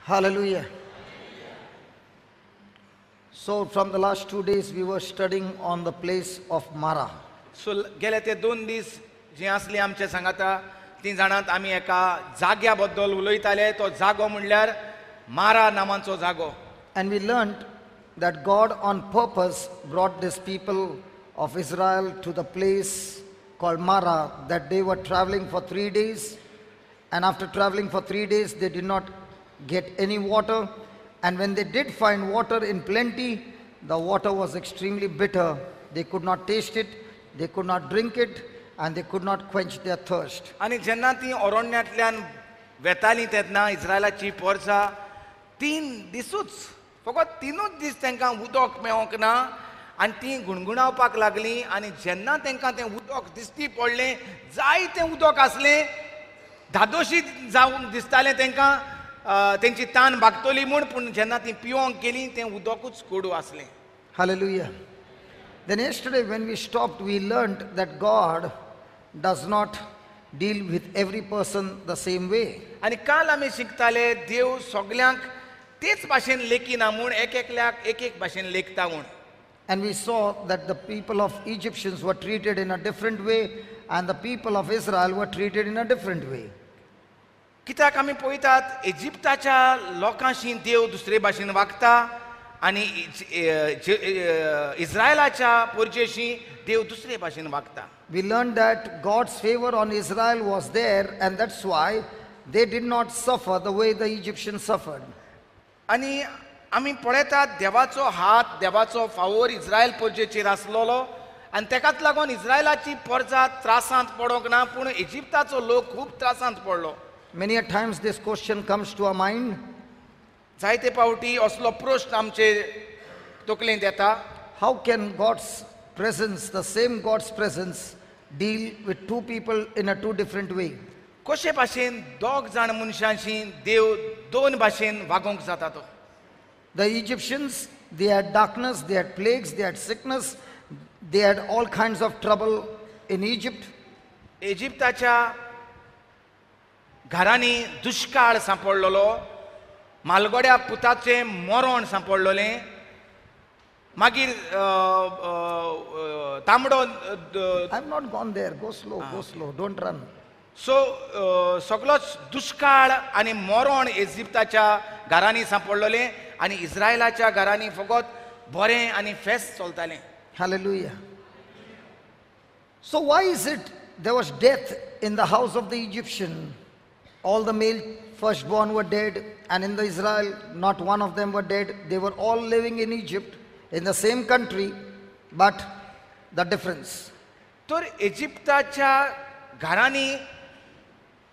Hallelujah. So from the last 2 days we were studying on the place of Mara. सो गेले ते 2 दीस जे असले आमचे सांगाता ती जाणात आमी एका जाग्या बद्दल उलयताले. तो जागो म्हणल्यार मारा नामांचो जागो. And we learned that God on purpose brought these people of Israel to the place called Mara, that they were traveling for 3 days. And after traveling for 3 days, they did not get any water. And when they did find water in plenty, the water was extremely bitter. They could not taste it, they could not drink it, and they could not quench their thirst. आणि जेन्ना ती अरण्यातल्यान वेताली तेन्ना इस्रायलाची पोरसां 3 दिसूच फकत 3 दीस तांकां उदक मेळोंक ना आनी ती गुणगुणावपाक लागली. आनी जेन्ना तांकां तें उदक दिश्टी पडलें, जाय तें उदक आसलें, धादोशीत जावन दिसतालें तांकां, तेंची तान भागतली म्हूण. पूण जेन्ना ती पिवोंक गेलीं तें उदकूच कोडू आसलें. Hallelujah. Then yesterday when we stopped, we learned that God does not deal with every person the same way. आनी काल आमी शिकताले देव सगल्यांक तेच भाशेन लेखिना म्हूण, एकल्याक एक भाशेन लेखता म्हूण. And we saw that the people of Egyptians were treated in a different way and the people of Israel were treated in a different way. कित्याक आमी पळयतात इजिप्ताच्या लोकांशी देव दुसरे भाशेन वागता आनी इस्रायलाच्या पोरचेशी देव दुसरे भाशेन वागता. We learned that God's favor on Israel was there, and that's why they did not suffer the way the Egyptians suffered. आनी आमी पळयतात देवाचो हात, देवाचो फावोर इस्रायल पोरचेचेर आसलोलो आनी तेकाच लागून इस्रायलाची पोरसां त्रासांत पडोंक ना, पूण इजिप्ताचो लोक खूब त्रासांत पडलो. Many a times this question comes to our mind. जायते पावटी असलो प्रश्न आमचे तकलेंत येता, How can God's presence, the same God's presence, deal with two people in a two different way? कशे भाशेन दोग जाण मनशांशी देव 2 भाशेन वागोंक जाता तो. The Egyptians, they had darkness, they had plagues, they had sickness, they had all kinds of trouble in Egypt. इजिप्ताच्या घरांनी दुष्काळ सांपडलेलो, मालगोड्या पुताचें मरण सांपडलेलें, मागीर तांबडो I've not gone there. Go slow, don't run. सो सगळोच दुष्काळ आनी मरण इजिप्ताच्या घरांनी सांपडलेलें आनी इस्रायलाच्या घरांनी फकत बरें आनी फेस्त चलतालें. Hallelujah. So why is it there was death in the house of the Egyptian? All the male firstborn were dead, and in the Israel, not one of them were dead. They were all living in Egypt, in the same country, but the difference. तर इजिप्ताच्या घरांनी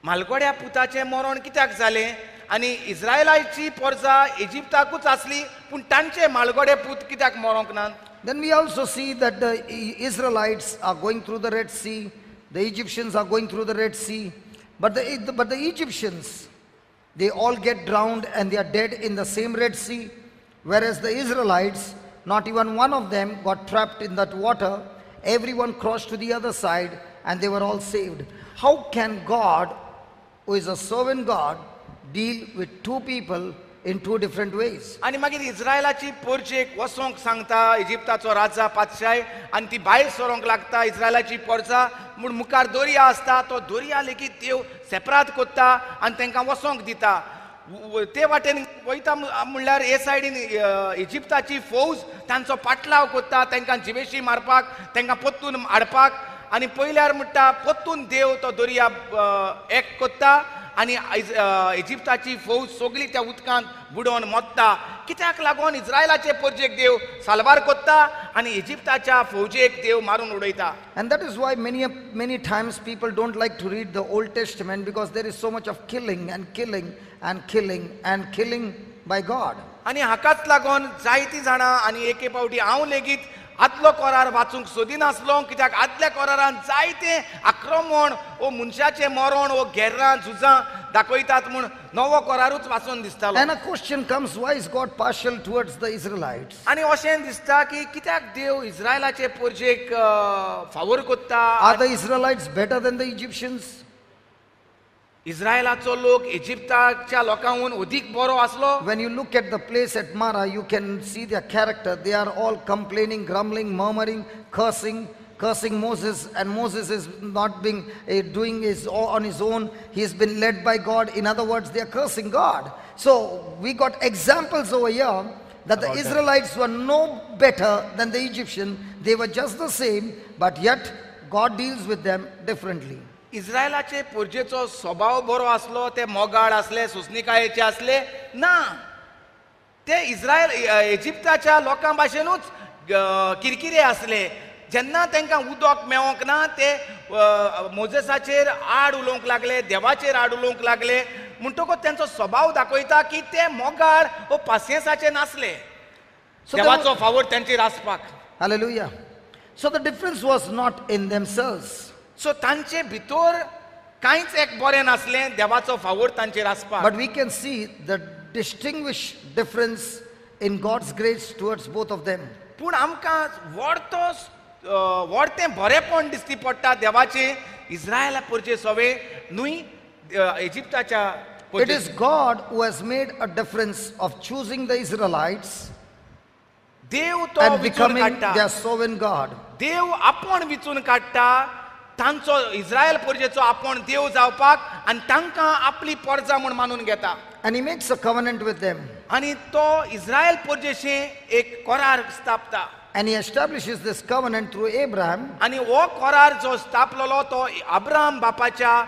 मालगोड्या पुताचें मरण कित्याक जालें आनी इस्रायलाची पोरसां इजिप्ताकूच आसली, पूण तांचे मालगोडे पूत कित्याक मरोंक नात? Then we also see that the Israelites are going through the Red Sea, the Egyptians are going through the Red Sea, but the Egyptians, they all get drowned and they are dead in the same Red Sea, whereas the Israelites, not even one of them got trapped in that water. Everyone crossed to the other side and they were all saved. How can God, who is a sovereign God, deal with two people in two different ways? आनी मागीर इस्रायलाची पोरचेक वसोंक सांगता इजिप्ताचो राजा पातशाय आनी ती भायर सरोंक लागता इस्रायलाची पोरसां म्हूण मुखार दर्या आसता, तो दर्या लेगीत देव सेपरात कोत्ता आनी तांकां वसोंक दिता. ते वाटेन वयता म्हणल्यार हे सायडीन इजिप्ताची फौज तांचो पाटलाव कोत्ता, तांकां जिवेशी मारपाक, तांकां पोत्तून हाडपाक. आनी पयल्यार म्हणटा पोत्तून देव तो दर्या एक कोत्ता आनी इजिप्ताची फौज सगळी त्या उदकांत बुडोवन मोत्ता. कित्याक लागून इस्रायलाचे पोरचेक देव सालवार कोत्ता आनी इजिप्ताच्या फौजेक देव मारून उडयता. And that is why many times people don't like to read the Old Testament, because there is so much of killing and killing and killing and killing by God. आनी हाकाच लागून जायतीं जाणां आनी एके फावटी हांव लेगीत आदलो कोरार वाचूंक सोदिनासलो, कित्याक आदल्या कोरारान जायतें आक्रमण वो मनशाचें मरण वो घेर्रां झुजां दाखयतात म्हूण नवो कोरारूच वाचून दिसतालो. And a question comes, why is God partial towards the Israelites? आनी अशें दिसता की कित्याक देव इस्रायलाचे पोरचेक फावोर कोत्ता? Are the Israelites better than the Egyptians? इस्रायलाचो लोक इजिप्ताच्या लोकांहून अधिक बरो आसलो. When you look at the place at Mara, you can see their character. They are all complaining, grumbling, murmuring, cursing Moses, and Moses is not being doing his on his own. He has been led by God. In other words, they are cursing God. So we got examples over here that the Israelites were no better than the Egyptian. They were just the same, but yet God deals with them differently. इस्रायलाचे पोरजेचो स्वभाव बरो आसलो, ते मोगाळ असले, सुसनिकायेचे असले ना. ते इस्रायल इजिप्ताच्या लोकां भाशेनूच किरकिरे असले. जेन्ना तांकां उदक मेळोंक ना, ते मोजेसाचेर आड उलोवंक लागले, देवाचेर आड उलोवंक लागले. म्हणटकूच त्यांचो स्वभाव दाखयता की ते मोगाळ व पासियेंसाचे नासले. देवाचो फावोर तांचेर आसपाक. Hallelujah. So the difference was not in themselves. सो तांचे भितर कांयच एक बरें नासलें, देवाचो फावोर तांचेर आसपाक. But we can see the distinguished difference in God's grace towards both of them. पूण आमकां व्हडतें बरेपण दिसती पडटा देवाचें इस्रायला पोरचे सवे न्हय इजिप्ताच्या It पोरचे. is God who has made a difference of choosing the Israelites देव तो and विचून becoming काडटा. their sovereign God. देव आपण विचून काडटा, तांचो इस्रायल पोरजेचो आपण देव जावपाक, आनी तांकां आपली परजा म्हूण मानून घेता. And he makes a covenant with them. आनी तो इस्रायल पोरजेचें एक करार स्थापता. And he establishes this covenant through Abraham. आनी हो करार जो स्थापलेलो तो अब्राम बापाच्या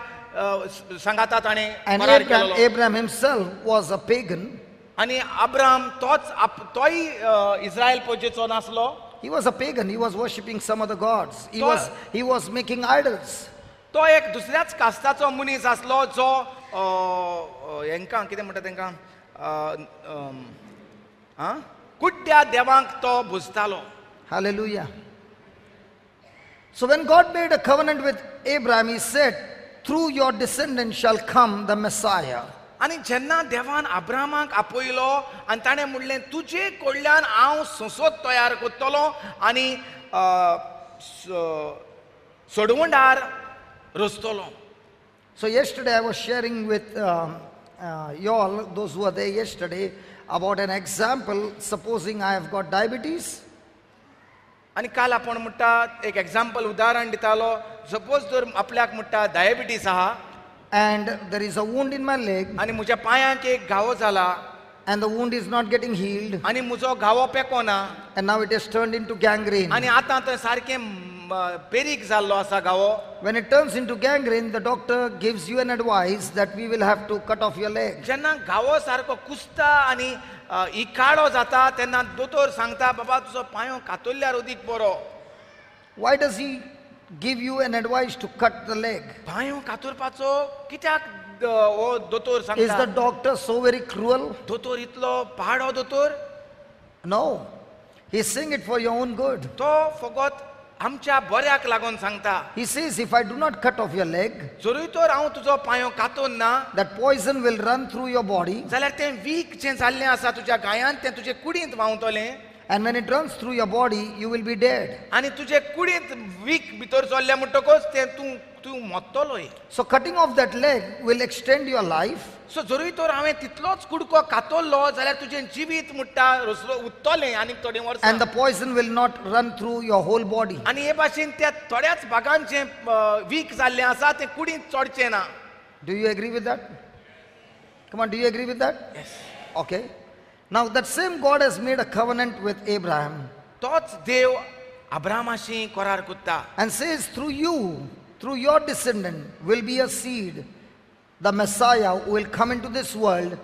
संगाता ताणें And करार Abraham, केलेलो. Abraham himself was a pagan. आनी अब्राम तोय इस्रायल पोरजेचो नासलो. He was a pagan. He was worshipping some other gods. He तो- was making idols. तो एक दुसऱ्याच कास्ताचो मनीस आसलो जो हेंकां कितें म्हणटा तांकां कुड्ड्या देवांक तो भुजतालो. Hallelujah. So when God made a covenant with Abraham, he said, through your descendants shall come the Messiah. आनी जेन्ना देवान अब्रामाक आपयलो आनी ताणें म्हणलें तुजे कडल्यान हांव संसद तयार करतलो आनी सोडवंडार रचतलो. So yesterday I was sharing with you all, those who were there yesterday, about an example. Supposing I have got diabetes. आनी काल आपण म्हणटा एक एग्जाम्पल उदाहरण दितालो. सपोज जर आपल्याक म्हणटा डायबिटीस आहा And there is a wound in my leg, आनी म्हज्या पांयाक एक घावो जाला and the wound is not getting healed, आनी म्हजो घावो पेकोना and now it has turned into gangrene. आनी आतां थंय सारकें पेरीक जाल्लो आसा घावो. When it turns into gangrene, the doctor gives you an advice that we will have to cut off your leg. जेन्ना घावो सारको कुसता आनी इकाडो जाता तेन्ना दोतोर सांगता बाबा तुजो पांयो कातरल्यार अदीक बरो. Why does he give you an advice to cut the leg? पांयो कातरपाचो कित्याक हो दोतोर Is the सांगता? doctor so very cruel? दोतोर इतलो पाडो दोतोर? No. He's saying it for your own good. तो फकत आमच्या बऱ्याक लागून सांगता. He says, if I do not cut off your leg, जरूय तर हांव तुजो पांयो कातोन ना that poison will run through your body. जाल्यार तें वीक जें जाल्लें आसा तुज्या गायांत तें तुजे कुडींत व्हांवतलें And when it runs through your body, you will be dead. आनी तुजे कुडींत वीक भितर चल्लें म्हणटकच तें तूं मरतलोय. So cutting off that leg will extend your life. सो जरूय तर हांवें तितलोच कुडको कातरलो जाल्यार तुजें जिवीत म्हणटा उत्तलें आनीक थोडीं And वर्सां. the poison will not run through your whole body. आनी हे भाशेन त्या थोड्याच भागांत जें वीक जाल्लें आसा तें कुडींत चडचें ना. Do you agree with that? Come on, do you agree with that? Yes. Okay. Now that same God has made a covenant with Abraham तोच देव अब्रामाशी करार करता and says, through you, through your descendant will be a seed, the Messiah who will come into this world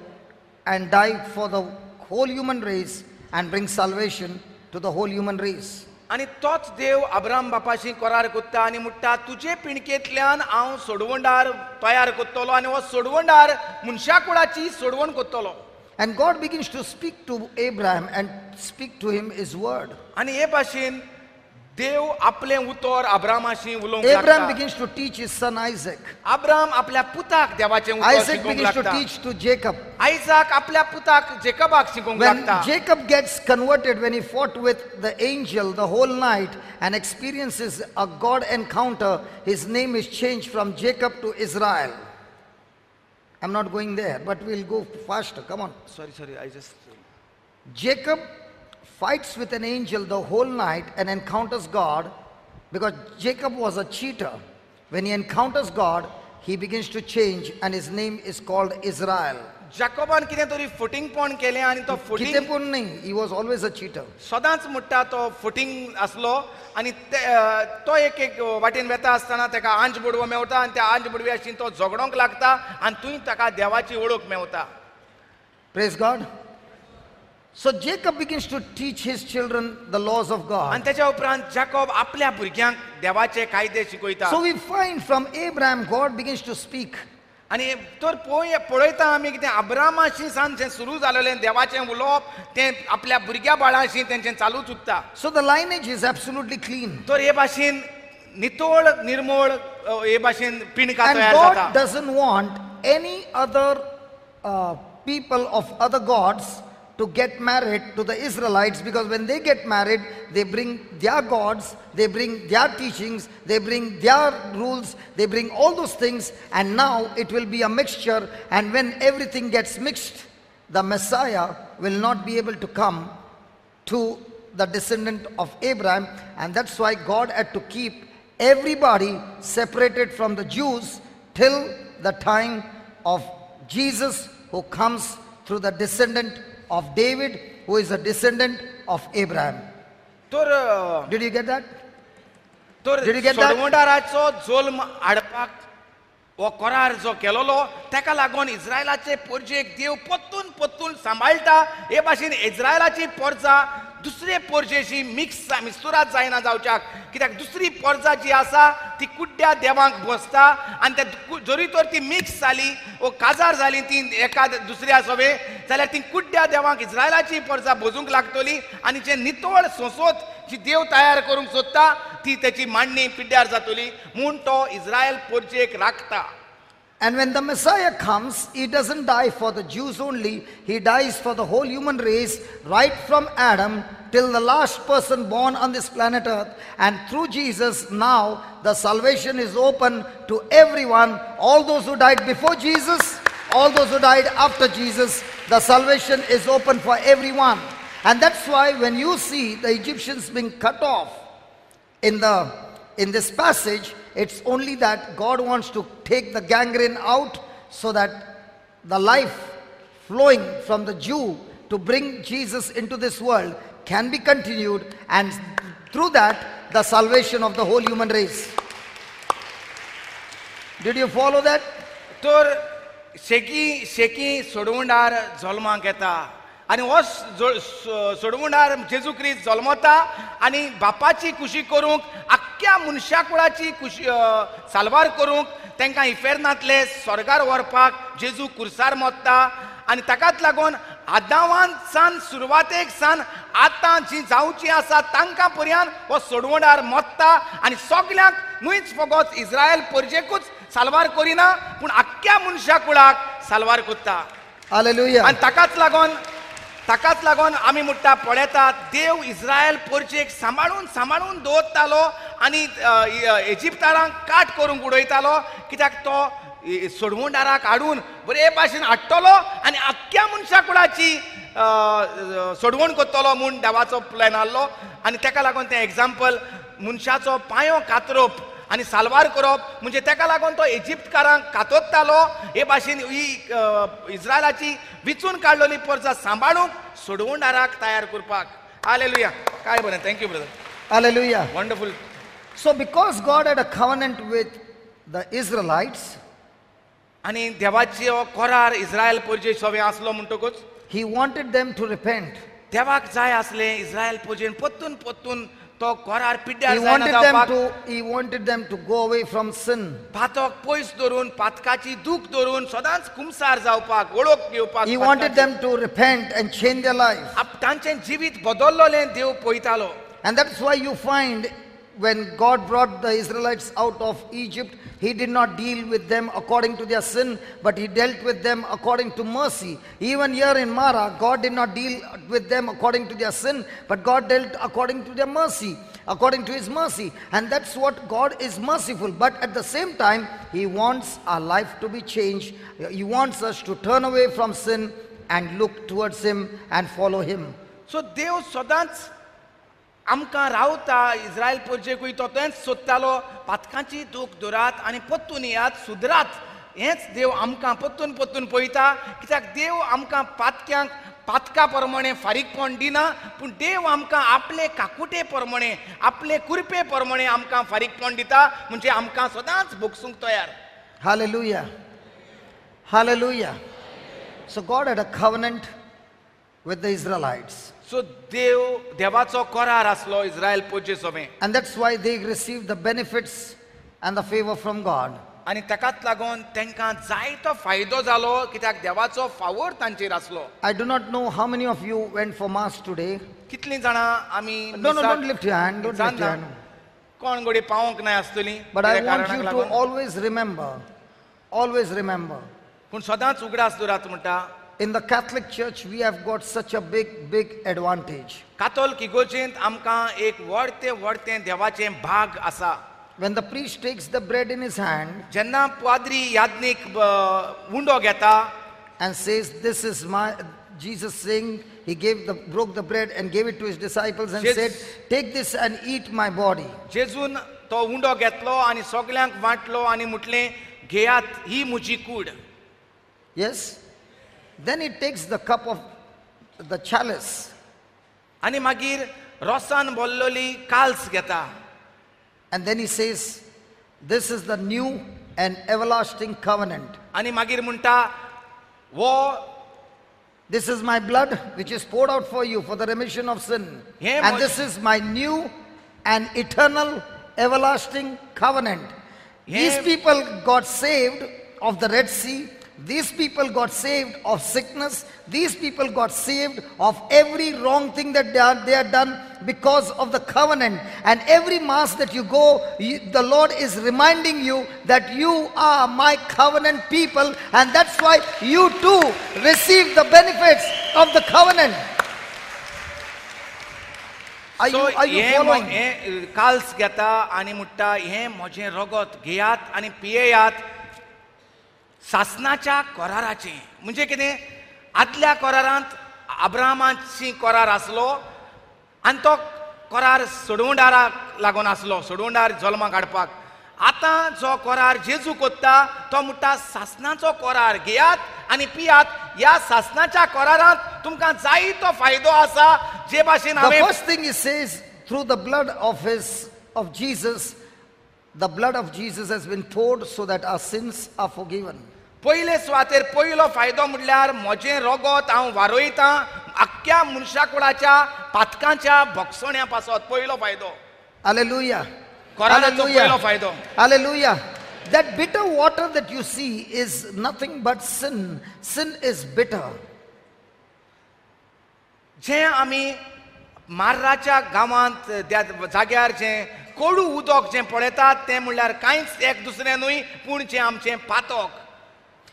and die for the whole human race and bring salvation to the whole human race. आनी तोच देव Abram बापाशी करार करता आनी म्हणटा तुजे पिणकेंतल्यान हांव सोडवंडार तयार करतलो आनी हो सोडवंडार मनशा कुळाची सोडवण करतलो. And God begins to speak to Abraham and speak to him his word. आनी हे भाशेन देव आपलें उतर अब्रामाशी उलोवंक Abraham लागता. begins to teach his son Isaac. Abram आपल्या पुताक देवाचें उतर Isaac शिकोवंक begins to लागता. teach to Jacob. आयजाक आपल्या पुताक जेकबाक शिकोवंक When लागता. Jacob gets converted, when he fought with the angel the whole night and experiences a God encounter, his name is changed from Jacob to Israel. I'm not going there, but we'll go faster. Come on. Sorry, I just... Jacob fights with an angel the whole night and encounters God, because Jacob was a cheater. When he encounters God, he begins to change, and his name is called Israel. जाकोबान कितें तरी फुटींग पण केलें आनी तो कितें फुटींग पण नाही, he was always a cheater. सदांच म्हणटा तो फुटींग आसलो आनी तो एक वाटेन वेता आसतना ताका आंज बुडवो मेवता आनी त्या आंज बुडवे आशिल्ली तो झगडोंक लागता आनी थंय ताका देवाची ओळख Mewat. Praise God. So Jacob begins to teach his children the laws of God. आनी तेच्या उपरांत जाकोब आपल्या भुरग्यांक देवाचे कायदे शिकयता. So we find from Abraham, God begins to speak. आनी तर पळयता आमी कितें अब्रामाशी सान जें सुरू जालेलें देवाचें उलोवप तें आपल्या भुरग्या बाळाशी तेंचें चालूच उरता. So the lineage is absolutely clean. तर हे भाशेन नितोळ निर्मळ हे भाशेन पिणका And तयार God जाता. doesn't want any other people of other gods to get married to the Israelites, because when they get married, they bring their gods, they bring their teachings, they bring their rules, they bring all those things, and now it will be a mixture. And when everything gets mixed, the Messiah will not be able to come to the descendant of Abraham, and that's why God had to keep everybody separated from the Jews till the time of Jesus, who comes through the descendant of David, who is a descendant of Abraham. तर Did you get that? तर Did you get that? सोडवंडाराचो जोल्म हाडपाक हो करार जो केलोलो ताका लागून इस्रायलाचे पोरजेक देव पत्तून पत्तून सांबाळटा. हे भाशेन इस्रायलाची पोरजा दुसरे पोरजेशी मिस्तुरात जायना जावच्याक, कित्याक दुसरी पोरजा जी आसा ती कुड्ड्या देवांक बसता आनी त्या जरी तर ती मिक्स जाली वो काजार जाली ती एका दुसऱ्या सोबे जाल्यार ती कुड्ड्या देवांक इस्रायलाची पोरजा बोजूंक लागतली आनी जे नितळ सोसोत जी देव तयार करूंक सोदता ती त्याची मांडणी पिड्ड्यार जातली म्हूण तो इस्रायल पोरजेक राखता. And when the Messiah comes, he doesn't die for the Jews only, he dies for the whole human race, right from Adam till the last person born on this planet earth. And through Jesus, now the salvation is open to everyone, all those who died before Jesus, all those who died after Jesus. The salvation is open for everyone. And that's why when you see the Egyptians being cut off in this passage, it's only that God wants to take the gangrene out so that the life flowing from the Jew to bring Jesus into this world can be continued, and through that the salvation of the whole human race. Did you follow that? तर shaky सोडवंडार जल्माक येता आनी हो सोडवंडार जेजू क्रिस्त जल्मता आनी बापाची खुशी करूंक आख्ख्या मनशा कुळाची खुशी सालवार करूंक तांकां इफेर्नांतले स्वर्गार व्हरपाक जेजू कुर्सार मोत्ता आनी ताकाच लागून आदावान सान सुरवातेक सान आतां जी जावची आसा तांकां पर्यंत हो सोडवंडार मोत्ता आनी सगल्यांक न्हूच फकत इस्रायल पोरजेकूच सालवार करिना पूण आख्ख्या मनशा कुळाक सालवार कोत्ता. Hallelujah. आनी ताकाच लागून आमी म्हणटा पळयतात देव इस्रायल पोरजेक सांबाळून दवरतालो आनी इजिप्तारांक काट करूंक उडयतालो, कित्याक तो सोडवंडाराक हाडून बरे भाशेन हाडटलो आनी आख्ख्या मनशा कुळाची सोडवण करतलो म्हूण देवाचो प्लॅन आसलो. आनी ताका लागून तें एग्जाम्पल मनशाचो पांयो कातरप आनी सालवार करप म्हणजे ताका लागून तो इजिप्तकारांक कातरतालो. हे भाशेन ही इस्रायलाची विचून काडलेली पोरजा सांबाळूंक सोडवंडाराक तयार करपाक. हालेलुया. काय बरें. Thank you brother. Hallelujah. Wonderful. So because God had a covenant with the Israelites, आनी देवाचो करार इस्रायल पोरजे सोबे आसलो म्हणटकूच he wanted them to repent. देवाक जाय आसलें इस्रायल पोरजेन पत्तून तो करार पिड्ड्यार He जायना जावपाक. wanted them to go away from sin. पातक पयस धरून पातकाची दूख धरून सदांच कुमसार जावपाक वळख घेवपाक He wanted them to repent and change their life. तांचें जिवीत बदललें देव पळयतालो. And that's why you find when God brought the Israelites out of Egypt, he did not deal with them according to their sin, but he dealt with them according to mercy. Even here in Mara, God did not deal with them according to their sin, but God dealt according to their mercy. according to his mercy. And that's what God is merciful. But at the same time, he wants our life to be changed. He wants us to turn away from sin and look towards him and follow him. सो देव सदांच आमकां रावता इस्रायल पोरचेकूय तो तेंच सोदतालो पातकांची दूख दुरात आनी पत्तून येयात सुदरात हेच देव आमकां पत्तून पत्तून पळयता कित्याक देव आमकां पातक्यांक पातका प्रमाणे फारीकपण दिना पूण देव आमकां आपले काकुटे प्रमाणे आपले कुरपे प्रमाणे आमकां फारीकपण दिता म्हणजे आमकां सदांच भोगसूंक तयार. Hallelujah. Hallelujah. So God had a covenant with the Israelites. सो देवाचो करार आसलो इस्रायल पोरचे सोबे And that's why they received the benefits and the favor from God. आनी ताकाच लागून तांकां जायतो फायदो जालो कित्याक देवाचो फावोर तांचेर आसलो. I do not know how many of you went for Mass today. कितलीं जाणां आमी No, don't lift your hand. Don't lift your hand. कोण गोडी पावोंक नाय आसतली But I want you to always remember. पूण सदांच उगडास दुरात म्हणटा In the Catholic Church, we have got such a big advantage. कातोलिक इगोर्जेंत आमकां एक व्हडतें देवाचें भाग आसा. When the priest takes the bread in his hand जेन्ना पाद्री याज्ञीक उंडो घेता and says, "This is my," Jesus saying, he broke the bread and gave it to his disciples and said, "Take this and eat my body." जेजून तो undo घेतलो आनी सगल्यांक वांटलो आनी म्हटलें घेयात ही म्हजी कूड. Yes? Then he takes the cup of the chalice आनी मागीर रोसान भरलोली काल्स घेता and then he says, "This is the new and everlasting covenant. आनी मागीर म्हणटा वो This is my blood which is poured out for you for the remission of sin. And this is my new and eternal everlasting covenant." These people got saved of the Red Sea. These people got saved of sickness. These people got saved of every wrong thing that they had done because of the covenant. And every Mass that you go, the Lord is reminding you that you are my covenant people, and that's why you too receive the benefits of the covenant. Are you following? Calls घेता आनी म्हणटा हे म्हजें रगत घेयात आनी पियेयात सासनाच्या कराराचे. म्हणजे कितें आदल्या करारांत अब्राहमाची करार आसलो आनी तो करार सोडवंडाराक लागून आसलो सोडवंडार जल्माक हाडपाक. आतां जो करार जेजू कोत्ता तो म्हणटा सासनाचो करार घेयात आनी पियात. ह्या सासनाच्या करारांत तुमकां जायतो फायदो आसा जे भाशेन The first thing he says, through the blood of Jesus, the blood of Jesus has been poured so that our sins are forgiven. पयले सुवातेर पयलो फायदो म्हणल्यार म्हजें रगत हांव वारोयतां आख्ख्या मनशाकुळाच्या पातकांच्या भोगसण्या पासत पयलो फायदो. Hallelujah. कराराचो पयलो फायदो. Hallelujah. That bitter water that you see is nothing but sin. Sin is bitter. जें आमी मार्राच्या गांवांत त्या जाग्यार जें कोडू उदक जें पळयतात तें म्हणल्यार कांयच एक दुसरें न्हय पूण जें आमचें पातक.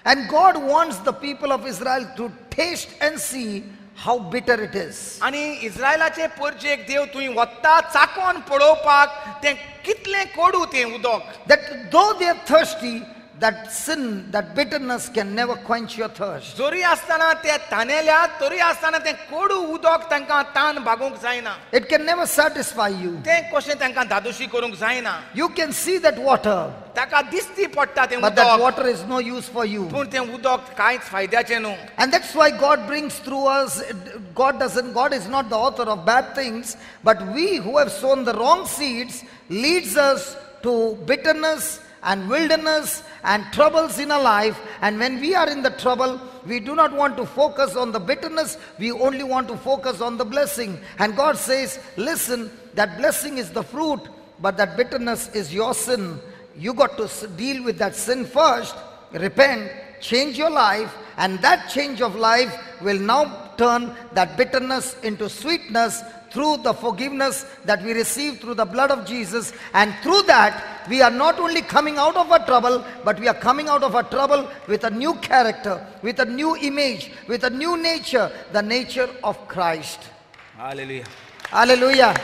And God wants the people of Israel to taste and see how bitter it is. आनी इस्रायलाचे पोरचेक देव थंय वता चाकोन पळोवपाक तें कितलें कोडू तें उदक. That though they are thirsty, that sin, that bitterness can never quench your thirst. जोरी आसतना ते तानेल्यात तरी आसतना तें कोडू उदक तांकां तान भागोवंक जायना. It can never satisfy you. तें कशें तांकां धादोशी करूंक जायना. You can see that water, ताका दिसती पडटा तें but that उदक water is no use for you. पूण तें उदक कांयच फायद्याचें न्हू. And that's why God brings through us, God is not the author of bad things, but we who have sown the wrong seeds leads us to bitterness and wilderness and troubles in our life. And when we are in the trouble, we do not want to focus on the bitterness, we only want to focus on the blessing. And God says, listen, that blessing is the fruit, but that bitterness is your sin. You got to deal with that sin first, repent, change your life, and that change of life will now turn that bitterness into sweetness through the forgiveness that we receive through the blood of Jesus. And through that, we are not only coming out of our trouble, but we are coming out of our trouble with a new character, with a new image, with a new nature, the nature of Christ. Hallelujah. Hallelujah.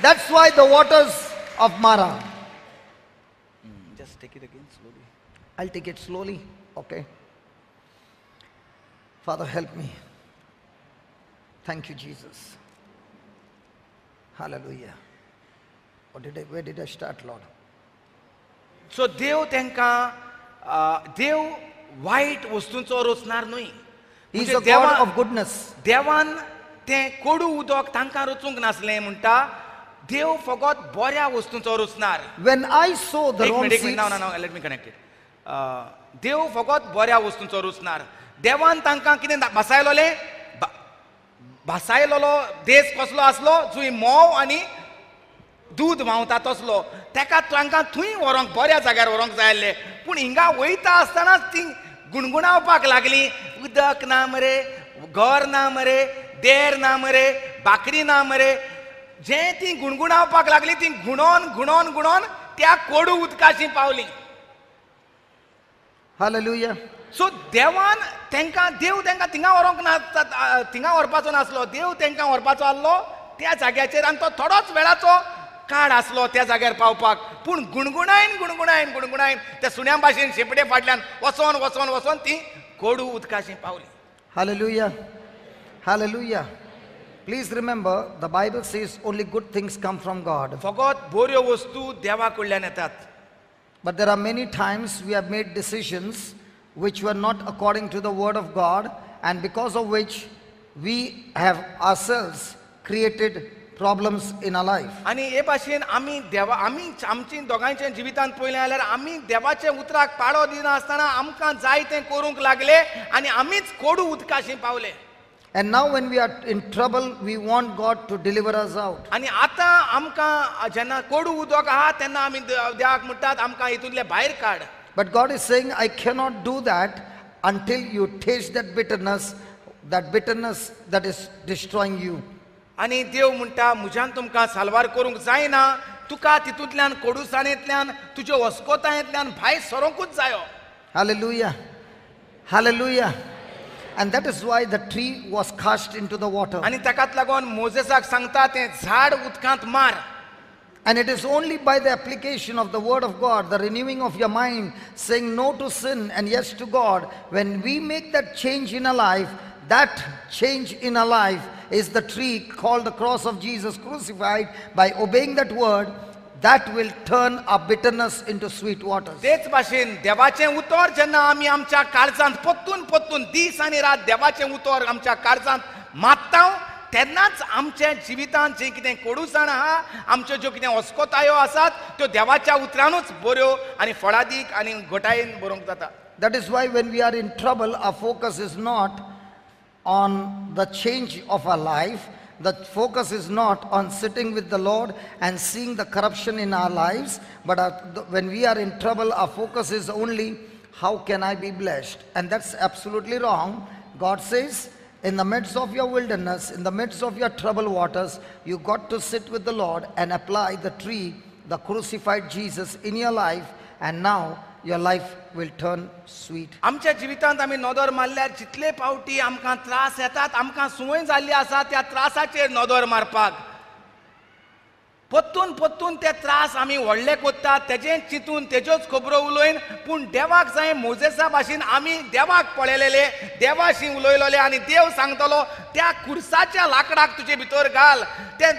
That's why the waters of Mara. Just take it again slowly. I'll take it slowly. Okay. Father, help me. Thank you, Jesus. Hallelujah. Where did I start, Lord? सो देव तांकां देव वायट वस्तूंचो रोचणार न्हय. He is म्हणजे a God of goodness. देवान तें कोडू उदक तांकां रचूंक नासलें म्हणटा देव फकत बऱ्या वस्तूंचो रचणार. When I saw the wrong एक seeds, minute let me connect it. देव फकत बऱ्या वस्तूंचो रचणार. देवान तांकां कितें भासायलोलें भासायलोलो देश कसलो आसलो जूय मोव आनी दूद व्हांवता तसलो तेका तांकां थंय व्हरोंक बऱ्या जाग्यार व्हरोंक जाय आसलें. पूण हिंगा वयता आसतनाच ती गुणगुणावपाक लागली उदक ना मरे, घर ना मरे, देर ना मरे, बाकरी ना मरे. जें ती गुणगुणावपाक लागली ती गुणोन गुणोन गुणोन त्या कोडू उदकाशी पावली. hallelujah. सो देवान देव तांकां थिंगा व्हरोंक ना थिंगा व्हरपाचो नासलो. देव तांकां व्हरपाचो आसलो त्या जाग्याचेर आनी तो थोडोच वेळाचो काळ आसलो त्या जाग्यार पावपाक. पूण गुणगुणायन गुणगुणायन गुणगुणायन त्या सुण्या भाशेन शेपडे फाटल्यान वचोन वचोन वचोन ती कोडू उदकाशी पावली. Hallelujah. Hallelujah. Please remember, the Bible says only good things come from God. फकत बऱ्यो वस्तू देवा कडल्यान येतात. But there are many times we have made decisions which were not according to the word of God, and because of which we have ourselves created problems in our life. आनी हे भाशेन आमी आमची दोगांयच्या जिवितांत पळयलें जाल्यार आमी देवाच्या उतराक पाळो दिना आसतना आमकां जाय तें करूंक लागले आनी आमीच कोडू उदकाशी Pawle. And now when we are in trouble, we want God to deliver us out. आनी आतां आमकां जेन्ना कोडू उदक आहा तेन्ना आमी देवाक म्हणटात आमकां हितूंतले भायर काड. But God is saying, I cannot do that until you taste that bitterness that is destroying you. आनी देव म्हणटा म्हज्यान तुमकां साल्वार करूंक जायना. तुका तितूंतल्यान कोडूसाणेंतल्यान तुज्या वस्कोतायेंतल्यान भायर सरोंकूच जायो. Hallelujah. Hallelujah. And that is why the tree was cast into the water. आनी ताकाच लागून मोजेसाक सांगता तें झाड उदकांत मार. And it is only by the application of the word of God, the renewing of your mind, saying no to sin and yes to God, when we make that change in our life, that change in our life is the tree called the cross of Jesus crucified. By obeying that word, that will turn our bitterness into sweet waters. तेच भाशेन देवाचें उतर जेन्ना आमी आमच्या काळजांत पोत्तून पोत्तून दीस आनी रात देवाचें उतर आमच्या काळजांत मात्ता तेन्नाच आमच्या जिवितांत जें कितें कोडूसाण आहा आमच्यो ज्यो कितें वस्कोतायो आसात त्यो देवाच्या उतरानूच बऱ्यो आनी फळादीक आनी घोटायेन बरोवंक जाता. That is why when we are in trouble, our focus is not on the change of our life. The focus is not on sitting with the Lord and seeing the corruption in our lives, but when we are in trouble, our focus is only how can I be blessed? And that's absolutely wrong. God says, in the midst of your wilderness, in the midst of your troubled waters, you got to sit with the Lord and apply the tree, the crucified Jesus in your life, and now your life will turn sweet. आमच्या जिवितांत आमी नदर मारल्यार जितले पावटी आमकां त्रास येतात आमकां संवय जाल्ली आसा त्या त्रासाचेर नदर मारपाक. पोत्तून पोत्तून ते त्रास आमी व्हडले कोत्तात तेजेंच चिंतून तेज्योच खबरो उलोवन पूण देवाक जाय मोजेसा भाशेन आमी देवाक पळयलेले देवाशी उलयलोले आनी देव सांगतलो त्या खुर्साच्या लांकडाक तुजे भितर घाल ते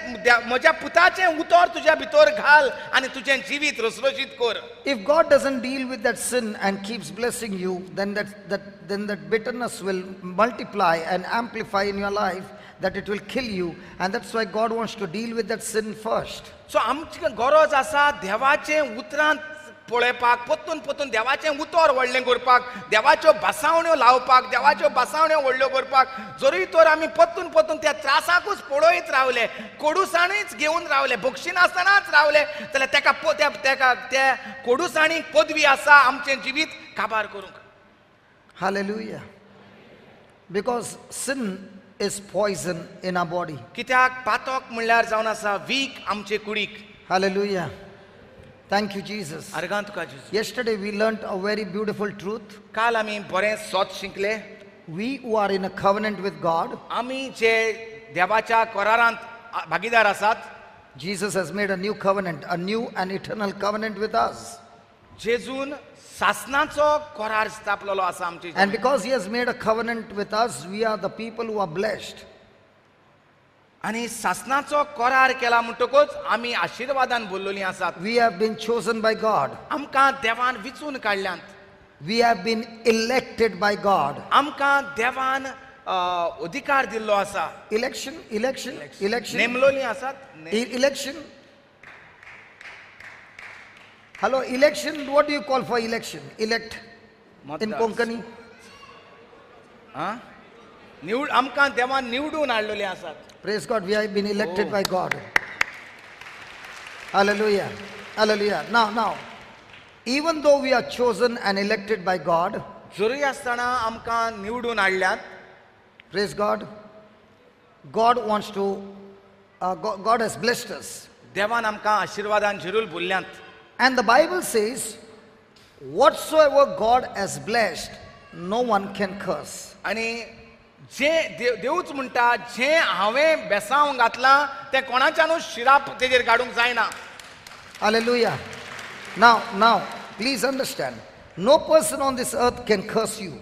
म्हज्या पुताचें उतर तुज्या भितर घाल आनी तुजें जिवीत रसरशीत कर. If God doesn't deal with that sin and keeps blessing you, then that bitterness will multiply and amplify in your life, that it will kill you, and that's why God wants to deal with that sin first. सो आमची गरज आसा देवाचें उतरांत पळयपाक पोत्तून पोत्तून देवाचें उतर व्हडलें करपाक देवाच्यो भासावण्यो लावपाक देवाच्यो भासावण्यो व्हडल्यो करपाक. जरूय तर आमी पोत्तून पोत्तून त्या त्रासाकूच पळयत रावले कोडूसाणीच घेवन रावले भोगशिनासतनाच रावले जाल्यार तेका त्या कोडूसाणीक पदवी आसा आमचें जिवीत काबार करूंक. Hallelujah. Because sin is poison in our body. कित्याक पातक म्हणल्यार जावन आसा वीक आमचे कुडीक. Hallelujah. Thank you, Jesus. आर्गां तुका जेजू. Yesterday we learnt a very beautiful truth. काल आमी बरें सोत शिकले. We who are in a covenant with God, आमी जे देवाच्या करारांत भागीदार आसात Jesus has made a new covenant, a new and eternal covenant with us. जेजून सासनाचो करार स्थापलेलो आसा आमचे And because he has made a covenant with us, we are the people who are blessed. आणि सासनाचो करार केला म्हणटकूच आमी आशिर्वादान बोललोली आसात. We have been chosen by God. आमकां देवान विचून काडल्यांत. We have been elected by God. आमकां देवान अधिकार दिल्लो आसा. Election. नेमलोली आसात. Election. Hello, election. What do you call for election? Elect in Konkani. आमकां देवान निवडून हाडलेले आसात. Praise God. We have been elected by God. Hallelujah. Hallelujah. Now, even though we are chosen and elected by God, जरूय आसतना आमकां निवडून हाडल्यात. praise God. God wants to, God has blessed us. देवान आमकां आशिर्वादान जरूर बोलल्यांत. And the Bible says, whatsoever God has blessed, no one can curse. आनी जे देवूच म्हणटा जे हांवें बेसांव घातलां तें कोणाच्यानूच शिराप तेजेर काडूंक जायना. Hallelujah. Now, please understand, no person on this earth can curse you.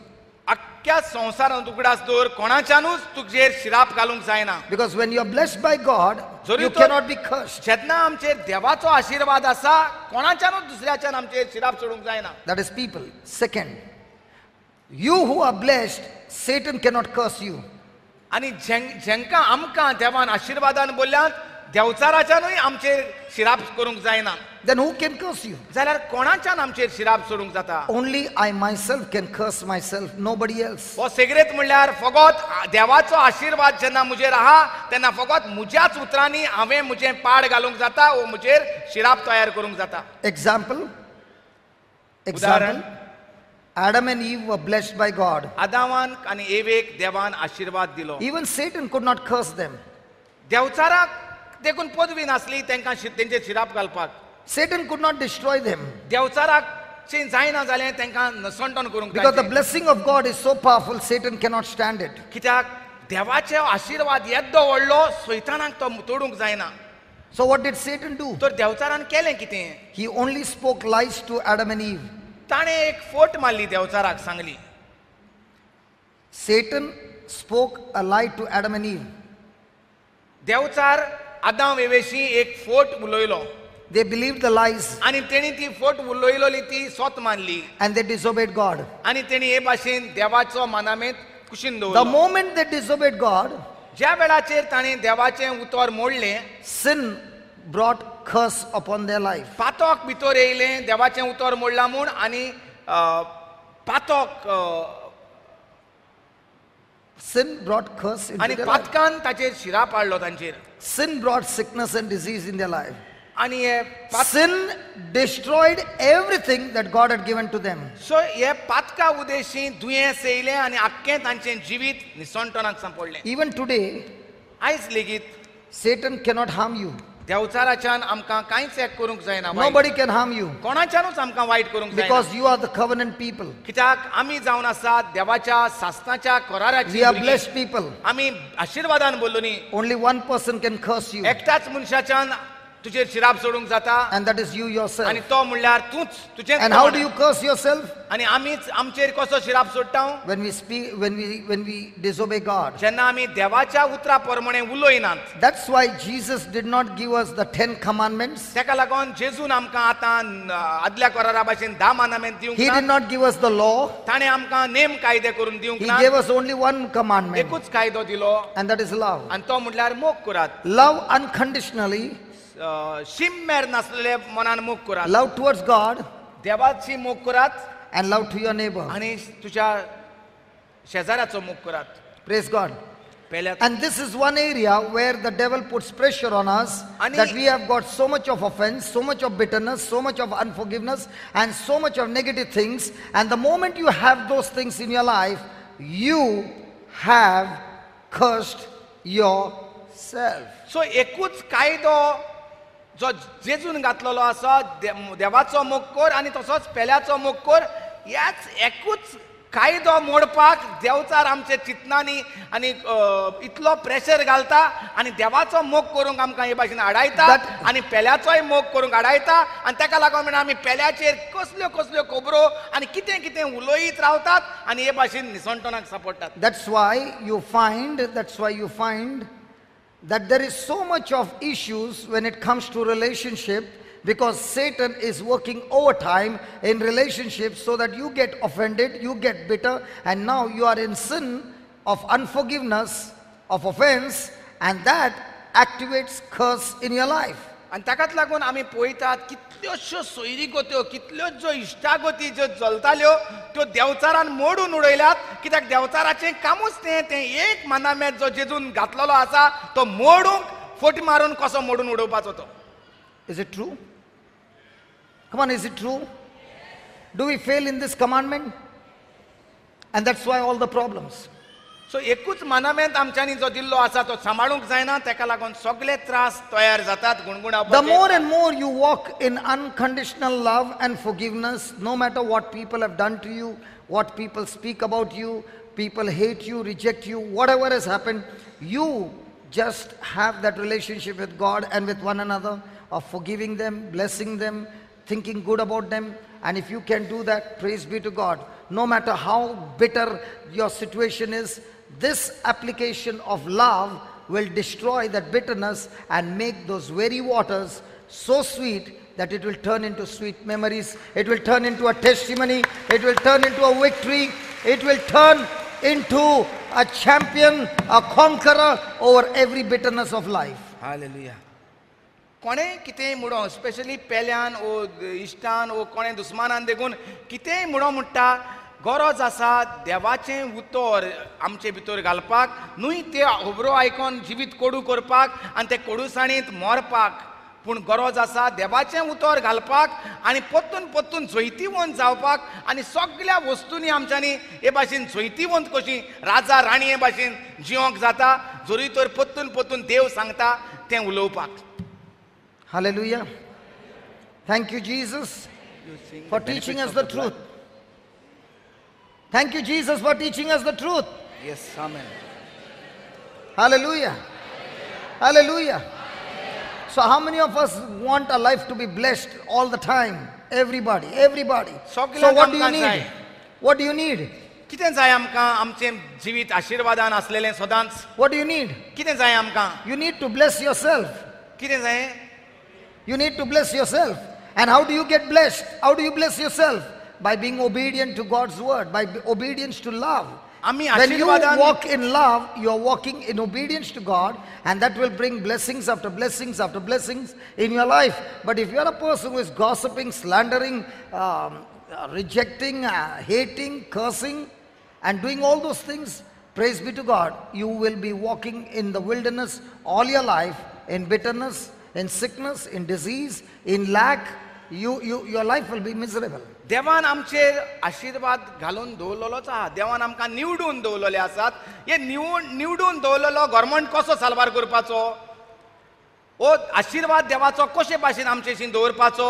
आख्ख्या संवसारांत उगडास दवर कोणाच्यानूच तुजेर शिराप घालूंक जायना. Because when you are blessed by God, you तो- cannot be cursed. जेन्ना आमचेर देवाचो आशिर्वाद आसा कोणाच्यानूच दुसऱ्याच्यान आमचेर शिराप सोडूंक जायना. That is people. Second, you who are blessed, Satan cannot curse you. आनी जेंकां आमकां देवान आशिर्वादान बोलल्यात देवचाराच्यानूय आमचेर शिराप करूंक जायना. Then who can curse you? जाल्यार कोणाच्यान आमचेर शिराप सोडूंक जाता. Only I myself can curse myself, nobody else. हो सेगरेत म्हणल्यार फकत देवाचो आशिर्वाद जेन्ना म्हजेर आहा तेन्ना फकत म्हज्याच उतरांनी हांवें म्हजें पाड घालूंक जाता वो म्हजेर शिराप तयार करूंक जाता. Example, उदाहरण, Adam and Eve were blessed by God. आदावान आनी एवेक देवान आशिर्वाद दिलो. Even Satan could not curse them. देवचाराक देखून पदवी नासली तेंकां तेंचेर शिराप घालपाक. Satan could not destroy them. देवचाराक चें जायना जालें तेंकां नसंटोन करूंक Because the जाय. blessing of God is so powerful, Satan cannot stand it. कित्याक देवाचे आशिर्वाद येद्दो व्हडलो सैतानाक तो तोडूंक जायना. So what did Satan do? तर देवचारान केलें कितें? He only spoke lies to Adam and Eve. ताणें एक फोट मारली देवचाराक Sangli. Satan spoke a lie to Adam and Eve. Devchar आदाम वेवेशी एक फोट उलयलो They believed the lies आनी तेणी ती फोट उलयलोली ती स्वत मानली and they disobeyed God. आनी तेणी हे भाशेन देवाचो मानामेत कुशीन The दवरलो. moment they disobeyed God, ज्या वेळाचेर ताणें देवाचें उतर मोडलें sin brought curse upon their life. पातोक भितर येयलें देवाचें उतर मोडलां म्हूण आनी पातोक Sin brought curse into आनी their life. पातकान ताचेर शिराप हाडलो तांचेर. Sin brought sickness and disease in their life. आनी हे Sin destroyed everything that God had given to them. सो हे पातका उदेशी दुयेंस येयलें आनी आख्खें तांचें जिवीत निसंटोनाक सांपडलें. Even today, आयज लेगीत Satan cannot harm you. देवचाराच्यान आमकां कांयच एक करूंक जायना. वायट. Nobody can harm you कोणाच्यानूच आमकां वायट करूंक जायना. because you are the covenant people. कित्याक आमी जावन आसात देवाच्या सासनाच्या कराराची We are भुरगीं. blessed people. आमी आशिर्वादान बोल्लो न्ही. Only one person can curse you, एकटाच मनशाच्यान तुजेर शिराप सोडूंक जाता and that is you yourself. आनी तो म्हणल्यार तूच तुजें. And how do you curse yourself? आनी आमीच आमचेर कसो शिराप सोडटा? When we speak, when we disobey God. जेन्ना आमी देवाच्या उतरा प्रमाणे उलोयनात. That's why Jesus did not give us the 10 commandments. तेका लागून जेजून आमकां आतां आदल्या करारा भाशेन 10 मानामेंट दिवंक He ना. did not give us the law. ताणें आमकां नेम कायदे करून दिवंक He ना. gave us only one commandment, एकूच कायदो दिलो and that is love. आनी तो म्हणल्यार मोग करात. Love unconditionally, शिममेर नासलेले मनान मोग करात. love towards God, देवाची मोग करात and love to your neighbor. आनी तुज्या शेजाऱ्याचो मोग करात. Praise God. पयल्या And this is one area where the devil puts pressure on us, Ani- that we have got so much of offense, so much of bitterness, so much of unforgiveness, and so much of negative things. And the moment you have those things in your life, you have cursed yourself. सो एकूच कायदो जो जेजून घातलेलो आसा देवाचो मोग कर आनी तसोच पेल्याचो मोग कर ह्याच एकूच कायदो मोडपाक देवचार आमचे चिंतनांनी आनी इतलो प्रेशर घालता आनी देवाचो मोग करूंक आमकां हे भाशेन आडायता आनी पेल्याचोय मोग करूंक आडायता आनी ताका लागून म्हणून आमी पेल्याचेर कसल्यो कसल्यो खबरो आनी कितें कितें उलयत रावतात आनी हे भाशेन निसंटोनाक सांपडटात. That's why you find that there is so much of issues when it comes to relationship, because Satan is working overtime in relationships so that you get offended, you get bitter, and now you are in sin of unforgiveness, of offense, and that activates curse in your life. आनी ताकाच लागून आमी पळयतात कितल्योश्यो सोयरी गोत्यो कितल्योच ज्यो इश्टागोती ज्यो चलताल्यो त्यो देवचारान मोडून उडयल्यात. कित्याक देवचाराचें कामूच तें एक मानामेत जो जेजून घातलेलो आसा तो मोडूंक फट मारून कसो मोडून उडोवपाचो तो. Is it true? Come on, is it true? Do we fail in this commandment? And that's why all the problems. सो एकूच मानामेंत आमच्यांनी जो दिल्लो आसा तो सांबाळूंक जायना, ताका लागून सगळे त्रास तयार जातात The गुणगुणावपाचे. more and more you walk in unconditional love and forgiveness, no matter what people have done to you, what people speak about you, people hate you, reject you, whatever has happened, you just have that relationship with God and with one another of forgiving them, blessing them, thinking good about them. And if you can do that, praise be to God. No matter how bitter your situation is, this application of love will destroy that bitterness and make those very waters so sweet that it will turn into sweet memories. It will turn into a testimony. It will turn into a victory. It will turn into a champion, a conqueror over every bitterness of life. Hallelujah. कोणें कितेंय म्हणो, specially पेल्यान ओ इश्टान ओ कोणें दुस्मानान देखून कितेंय म्हणो म्हणटा, गरज आसा देवाचें उतर आमचे भितर घालपाक, न्हय ते खबरो आयकोन जिवीत कोडू करपाक आनी ते कोडूसाणींत मरपाक, पूण गरज आसा देवाचें उतर घालपाक आनी परतून परतून जैतिवंत जावपाक आनी सगळ्या वस्तूंनी आमच्यांनी हे भाशेन जैतिवंत कशी राजा राणी हे भाशेन जिवंक जाता, जरी तर परतून परतून देव सांगता तें उलोवपाक. Hallelujah. Thank you, Jesus, for teaching us the truth. Thank you, Jesus, for teaching us the truth. Yes, amen. Hallelujah. Hallelujah. So how many of us want our life to be blessed all the time? Everybody. So what do you need? What do you need? कितें जाय आमकां आमचें जिवीत आशिर्वादान आसलेलें सदांच? What do you need? कितें जाय आमकां? You need to bless yourself. कितें जाय? You need to bless yourself. And how do you get blessed? How do you bless yourself? By being obedient to God's word, by obedience to love. When you walk in love, you are walking in obedience to God, and that will bring blessings after blessings after blessings in your life. But if you are a person who is gossiping, slandering, rejecting, hating, cursing, and doing all those things, praise be to God, you will be walking in the wilderness all your life, in bitterness, in sickness, in disease, in lack. Your life will be miserable. देवान आमचेर आशीर्वाद घालून दवरलेलोच आहा. देवान आमकां निवडून दवरलेले आसात. हे निवडून दवरलेलो गव्हर्मेंट कसो साल्वार करपाचो? ओ आशीर्वाद देवाचो कशे भाशेन आमचेशी दवरपाचो?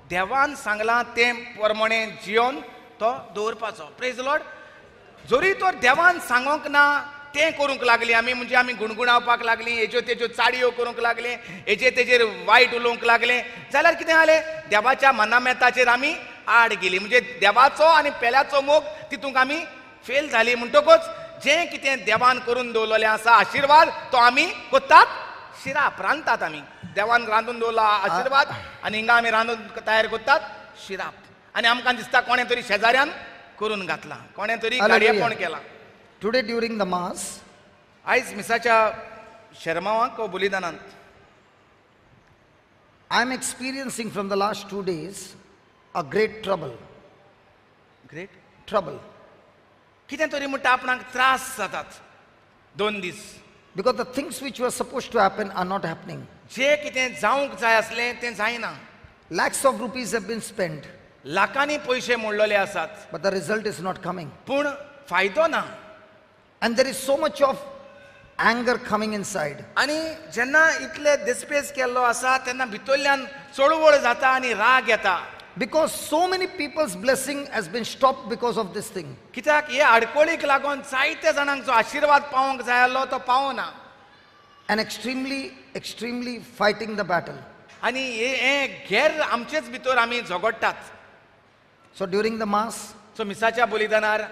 देवान सांगलां ते प्रमाणे जियोन तो दवरपाचो. Praise Lord. जरी तर देवान सांगोंक ना तें करूंक लागली आमी, म्हणजे आमी गुणगुणावपाक लागलीं, हेज्यो तेज्यो चाडयो करूंक लागले, हेजे तेजेर वायट उलोवंक लागले, जाल्यार कितें जालें? देवाच्या मनामेताचेर आमी आड गेली, म्हणजे देवाचो आनी पेल्याचो मोग तितूंक आमी फेल जाली. म्हणटकूच जें कितें देवान करून दवरलेलें आसा आशिर्वाद, तो आमी कोत्तात शिराप, रांदतात आमी. देवान रांदून दवरला आशिर्वाद आनी हिंगा आमी रांदून तयार कोत्तात शिराप. आनी आमकां दिसता कोणें तरी शेजाऱ्यान करून घातला, कोणें तरी गाडयेपण केला. Today during the Mass, आयज मिसाच्या शर्मावाक बलिदानांत I am experiencing from the last 2 days a great trouble. Great Trouble. कितें तरी म्हणटा आपणाक त्रास जातात 2 दीस. Because the things which were supposed to happen are not happening. जे कितें जावंक जाय आसलें तें जायना. Lakhs of rupees have been spent, लाखांनी पयशे मोडलेले आसात, but the result is not coming. पूण फायदो ना. And there is so much of anger coming inside. आनी जेन्ना इतले देस्पेस केल्लो आसा तेन्ना भितरल्यान चळवळ जाता आनी राग येता. Because so many people's blessing has been stopped because of this thing. कित्याक हे आडकोळीक लागून जायते जाणांचो आशीर्वाद पावोंक जाय आसलो तो पावना. And extremely fighting the battle. आनी हे घेर आमचेच भितर आमी झगडटात. So during the Mass, so मिसाच्या बलिदानार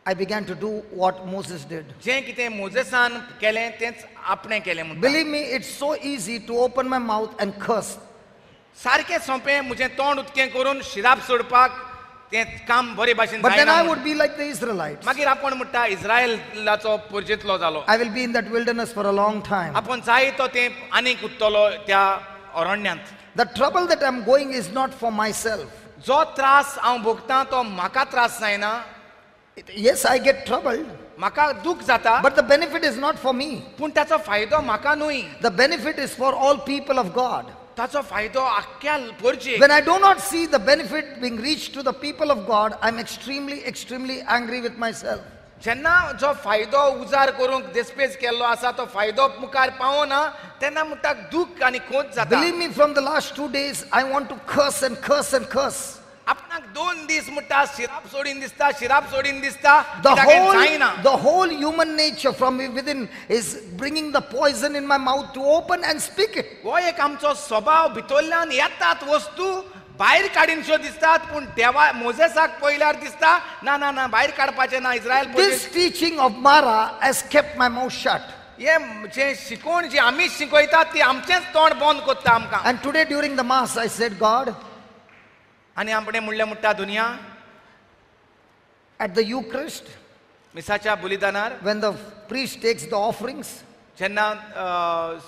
I began to do what Moses did. जें कितें मोजेसान केलें तेंच आपणें केलें म्हणटा. Believe me, it's so easy to open my mouth and curse. सारकें सोंपें म्हजें तोंड उदकें करून शिराप सोडपाक तें काम बरे भाशेन But then I जायना. would be like the Israelites. मागीर आपूण म्हणटा इस्रायलाचो पोरजेतलो जालो. I will be in that wilderness for a long time. आपूण जाय तो तें आनीक उत्तलो त्या अरण्यांत. The trouble that I'm going is not for myself. जो त्रास हांव भोगतां तो म्हाका त्रास जायना. Yes, I get troubled, म्हाका दूख जाता, but the benefit is not for me. पूण ताचो फायदो म्हाका न्हय. The benefit is for all people of God. ताचो फायदो आख्ख्या पोरजेक. When I do not see the benefit being reached to the people of God, I'm extremely angry with myself. जेन्ना जो फायदो उजार करूंक देस्पेज केल्लो आसा तो फायदो मुखार पावना तेन्ना म्हणटा दूख आनी खोंत जाता. Believe me, from the last 2 days, I want to curse and curse and curse. आपणाक 2 दीस म्हणटा शिराप सोडीन दिसता, शिराप सोडीन दिसता, कित्याक हें जायना. The whole human nature from within is bringing the poison in my mouth to open and speak it. हो एक आमचो स्वभाव भितरल्यान येतात वस्तू भायर काडिनश्यो दिसतात पूण देवा मोजेसाक पयल्यार दिसता ना ना ना भायर काडपाचें ना. Israel This teaching of Mara has kept my mouth shut. हे जे शिकोवण जी आमी शिकयतात ती आमचेंच तोंड बंद कोत्ता आमकां. And today during the Mass, I said, God, आनी आपणें म्हणलें म्हणटा दुनिया at the Eucharist, मिसाच्या बलिदानार when the priest takes the offerings, जेन्ना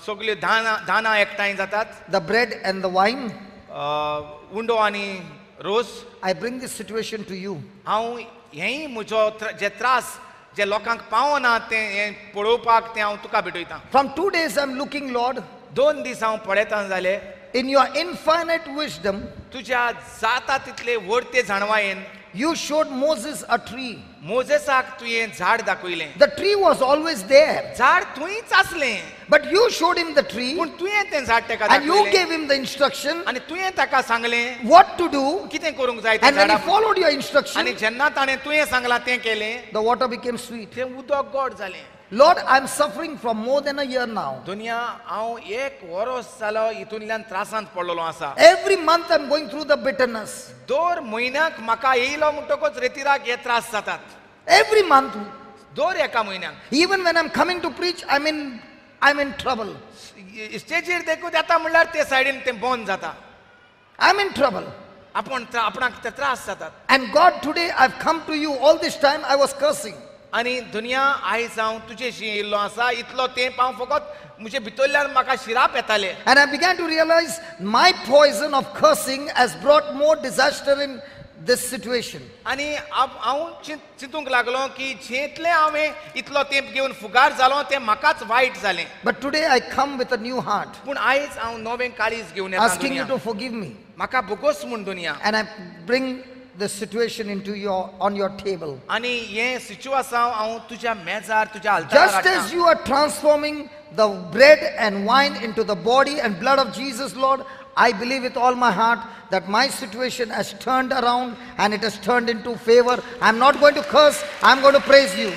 सगल्यो दाना एकठांय जातात, the bread and the wine, undo आनी रोस, I bring this situation to you. हांव हेंय म्हजो जे त्रास जे लोकांक पावना तें हें पळोवपाक तें हांव तुका भेटयतां. From 2 days, I'm looking, Lord, 2 दीस हांव पळयतां जालें in your infinite wisdom, तुज्या जाता तितले व्हडते जाणवायेन you showed Moses a tree. मोजेसाक तुवें झाड दाखयलें. The tree was always there, झाड थंयच आसलें but you showed him the tree पूण तुवें तें झाड ताका and you दाखयलें gave him the instruction आनी तुवें ताका सांगलें what to do. कितें करूंक जाय त्या And when he झाडाक. followed your आनी instruction, जेन्ना ताणें तुवें सांगलां तें केलें the water became sweet. तें उदक गोड जालें. Lord, I'm suffering from more than a year now. दुनिया हांव 1 वर्स जालो हितूंतल्यान त्रासांत पडलेलो आसा. Every month I'm going through the bitterness. दर म्हयन्याक म्हाका येयलो म्हणटकच रेतीराक हे त्रास जातात. Every month, दर एका म्हयन्याक even when I'm coming to preach, I'm in trouble. स्टेजीर देखून येता म्हणल्यार ते सायडीन तें बंद जाता. I'm in trouble. आपणाक ते त्रास जातात. And God, today I've come to you. All this time I was cursing. आनी दुनिया आयज हांव तुजेशी येयल्लो आसा. इतलो तेंप हांव फकत म्हजे भितरल्यान म्हाका शिराप येताले. And I began to realize my poison of cursing has brought more disaster in this situation. आनी हांव चिंतूंक लागलो की जेतलें हांवें इतलो तेंप घेवन फुगार जालो तें म्हाकाच वायट जालें. But today I come with a new heart, पूण आयज हांव नवें काळीज घेवन येता asking you दुनिया. to forgive me. म्हाका भोगोस म्हूण दुनिया. And I bring the situation on your table. आनी हें सिच्युएशन हांव तुज्या मेजार तुज्या आल्तारार Just as हाडटां. you are transforming the bread and wine into the body and blood of Jesus, Lord, I believe with all my heart that my situation has turned around and it has turned into favor. I'm not going to curse, I'm going to praise you.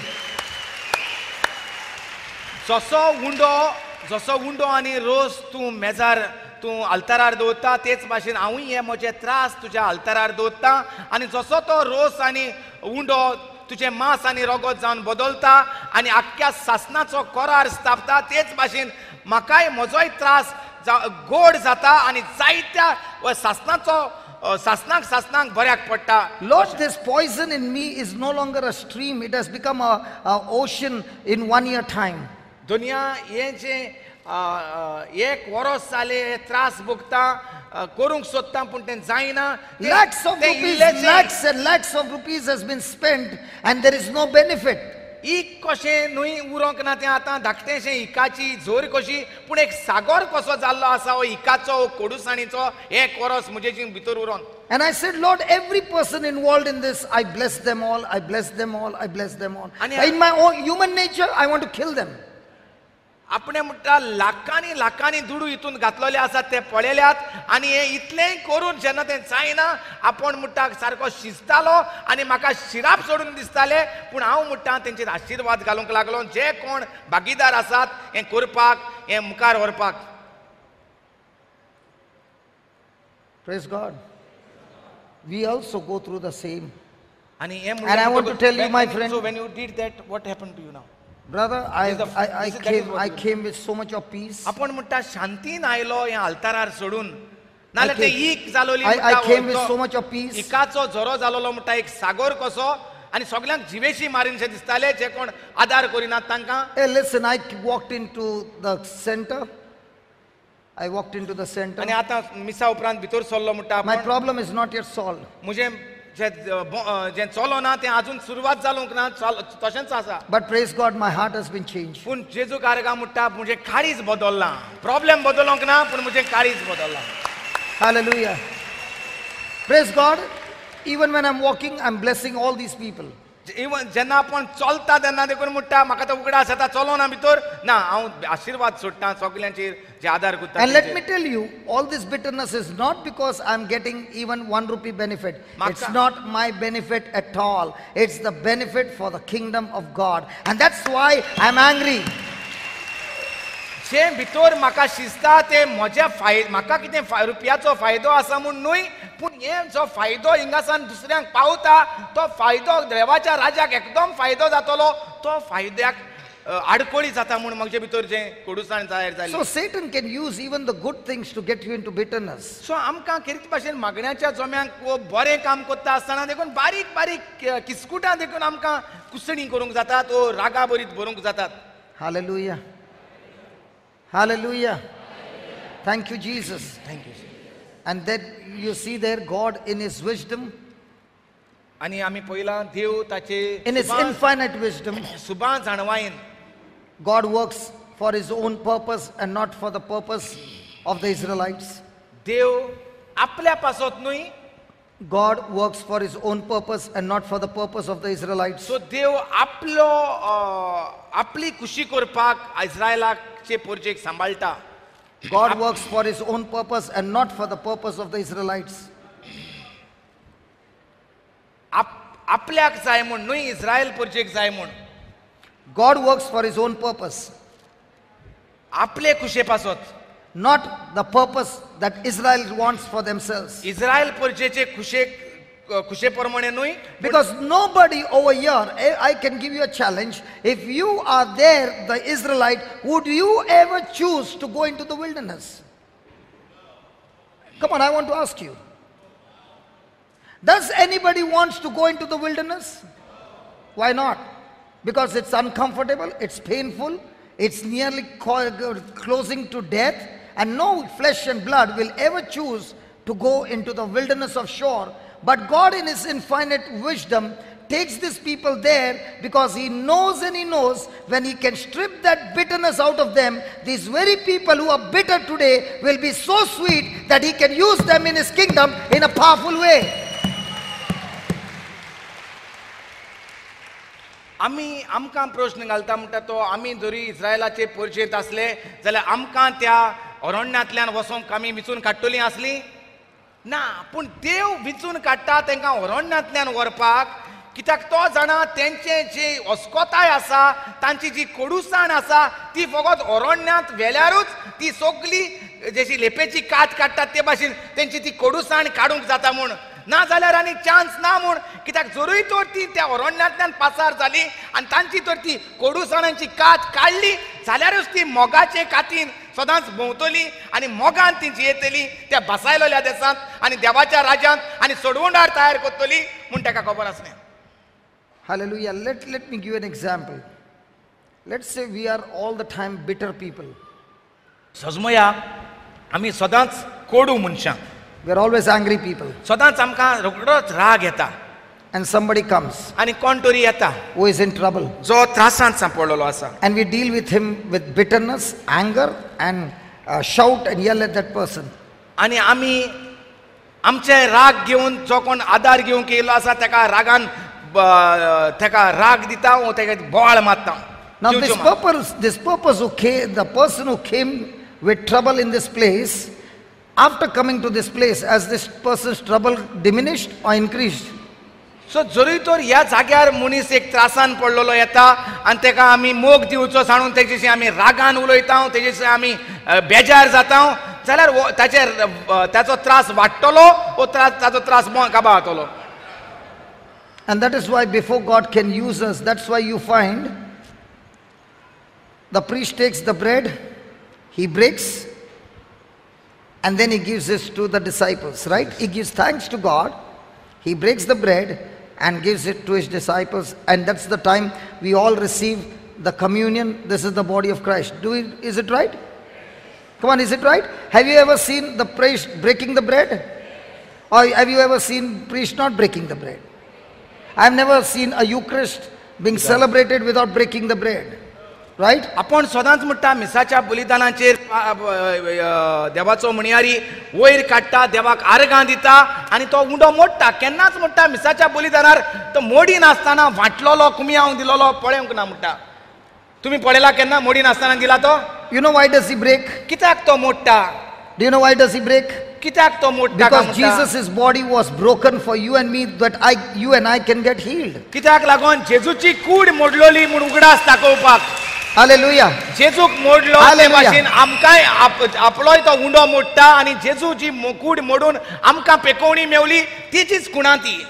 जसो undo आनी रोस तूं मेजार तूं आल्तारार दवरता तेच भाशेन हांवूय हे म्हजे त्रास तुज्या आल्तारार दवरता. आनी जसो तो रोस आनी उंडो तुजें मांस आनी रगत जावन बदलता आनी आख्ख्या सासणाचो कोरार स्थापता तेच भाशेन म्हाकाय म्हजोय त्रास गोड जाता आनी जायत्या सासणाक बऱ्याक पडटा. Lord, this poison in me is no longer a stream, it has become a ocean in 1 year time. दुनिया हे जे 1 वर्स जाले हे त्रास भोगता करूंक सोदता पूण तें जायना. Lakhs of rupees, lakhs and lakhs of rupees has been spent and there is no benefit. इक कशें न्हय उरोंक ना तें आतां धाकटेंशें इकाची झोर कशी पूण एक सागोर कसो जाल्लो आसा हो इकाचो कोडूसाणीचो 1 वर्स म्हजे भितर उरोन. And I said, Lord, every person involved in this, I bless them all, I bless them all, I bless them all. And In my own human nature, I want to kill them. आपणे म्हणटा लाखांनी लाखांनी दुडू हितून घातलेले आसात ते पळयल्यात आनी हे इतलेंय करून जेन्ना तें जायना आपण म्हणटा सारको शिजतालो आनी म्हाका शिराप सोडून दिसताले पूण हांव म्हणटा तेंचेर आशिर्वाद घालूंक लागलो जे कोण भागीदार आसात हें करपाक हें मुखार व्हरपाक. Praise God. We also go through the same. आनी हें And I want to tell you, my friend. So when you did that, what happened to you now? Brother, This is what I you came with so much of peace. आपण म्हणटा शांतीन आयलो हें आल्तारार सोडून नाल्यार ते ईक जालोली I came with so much of peace. इकाचो झरो जालोलो म्हणटा एक सागोर कसो आनी सगळ्यांक जिवेशी मारीनशे दिसताले जे कोण आदार करिनात तांकां. Hey, listen, I walked into the center. I walked into the center. आनी आतां मिसा उपरांत भितर सरलो म्हणटा My आपण problem is not yet solved. म्हजें जें चलो ना तें अजून सुरवात जावंक ना तशेंच आसा. But praise God, my heart has been changed. पूण जेजू कारगा म्हणटा म्हजें काळीज बदलना. प्रॉब्लेम बदलोंक ना पूण म्हजें काळीज बदलला. Hallelujah. Praise God. Even when I'm walking, I'm blessing all these people. Even जेन्ना आपण चलता तेन्ना देखून म्हणटा म्हाका तो उगडास येता चलो ना भितर ना हांव आशिर्वाद सोडटा सगल्यांचेर जे आदार करता. And let me tell you, all this bitterness is not because I'm getting even 1 rupee benefit. It's not my benefit at all. It's the benefit for the kingdom of God. And that's why I'm angry. जे भितर म्हाका शिजता ते म्हज्या म्हाका कितें रुपयाचो फायदो आसा म्हूण न्हय पूण हे जो फायदो हिंगासान दुसऱ्यांक पावता तो फायदो देवाच्या राजाक एकदम फायदो जातलो तो फायद्याक आडकोळी जाता म्हूण म्हजे भितर जे कोडूसाण तयार जाली. So Satan can use even the good things to get you into bitterness. सो आमकां कितें भाशेन मागण्याच्या जम्यांक बरें काम करता आसतना देखून बारीक बारीक किस्कुटां देखून आमकां कुसणी करूंक जातात ओ रागा बरीत भरूंक जातात. Hallelujah. Hallelujah. Thank you, Jesus. Thank you. And then you see there God in his wisdom, आनी आमी पळयलां देव ताचे in his infinite wisdom, सुबां जाणवायेन God works for his own purpose and not for the purpose of the Israelites. देव आपल्या पासत न्हय God works for his own purpose and not for the purpose of the Israelites. सो देव आपली खुशी करपाक इस्रायलाचे पोरचेक सांबाळटा. God works for his own purpose and not for the purpose of the Israelites. आपल्याक जाय म्हूण न्हय इस्रायल पोरचेक जाय म्हूण. God works for his own purpose, आपले खुशे पासत not the purpose that Israel wants for themselves. Israel पोरचेचे खुशे प्रमाणे न्हय. Because nobody over here, I can give you a challenge. If you are there, the Israelite, would you ever choose to go into the wilderness? Come on, I want to ask you. Does anybody wants to go into the wilderness? Why not? Because it's uncomfortable, it's painful, it's nearly closing to death, and no flesh and blood will ever choose to go into the wilderness of Shur. But God in his infinite wisdom takes these people there because he knows and he knows when he can strip that bitterness out of them, these very people who are bitter today will be so sweet that he can use them in his kingdom in a powerful way. आमकां प्रश्न घालता म्हणटा तो आमी जरी इस्रायलाचे परिचयत असले जाल्यार आमकां त्या अरण्यांतल्यान वचोंक आमी विचून काडटलीं आसलीं ना पूण देव विचून काडटा तांकां अरण्यांतल्यान व्हरपाक कित्याक तो जाणा तेंचे जी अस्कोताय आसा तांची जी कोडूसाण आसा ती फकत अरण्यांत व्हेल्यारूच ती सगळी जशी लेपेची कात काडटात ते भाशेन तेंची ती कोडूसाण काडूंक जाता म्हूण ना जाल्यार आनी चान्स ना म्हूण कित्याक जरूय तर ती त्या अरण्यांतल्यान पासार जाली आनी तांची तर ती कोडूसाणांची कात काडली जाल्यारूच ती मोगाचे कातीन सदांच भोंवतली आनी मोगान ती जियेतली त्या बसायलेल्या देशांत आनी देवाच्या राज्यांत आनी सोडवंडार तयार करतली म्हूण ताका खबर आसलें. Hallelujah. Let me give you an example. Let's say we are all the time bitter people. सजमया आमी सदांच कोडू मनशां. We are always angry people. सदांच आमकां रोखडोच राग येता. And somebody comes आनी कोण तरी येता who is in trouble. जो त्रासांत सांपडलेलो आसा. And we deal with him with bitterness, anger, and shout and yell at that person. आनी आमी आमचे राग घेवन जो कोण आदार घेवंक येयलो आसा ताका रागान ताका राग दिता वो ताका बोवाळ मारता. Now दिवच्यो this purpose who came, the person who came with trouble in this place, after coming to this place, has this person's trouble diminished or increased? सो जरी तर ह्या जाग्यार मनीस एक त्रासान पडलेलो येता आनी तेका आमी मोग दिवचो सांडून तेजेशी आमी रागान उलयता तेजेशी आमी बेजार जाता जाल्यार ताचो त्रास वाडटलो वो ताचो त्रास काबार जातलो. And that is why before God can use us, that's why you find the priest takes the bread, he breaks, and then he gives this to the disciples, right? He gives thanks to God, he breaks the bread and gives it to his disciples, and that's the time we all receive the communion. This is the body of Christ. Is it right? Come on, is it right? Have you ever seen the priest breaking the bread? Or have you ever seen priest not breaking the bread? I've never seen a Eucharist being celebrated without breaking the bread. Right? आपण सदांच म्हणटा मिसाच्या बलिदानाचेर देवाचो म्हणयारी वयर काडटा देवाक आर्गां दिता आनी तो उंडो मोडटा. केन्नाच म्हणटा मिसाच्या बलिदानार तो मोडी नासतना वाटलोलो कुमियांक दिलोलो पळोवंक ना म्हणटा. तुम्ही पळयला केन्ना मोडी नासतना दिला तो? You know why does he break? कित्याक तो मोडटा? Do you know why does he break? कित्याक तो मोडटा? Because Jesus' body was broken for you and me, that you and I can get healed. कित्याक लागून जेजूची कूड मोडलोली म्हूण उगडास दाखोवपाक. Hallelujah. जेजूक मोडलो ते भाशेन आमकांय आपलोय तो उंडो मोडटा आनी जेजूची कूड मोडून आमकां पेकोवणी मेवली तिचीच खुणा ती.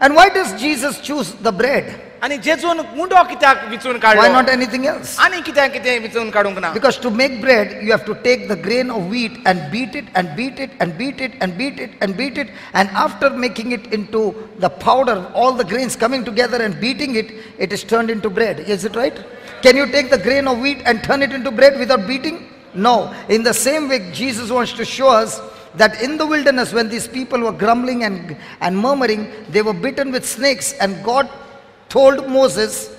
And why does Jesus choose the bread? आनी जेजून उंडो कित्याक विचून काडलो? Why not anything else? आनी कित्याक कितें विचून काडूंक ना? Because to make bread, you have to take the grain of wheat and beat it and beat it and beat it and beat it and beat it, and after making it into the powder, all the grains coming together and beating it, it is turned into bread. Is it right? Can you take the grain of wheat and turn it into bread without beating? No. In the same way, Jesus wants to show us that in the wilderness, when these people were grumbling and murmuring, they were bitten with snakes, and God told Moses,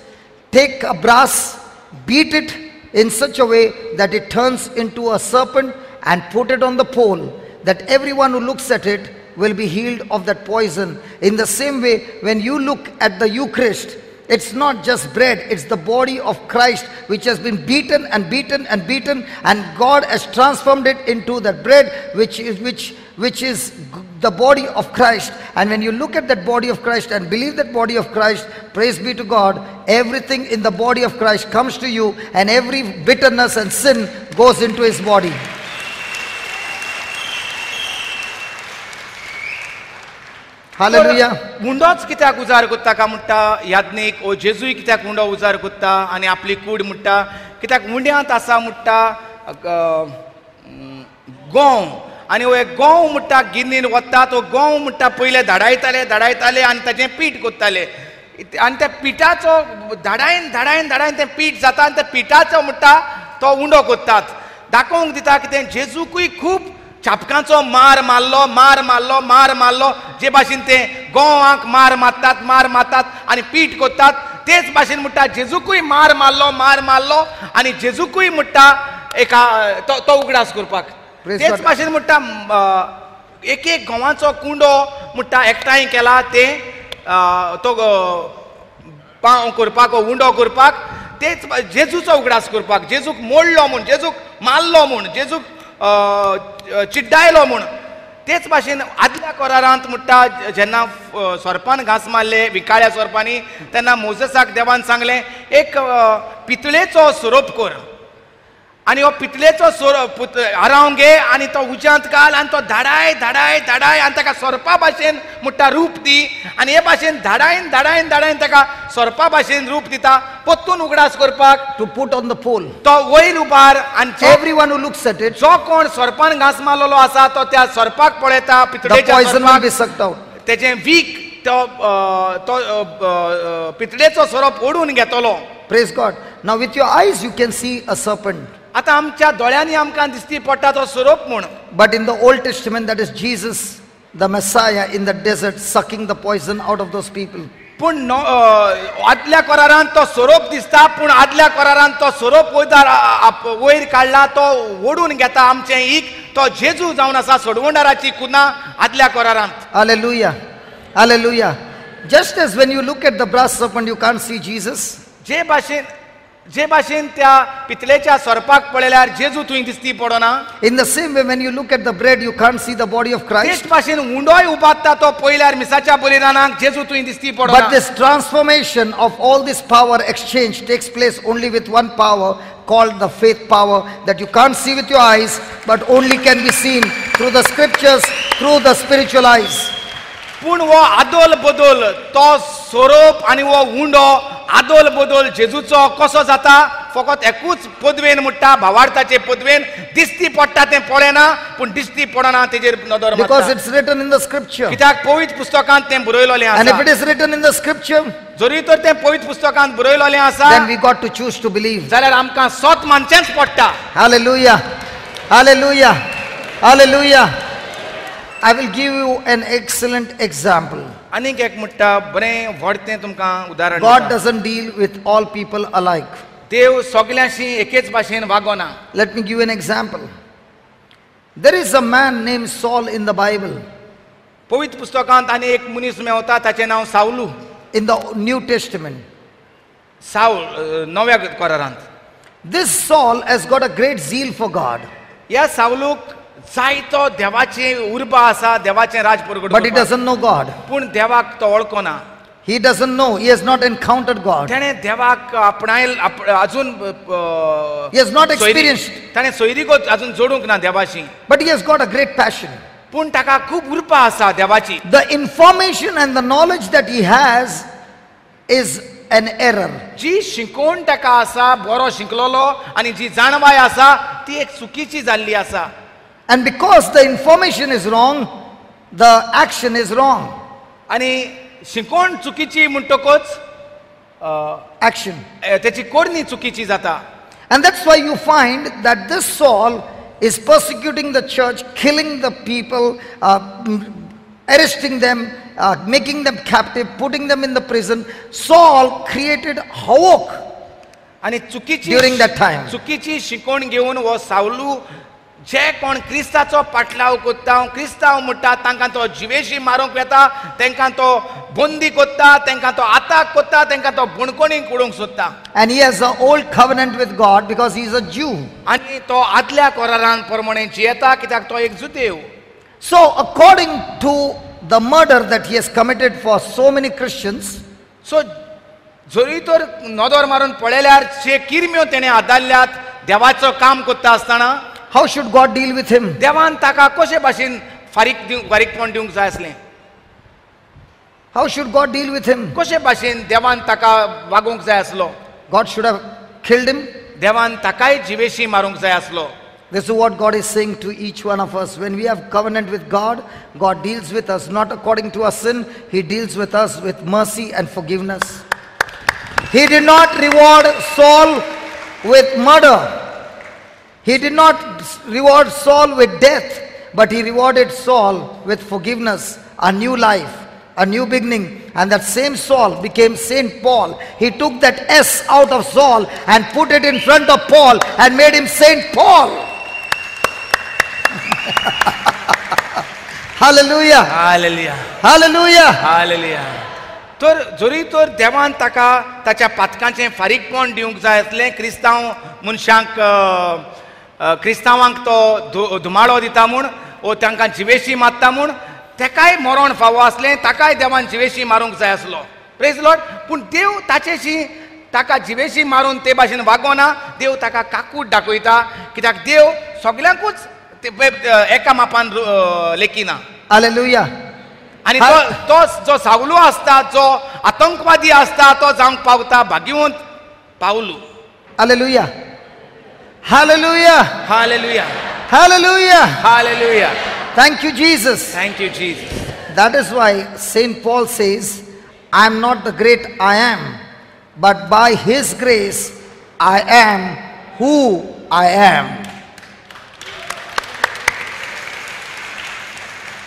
take a brass, beat it in such a way that it turns into a serpent, and put it on the pole, that everyone who looks at it will be healed of that poison. In the same way, when you look at the Eucharist, it's not just bread, it's the body of Christ which has been beaten and beaten and beaten, and God has transformed it into that bread which is the body of Christ. And when you look at that body of Christ and believe that body of Christ, praise be to God, everything in the body of Christ comes to you, and every bitterness and sin goes into his body. Hallelujah. उंडोच कित्याक उजार कोत्ता काय म्हणटा याज्ञिक ओ जेजूय कित्याक undo उजार कोत्ता आनी आपली कूड म्हणटा कित्याक उंड्यांत आसा म्हणटा गोंव आनी हो एक गोंव म्हणटा गिन्नीन वता तो गोंव म्हणटा पयले धाडायताले आनी ताचें पीठ कोत्ताले आनी त्या पिठाचो धाडायन तें पीठ जाता आनी त्या पिठाचो म्हणटा तो उंडो कोत्तात दाखोवंक दिता कितें जेजूकूय खूब चापकांचो मार मारलो जे भाशेन ते गोवांक मार मारतात आनी पीठ कोत्तात तेच भाशेन म्हणटा जेजूकूय मार मारलो आनी जेजूकूय म्हणटा एका तो उगडास करपाक तेच भाशेन म्हणटा एक गोवांचो कुंडो म्हणटा एकठांय केला ते तो पाव करपाक उंडो करपाक तेच जेजूचो उगडास करपाक जेजूक मोडलो म्हूण जेजूक मारलो म्हूण जेजूक चिड्डायलो म्हूण तेच भाशेन आदल्या कोरारांत म्हणटा जेन्ना सोरपान घास मारले विकाळ्या सोरपांनी तेन्ना मोजेसाक देवान सांगलें एक पितळेचो सोरोप कर आनी हो पितळेचो सोरोप हारावंक गे आनी तो उज्यांत घाल आनी तो धाडाय आनी ताका सोरपा भाशेन म्हणटा रूप दी आनी हे भाशेन धाडायन ताका सोरपा भाशेन रूप दिता पोत्तून उगडास करपाक टू पुट ऑन द पोल तो वयर उबार आनी everyone who looks at it जो कोण सोरपान घास मारलेलो आसा तो त्या सोरपाक पळयता पितळेच्या सोरपाक तेजें वीक तो पितळेचो सोरोप ओडून घेतलो. Praise God. Now with your eyes you can see a serpent. आता आमच्या दोळ्यांनी आमकां दिसती पडटा तो सोरोप म्हूण. But in the Old Testament, that is Jesus, the Messiah in the desert, sucking the poison out of those people. पूण आदल्या कोरारांत तो सोरोप दिसता पूण आदल्या कोरारांत तो सोरोप वयर काडला तो ओडून घेता आमचें ईक तो जेजू जावन आसा सोडवंडाराची कुना आदल्या कोरारांत. Hallelujah. Hallelujah. Just as when you look at the brass serpent you can't see Jesus. जे भाशेन जे भाशेन त्या पितळेच्या सोरपाक पळयल्यार जेजू थंय दिसती पडना. In the same way, when you look at the bread, you can't see the body of Christ. तेच भाशेन उंडोय उबारता तो पळयल्यार मिसाच्या बलिदानाक जेजू थंय दिसती But पडना. this transformation of all this power exchange takes place only with one power called the faith power that you can't see with your eyes but only can be seen through the scriptures, through the spiritual eyes. पूण वो आदोल बदोल तो सोरोप आनी वो undo आदोल बदोल जेजूचो कसो जाता फकत एकूच पदवेन म्हणटा भावार्थाचे पदवेन दिसती पडटा तें पळयना पूण दिसती पडना तेजेर नदर Because मारता. it's written in the scripture. कित्याक पवित्र पुस्तकांत तें बरयलोलें And if आसा. it is written in the scripture, जरी तर तें पवित्र पुस्तकांत बरयलोलें आसा then we got to choose to believe. जाल्यार आमकां सोत मानचेंच पडटा. Hallelujah. Hallelujah. Hallelujah. I will give you an excellent example. आनीक एक म्हणटा बरें व्हडतें तुमकां उदाहरण God दितां. doesn't deal with all people alike. देव सगळ्यांशी एकेच भाशेन वागना. Let me give you an example. There is a man named Saul in the Bible. पवित्र पुस्तकांत आनी एक मनीस मेवता ताचें नांव सावलू. In the New Testament. Saul नव्या करारांत. This Saul has got a great zeal for God. ह्या सावलूक जायतो देवाची उर्बा आसा देवाचें राज परगट But he करपाक. doesn't know God. पूण देवाक तो वळखना. He doesn't know. He has not encountered God. तेणें देवाक आपणायल अजून He has not experienced. ताणें सोयरीगोच अजून जोडूंक ना देवाशी. But he has got a great passion. पूण ताका खूब उर्बा आसा देवाची. The information and the knowledge that he has is an error. जी शिकोवण ताका आसा बरो शिकलोलो आनी जी जाणवाय आसा ती एक चुकीची जाल्ली आसा. And because the information is wrong, the action is wrong. आनी शिकोवण चुकीची म्हणटकूच Action. त्याची कोरणी चुकीची जाता. And that's why you find that this Saul is persecuting the church, killing the people, arresting them, making them captive, putting them in the prison. Saul created havoc आनी चुकीची during that time. चुकीची शिकोवण घेवन हो सावलू जे कोण क्रिस्ताचो पाटलाव कोत्ता क्रिस्तांव म्हणटा तांकां तो जिवेशी मारूंक येता तांकां तो बंदी कोत्ता तांकां तो आताक कोत्ता तांकां तो बुणकोणीक उडोवंक सोदता. And he has an old covenant with God because he is a Jew. आनी तो आदल्या करारान प्रमाणे जियेता कित्याक तो एक Judev. So according to the murder that he has committed for so many Christians, सो जरी तर नदर मारून पळयल्यार जे किरम्यो तेणें आदारल्यात देवाचो काम कोत्ता आसतना how should God deal with him? देवान ताका कशे भाशेन फारीकपण दिवंक जाय आसलें. How should God deal with him? कशे भाशेन देवान ताका वागोवंक जाय आसलो. God should have killed him. देवान ताकाय जिवेशी मारूंक जाय आसलो. This is what God is saying to each one of us. When we have covenant with God, God deals with us not according to our sin. He deals with us with mercy and forgiveness. He did not reward Saul with murder. He did not reward Saul with death, but he rewarded Saul with forgiveness, a new life, a new beginning. And that same Saul became Saint Paul. He took that S out of Saul and put it in front of Paul and made him Saint Paul. Hallelujah. Hallelujah Hallelujah. Hallelujah. तर जरी तर देवान ताका ताच्या पातकांचें फारीकपण दिवंक जाय आसलें क्रिस्तांव मनशांक क्रिस्तांवांक तो धुमाळो दिता म्हूण वो तांकां जिवेशी मारता म्हूण तेकाय मरण फावो आसलें ताकाय देवान जिवेशी मारूंक जाय आसलो. Praise Lord. पूण देव ताचेशी ताका जिवेशी मारून ते भाशेन वागोना. देव ताका काकूट दाखयता कित्याक देव सगल्यांकूच एका मापान लेखिना. Hallelujah. आनी तो जो सावलू आसता जो आतंकवादी आसता तो जावंक पावता भाग्यवंत पावलू. Hallelujah. Hallelujah. Hallelujah Hallelujah. Hallelujah. Thank you, Jesus. Thank you Jesus. That is why Saint Paul says, I am not the great I am, but by his grace I am who I am.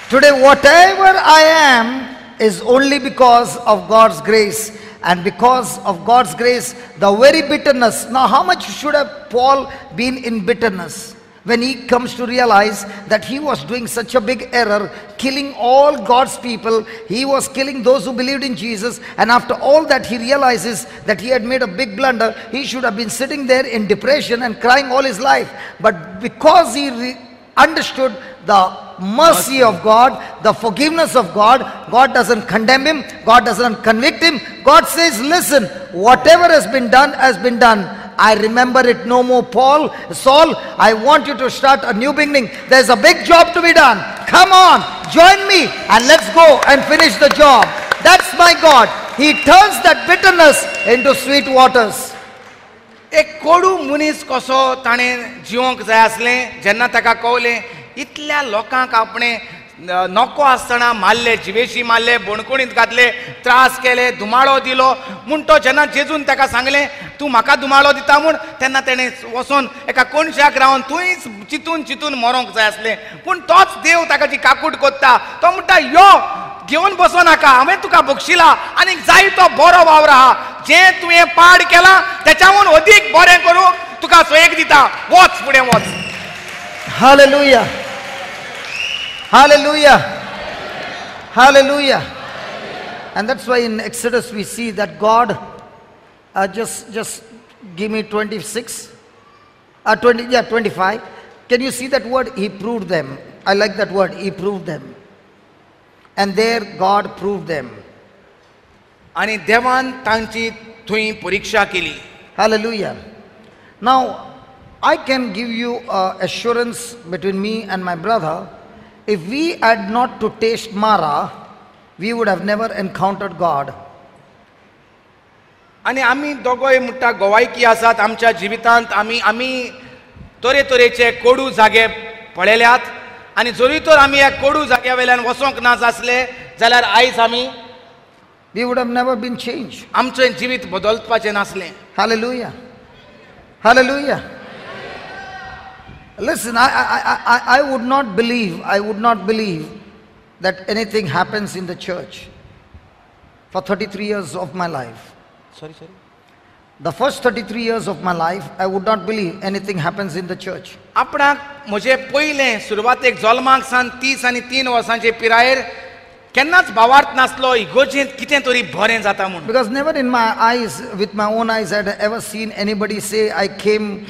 Today, whatever I am is only because of God's grace. And because of God's grace, the very bitterness. Now, how much should have Paul been in bitterness? when he comes to realize that he was doing such a big error, killing all God's people, he was killing those who believed in Jesus, and after all that he realizes that he had made a big blunder, he should have been sitting there in depression and crying all his life. But because he understood the mercy of God, the forgiveness of God, God doesn't condemn him, God doesn't convict him. God says, listen, whatever has been done has been done. I remember it no more, Saul, I want you to start a new beginning. There's a big job to be done. Come on, join me and let's go and finish the job. That's my God. He turns that bitterness into sweet waters. एक कोडू मनीस कसो ताणें जिवंक जाय आसलें जेन्ना ताका कळलें इतल्या लोकांक आपणे नको आसतना मारले, जिवेशी मारले, बोणकुणींत घातले, त्रास केले, धुमाळो दिलो म्हूण तो जेन्ना जेजून ताका सांगलें तूं म्हाका धुमाळो दिता म्हूण तेन्ना तेणें वचोन एका कोणशाक रावन थंयच चिंतून चिंतून मरोंक जाय आसलें. पूण तोच देव ताका जी काकूट कोत्ता तो म्हणटा यो घेवन बसो नाका, हांवें तुका बक्षिला आनी जाय तो बरो वावर आहा, जें तुवें पाड केलां तेच्याहून अदीक बरें करूंक तुका सोयेक दिता, वच फुडें वच. Hallelujah. Hallelujah. Hallelujah. And that's why in Exodus we see that God, just give me 26, 25. Can you see that word? He proved them. I like that word. He proved them. And there God proved them. आणि देवान तांची थंय परीक्षा केली. Hallelujah. Now, I can give you assurance between me and my brother. If we had not to taste Mara, we would have never encountered God. आणि आमी दोगोय म्हणटा गोवायकी आसात आमच्या जिवितांत आमी तरेतरेचे कोडू जागे पळयल्यात आणि जरी तर आमी ह्या कोडू जाग्या वयल्यान वचोंक ना आसले जाल्यार आयज आमी We would have never been changed. आमचें जिवीत बदलपाचें नासलें. Hallelujah. Hallelujah. Listen, I would not believe that anything happens in the church for 33 years of my life. Sorry. The first 33 years of my life, I would not believe anything happens in the church. आपणाक म्हजे पयलें सुरवातेक जल्माक सावन 30 आनी 3 वर्सांचे पिरायेर केन्नाच भावार्थ नासलो इगोजेंत कितें तरी बरें जाता म्हूण. Because never in my eyes, with my own eyes, I had ever seen anybody say, I came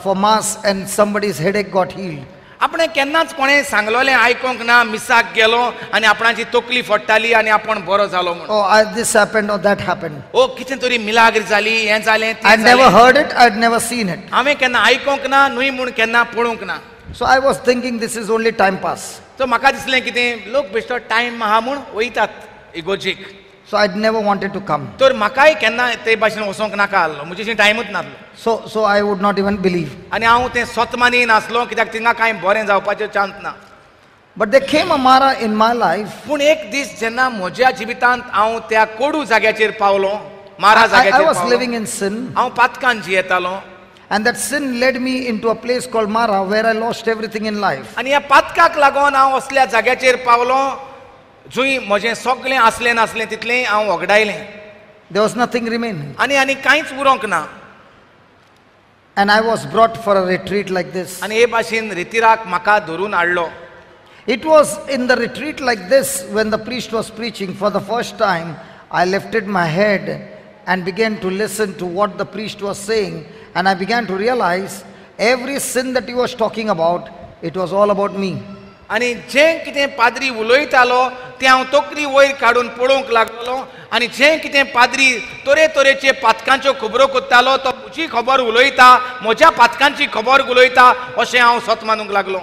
for mass and somebody's headache got healed. आपणें केन्नाच कोणें सांगलोलें आयकोंक ना, मिसाक गेलो आनी आपणाची तकली फट्टाली आनी आपण बरो जालो म्हूण. Oh, this happened or that happened. ओ कितें तरी मिलाग्र जाली, हें जालें, तें I'd never जालें. heard it, I'd never seen it. हांवें केन्ना आयकोंक ना, न्हय म्हूण केन्ना पळोवंक ना. So I was thinking this is only time pass. सो म्हाका दिसलें कितें लोक बेश्टो टायम आहा म्हूण वयतात इगोजीक. So I'd never wanted to come. तर म्हाकाय केन्ना ते भाशेन वचोंक नाका आसलो, म्हजेशी टायमूच नासलो. So I would not even believe. आनी हांव तें स्वत मानी नासलो कित्याक थिंगा कांय बरें जावपाचें चान्स ना. But there came a Mara in my life. पूण एक दीस जेन्ना म्हज्या जिवितांत हांव त्या कोडू जाग्याचेर पावलो, मारा I जाग्याचेर was पावलो, living in sin, हांव पातकान जियेतालो and that sin led me into a place called Mara where I lost everything in life. आनी ह्या पातकाक लागून हांव असल्या जाग्याचेर पावलो जंय म्हजें सगळें आसलें नासलें तितलें हांव वगडायलें There was nothing remaining. आनी कांयच उरोंक ना. And I was brought for a retreat like this. आनी हे भाशेन रितीराक म्हाका धरून हाडलो. It was in the retreat like this when the priest was preaching for the first time, I lifted my head and began to listen to what the priest was saying, and I began to realize every sin that he was talking about, it was all about me. आनी जें कितें पाद्री उलयतालो तें हांव तकली वयर काडून पळोवंक लागलो आनी जें कितें पाद्री तरेतरेचे पातकांच्यो खबरो कोत्तालो तो म्हजी खबर उलयता, म्हज्या पातकांची खबर उलयता अशें हांव स्वत मानूंक लागलो.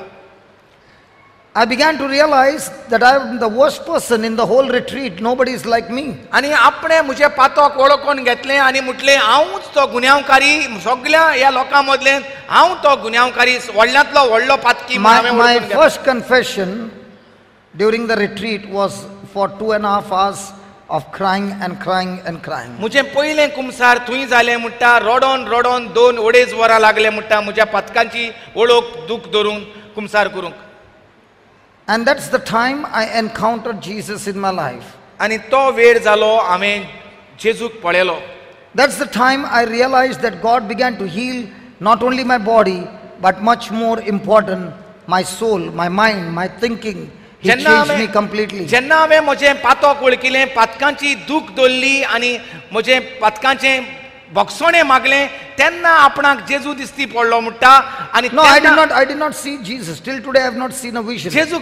I began to realize that I am the worst person in the whole retreat. Nobody is like me. आनी आपणें म्हजें पातक वळखून घेतलें आनी म्हटलें हांवूच तो गुन्यांवकारी सगळ्या ह्या लोकां मदलें हांव तो गुन्यांवकारी व्हडल्यांतलो व्हडलो पातकी म्हूण हांवें My वळखून घेतलो. first confession during the retreat was for 2.5 hours of crying and crying and crying. म्हजें पयलें कुमसार थंय जालें म्हणटा रडोन रडोन 2-2.5 वरां लागले म्हणटा म्हज्या पातकांची वळख दूख धरून कुमसार करूंक. And that's the time I encountered Jesus in my life. आनी तो वेळ जालो हांवें जेजूक पळयलो. That's the time I realized that God began to heal not only my body but much more important, my soul, my mind, my thinking. He changed me completely. जेन्ना हांवें म्हजें पातक वळखिलें, पातकांची दूख दवरली आनी म्हजें पातकांचें भोगसोणें मागलें, तेन्ना आपणाक जेजू दिसती पडलो म्हणटा. आनी No, I did not see Jesus. Till today I have not seen a vision. जेजू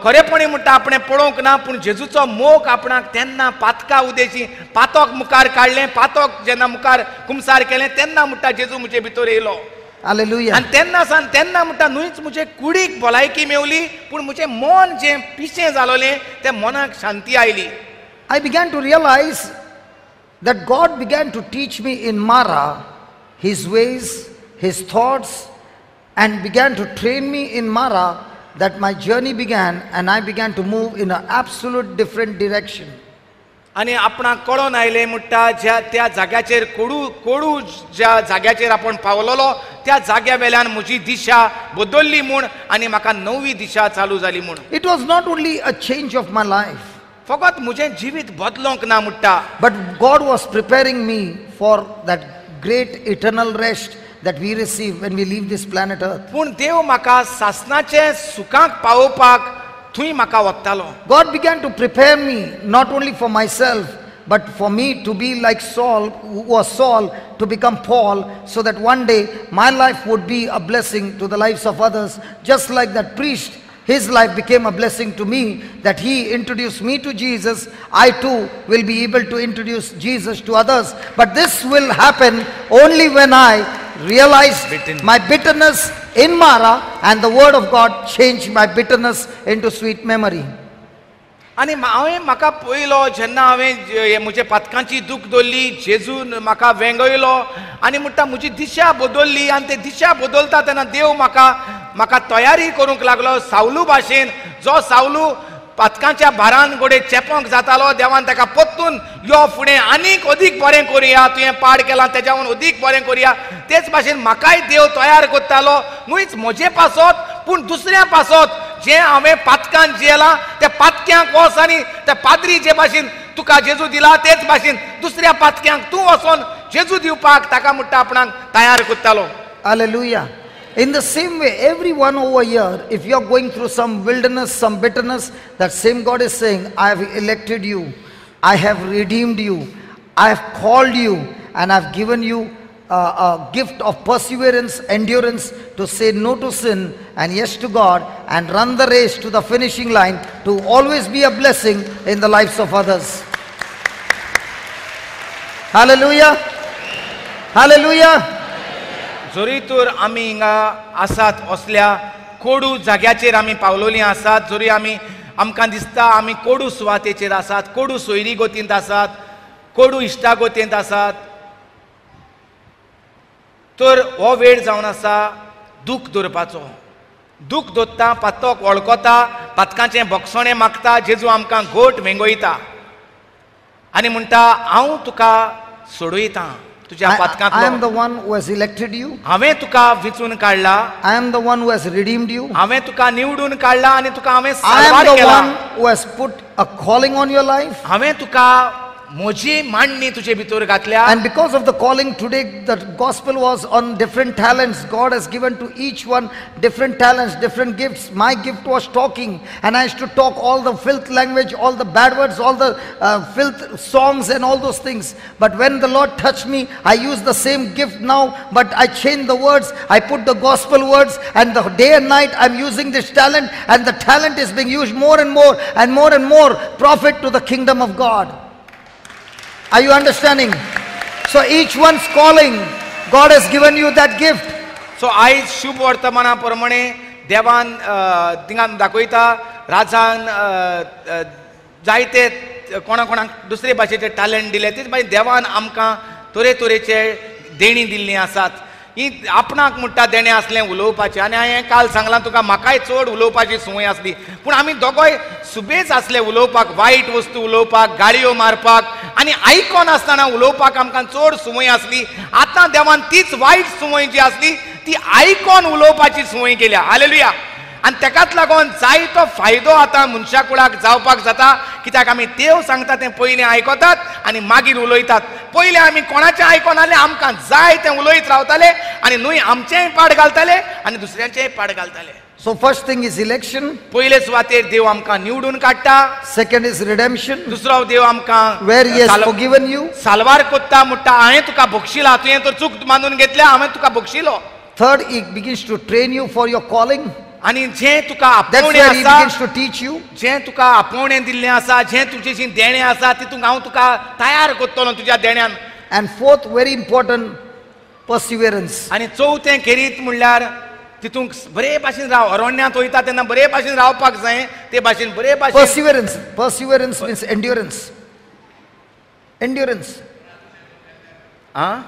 खरेपणी म्हणटा आपणें पळोवंक ना, पूण जेजूचो मोग आपणाक तेन्ना पातका उदेशी पातक मुखार काडलें, पातक जेन्ना मुखार कुमसार केलें तेन्ना म्हणटा जेजू म्हजे भितर येयलो. Hallelujah. आनी तेन्ना म्हणटा न्हूच म्हजे कुडीक भलायकी मेवली, पूण म्हजें मन जें पिशें जालोलें तें मनाक शांती oily. I began to realize that God began to teach me in Mara His ways, His thoughts, and began to train me in Mara, that my journey began and I began to move in an absolute different direction. आनी आपणाक कळोन आयलें म्हणटा ज्या त्या जाग्याचेर कोडू ज्या जाग्याचेर आपण पावलोलो त्या जाग्या वेल्यान म्हजी दिशा बदलली म्हूण आनी म्हाका नवी दिशा चालू जाली म्हूण. It was not only a change of my life, फकत म्हजें जिवीत बदलोंक ना म्हणटा, but God was preparing me for that great eternal rest that we receive when we leave this planet Earth. पूण देव म्हाका सासणाचे सुखाक पावोवपाक थंय म्हाका वत्तालो. God began to prepare me not only for myself, but for me to be like Saul, who was Saul, to become Paul, so that one day my life would be a blessing to the lives of others, just like that priest. His life became a blessing to me, that he introduced me to Jesus. I too will be able to introduce Jesus to others. But this will happen only when I realize my bitterness in Mara, and the word of God changed my bitterness into sweet memory. आनी हांवें म्हाका पळयलो जेन्ना हांवें म्हज्या पातकांची दूख दवरली, जेजून म्हाका वेंगयलो आनी म्हणटा म्हजी दिशा बदलली. आनी ती दिशा बदलता तेन्ना देव म्हाका तयारी करूंक लागलो सावलू भाशेन. जो सावलू पातकांच्या भारान घोडे चेपोंक जातालो, देवान ताका परतून यो फुडें आनीक अदीक बरें करुया, तुवें पाड केलां तेज्या वून अदीक बरें करुया, तेच भाशेन म्हाकाय देव तयार करतालो. न्हूच म्हजे पासत पूण दुसऱ्या पासत जें हांवें पातकांत जियेलां त्या पातक्यांक वच आनी त्या पाद्री जे भाशेन तुका जेजू दिला तेच भाशेन दुसऱ्या पातक्यांक तूं वचोन जेजू दिवपाक ताका म्हणटा आपणाक तयार करतालो. Hallelujah. In the same way, everyone over here, if you are going through some wilderness, some bitterness, that same God is saying, I have elected you, I have redeemed you, I have called you, and I have given you a gift of perseverance, endurance, to say no to sin and yes to God, and run the race to the finishing line, to always be a blessing in the lives of others. Hallelujah. Hallelujah. जोरी तर आमी हिंगा आसात असल्या कोडू जाग्याचेर आमी पावलोलीं आसात, जोरी आमकां दिसता आमी कोडू सुवातेचेर आसात, कोडू सोयरी गोतींत आसात, कोडू इश्टा गोतींत आसात, तर हो वेळ जावन आसा दूख दवरपाचो. दूख दोत्ता, पातक वळखता, पातकांचें भोगसोणें मागता, जेजू आमकां घोट वेंगयता आनी म्हणटा हांव तुका सोडयतां तुज्या पातकांक. I am the one who has elected you. हांवें तुका विचून काडला, I am the one who has redeemed you. हांवें तुका निवडून काडला आनी तुका हांवें I am सारवार the केला. one who has put a calling on your life. हांवें तुका म्हजी मांडणी तुजे भितर घातल्या. And because of the calling today, the gospel was on different talents. God has given to each one different talents, different gifts. My gift was talking, and I used to talk all the filth language, all the bad words, all the filth songs and all those things. But when the Lord touched me, I use the same gift now, but I change the words. I put the gospel words, and the day and night I'm using this talent, and the talent is being used more and more and more and more, profit to the kingdom of God. Are you understanding? So each one's calling, God has given you that gift. सो आयज शुभ वर्तमाना प्रमाणे देवान थिंगा दाखयता राजान जायते कोणाक दुसरे भाशेचे टॅलंट दिले, तेच भाशेन देवान आमकां तरेतरेचे देणी दिल्लीं आसात. ही आपणाक म्हणटा देणें आसलें उलोवपाचें, आनी हांवें काल सांगलां तुका म्हाकाय चड उलोवपाची संवय आसली, पूण आमी दोगोय सुबेज आसले उलोवपाक, वायट वस्तू उलोवपाक, गाळयो मारपाक आनी आयकोन आसतना उलोवपाक आमकां चड संवय आसली. आतां देवान तीच वायट संवय जी आसली ती आयकोन उलोवपाची संवय केल्या. हालेलुया. आनी तेकाच लागून जायतो फायदो आतां मनशा कुळाक जावपाक जाता, कित्याक आमी देव सांगता तें पयलीं आयकतात आनी मागीर उलयतात. पयले आमी कोणाचें आयकोनाले आमकां जाय तें उलयत रावताले आनी न्हय आमचेंय पाड घालताले आनी दुसऱ्यांचेंय पाड घालताले. So first thing is election. पयले सुवातेर देव आमकां निवडून काडटा. Second is redemption, दुसरो देव आमकां where he has forgiven you. सालवार कोत्ता म्हणटा हांवें तुका बक्षिला, तुवें तर चूक मानून घेतल्या, हांवें तुका बक्षिलो. Third, he begins to train you for your calling. आनी जें तुका That's आपोवणें where he begins आसा, to teach you. जें तुका आपोवणें दिल्लें आसा, जें तुजें देणें आसा तितूंत हांव तुका तयार कोत्तलो तुज्या देण्यान. And fourth, very important, perseverance. आनी चवथें खेरीत म्हणल्यार तितूंत बरे भाशेन राव. अरण्यांत वयता तेन्ना बरे भाशेन रावपाक जाय, ते भाशेन बरे भाशेन. Perseverance. Perseverance means endurance. Endurance. आं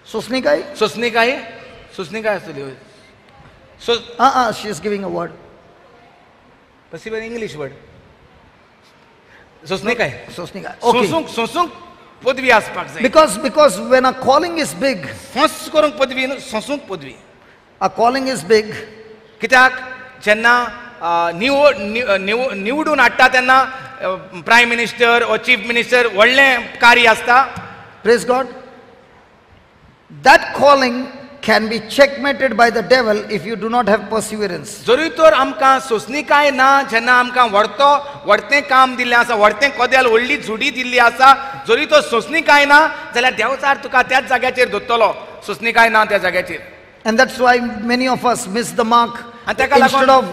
सोसणी काय? सोंसणी काय आसतली. She is giving a word. Possible English word. सोंसणी काय? सोसणी काय? Okay. सोंसूंक पदवी आसपाक जाय. Because when a calling is big, सोंस करूंक पदवी न्हू, सोंसूंक पदवी. a calling is big, कित्याक जेन्ना निवडून हाडटा तेन्ना प्रायम मिनिस्टर वा चीफ मिनिस्टर व्हडलें कार्य आसता. praise God. That calling can be checkmated by the devil if you do not have perseverance. जरी तर आमकां सोंसणीकाय ना, जेन्ना आमकां व्हडतें काम दिल्लें आसा, व्हडतें कोदेल, व्हडली झुडी दिल्ली आसा, जरी तो सोंसणीकाय ना जाल्यार देवचार तुका त्याच जाग्याचेर दवरतलो. सोंसणीकाय ना त्या जाग्याचेर. And that's why many of us miss the mark. And ताका लागून- Instead of